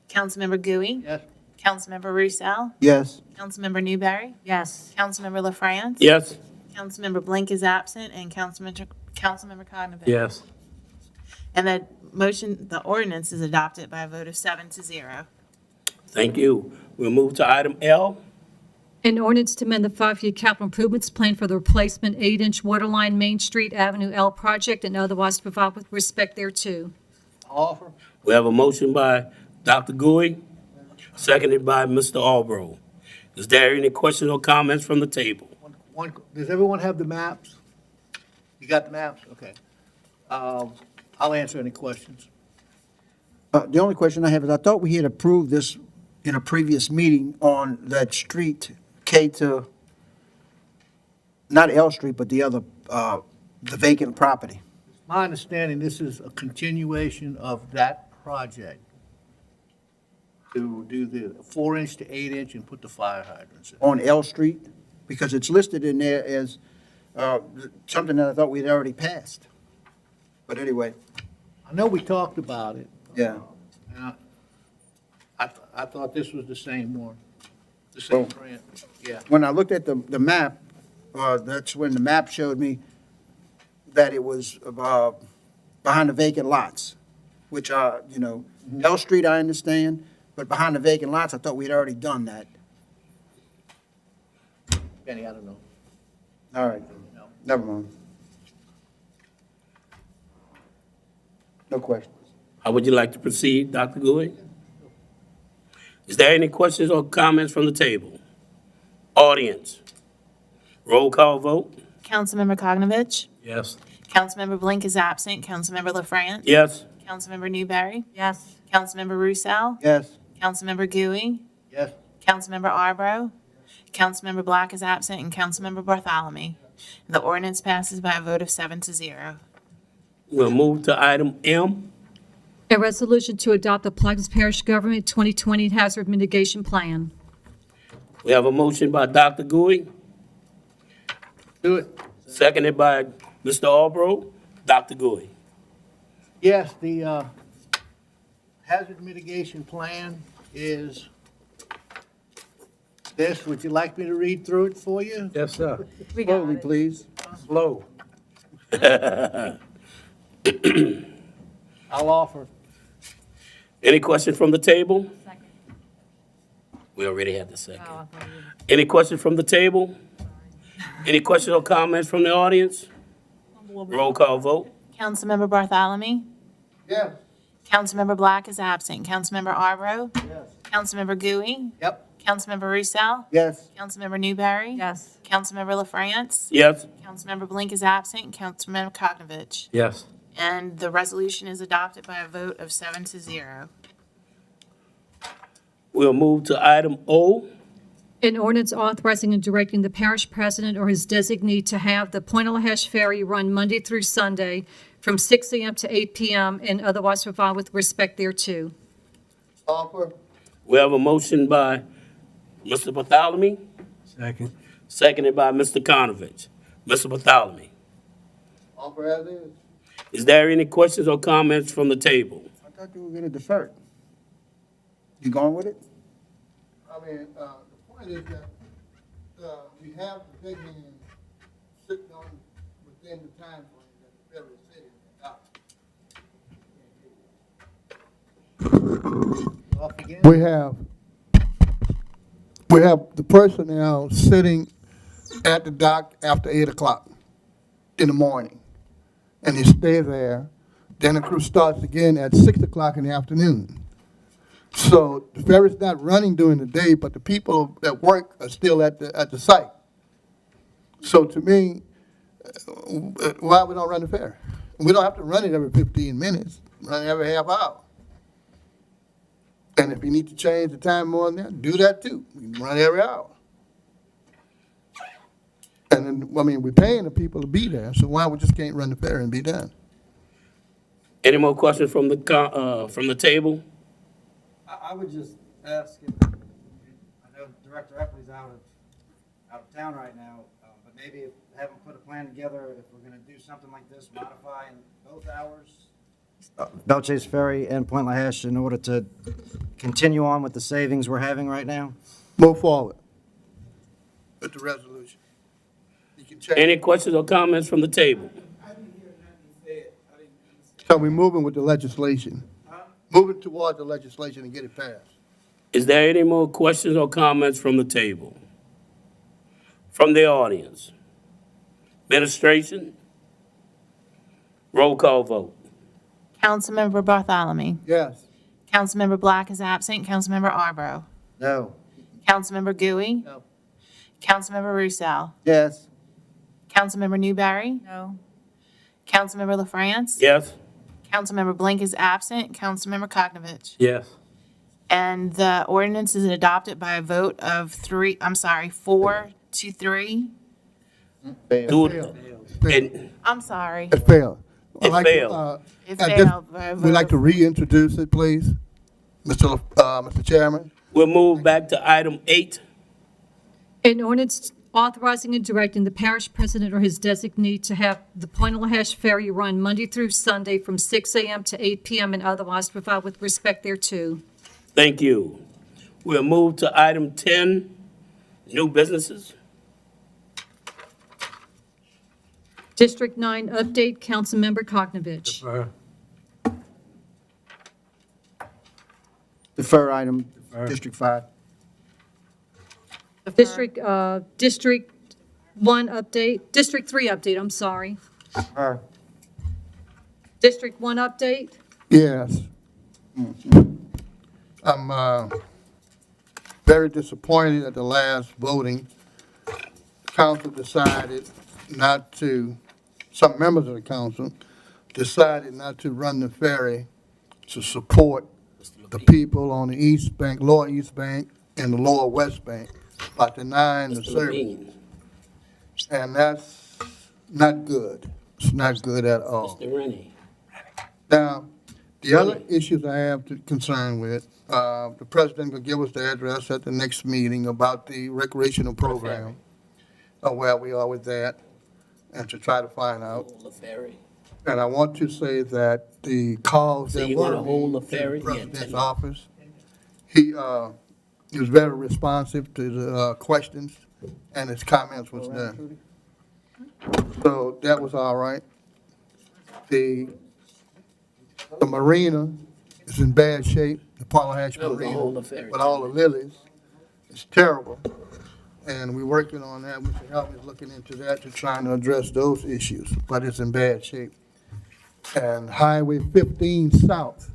Councilmember Gooey? Yes. Councilmember Roussel? Yes. Councilmember Newberry? Yes. Councilmember LaFrance? Yes? Councilmember Blink is absent, and Councilmember Cognavant. Yes. And the ordinance is adopted by a vote of 7-0. Thank you. We'll move to item L. An ordinance to amend the 5-year capital improvements plan for the replacement 8-inch waterline Main Street Avenue L project and otherwise provide with respect thereto. Offer. We have a motion by Dr. Gouy, seconded by Mr. Albro. Is there any questions or comments from the table? Does everyone have the maps? You got the maps? Okay. I'll answer any questions. The only question I have is, I thought we had approved this in a previous meeting on that street, K to, not L Street, but the other, the vacant property. My understanding, this is a continuation of that project to do the 4-inch to 8-inch and put the fire hydrants in. On L Street, because it's listed in there as something that I thought we'd already passed. But anyway, I know we talked about it. yeah. And I thought this was the same one, the same grant. Yeah. When I looked at the map, that's when the map showed me that it was behind the vacant lots, which are, L Street, I understand, but behind the vacant lots, I thought we'd already done that. Benny, I don't know. All right, never mind. No questions. How would you like to proceed, Dr. Gouy? Is there any questions or comments from the table? Audience? Roll call vote? Councilmember Cognavant? Yes. Councilmember Blink is absent. Councilmember LaFrance? Yes? Councilmember Newberry? Yes. Councilmember Roussel? Yes. Councilmember Gooey? Yes. Councilmember Arbro, Councilmember Black is absent, and Councilmember Bartholomew. The ordinance passes by a vote of 7-0. We'll move to item M. A resolution to adopt the Plaquemines Parish Government 2020 Hazard Mitigation Plan. We have a motion by Dr. Gui, Do it. seconded by Mr. Albro. Dr. Gui. Yes, the hazard mitigation plan is this. Would you like me to read through it for you? Yes, sir. Slowly, please. Slow. I'll offer. Any question from the table? We already had the second. Any question from the table? Any questions or comments from the audience? Roll call vote. Councilmember Bartholomew, Yes. Councilmember Black is absent. Councilmember Arbro, Yes. Councilmember Gui, Yep. Councilmember Roussel, Yes. Councilmember Newberry, Yes. Councilmember LaFrance, Yes. Councilmember Blink is absent, Councilmember Koknovich. Yes. And the resolution is adopted by a vote of 7-0. We'll move to item O. An ordinance authorizing and directing the parish president or his designee to have the Pointe-a-la-Hache ferry run Monday through Sunday from 6 a.m. to 8 p.m. and otherwise provide with respect thereto. Offer. We have a motion by Mr. Bartholomew, Second. seconded by Mr. Konovich. Mr. Bartholomew, Offer as is. is there any questions or comments from the table? I thought you were gonna defer it. You going with it? I mean, the point is that, we have the big man sitting on within the time frame that the federal city adopted. Off again? We have the personnel sitting at the dock after 8 o'clock in the morning. And they stay there. Then the crew starts again at 6 o'clock in the afternoon. So the ferry's not running during the day, but the people that work are still at the site. So to me, why we don't run the ferry? We don't have to run it every 15 minutes, run it every half hour. And if you need to change the time more than that, do that too. We can run it every hour. And then, I mean, we're paying the people to be there, so why we just can't run the ferry and be done? Any more questions from the table? I would just ask if, I know Director Epley's out of town right now, but maybe have them put a plan together if we're gonna do something like this, modifying both hours. Belchase Ferry and Pointe-a-la-Hache in order to continue on with the savings we're having right now. Move forward with the resolution. You can change. Any questions or comments from the table? So we're moving with the legislation. Moving towards the legislation and get it passed. Is there any more questions or comments from the table? From the audience? Administration? Roll call vote. Councilmember Bartholomew, Yes. Councilmember Black is absent, Councilmember Arbro, No. Councilmember Gui, No. Councilmember Roussel, Yes. Councilmember Newberry, No. Councilmember LaFrance, Yes? Councilmember Blink is absent, Councilmember Koknovich. Yes. And the ordinance is adopted by a vote of 4-3. Do it. And I'm sorry. It failed. It I'd like to, It I just- failed by a vote We'd like to of- reintroduce it, please, Mr. Chairman. we'll move back to item 8. An ordinance authorizing and directing the parish president or his designee to have the Pointe-a-la-Hache ferry run Monday through Sunday from 6 a.m. to 8 p.m. and otherwise provide with respect thereto. Thank you. We'll move to item 10, new businesses. District 9 update, Councilmember Koknovich. Defer item, Defer. District 5. District 1 update, District 3 update, I'm sorry. District 1 update, Yes. I'm very disappointed at the last voting. Council decided not to, some members of the council decided not to run the ferry to support the people on the East Bank, Lower East Bank, in the lower West Bank by denying the Mr. service. Levine, And that's not good. It's not good at all. Mr. Rennie. Now, the other issues I have to concern with, the president will give us the address at the next meeting about the recreational program, where we are with that, and to try to find out. LaFerry. And I want to say that the calls So that you were wanna hold made the to ferry? the Yeah, president's tell me. office, he was very responsive to the questions, and his comments was done. So that was all right. The marina is in bad shape, the Parlahatch That was the whole Marina, affair. with all the lilies. It's terrible. And we're working on that. Mr. Help is looking into that to try and address those issues, but it's in bad shape. And Highway 15 South,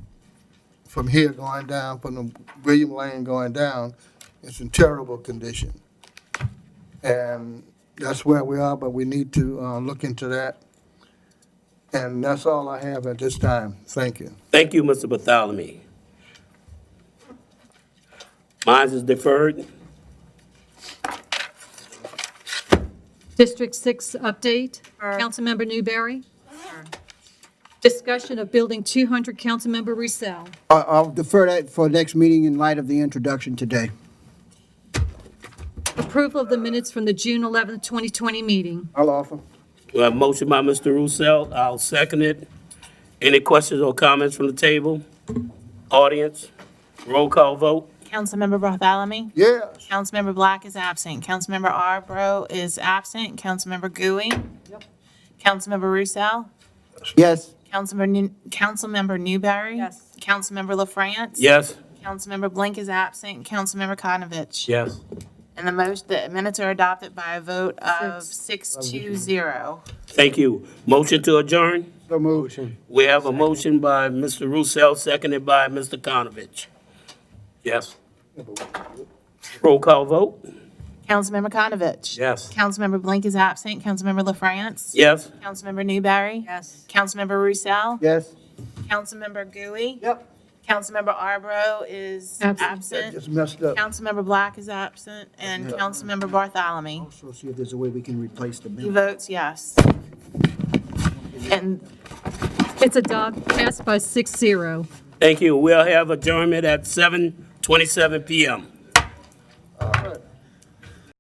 from here going down, from the William Lane going down, it's in terrible condition. And that's where we are, but we need to look into that. And that's all I have at this time. Thank you. Thank you, Mr. Bartholomew. Mine is deferred. District 6 update, Councilmember Newberry. Discussion of Building 200, Councilmember Roussel. I'll defer that for next meeting in light of the introduction today. Approval of the minutes from the June 11th, 2020 meeting. I'll offer. We have a motion by Mr. Roussel. I'll second it. Any questions or comments from the table? Audience? Roll call vote? Councilmember Bartholomew? Yes. Councilmember Black is absent. Councilmember Arbro is absent. Councilmember Gooey? Yep. Councilmember Roussel? Yes. Councilmember Newberry? Yes. Councilmember LaFrance? Yes. Councilmember Blink is absent. Councilmember Konovich? Yes. And the minutes are adopted by a vote of 6-0. Thank you. Motion to adjourn? So moved. We have a motion by Mr. Roussel, seconded by Mr. Konovich. Yes. Roll call vote? Councilmember Konovich? Yes. Councilmember Blink is absent. Councilmember LaFrance? Yes. Councilmember Newberry? Yes. Councilmember Roussel? Yes. Councilmember Gooey? Yep. Councilmember Arbro is Absent. That absent. just messed up. Councilmember Black is absent, and Councilmember Bartholomew. Also see if there's a way we can replace the He minutes. votes yes. And It's a dog, passed by 6-0. Thank you. We'll have adjournment at 7:27 PM.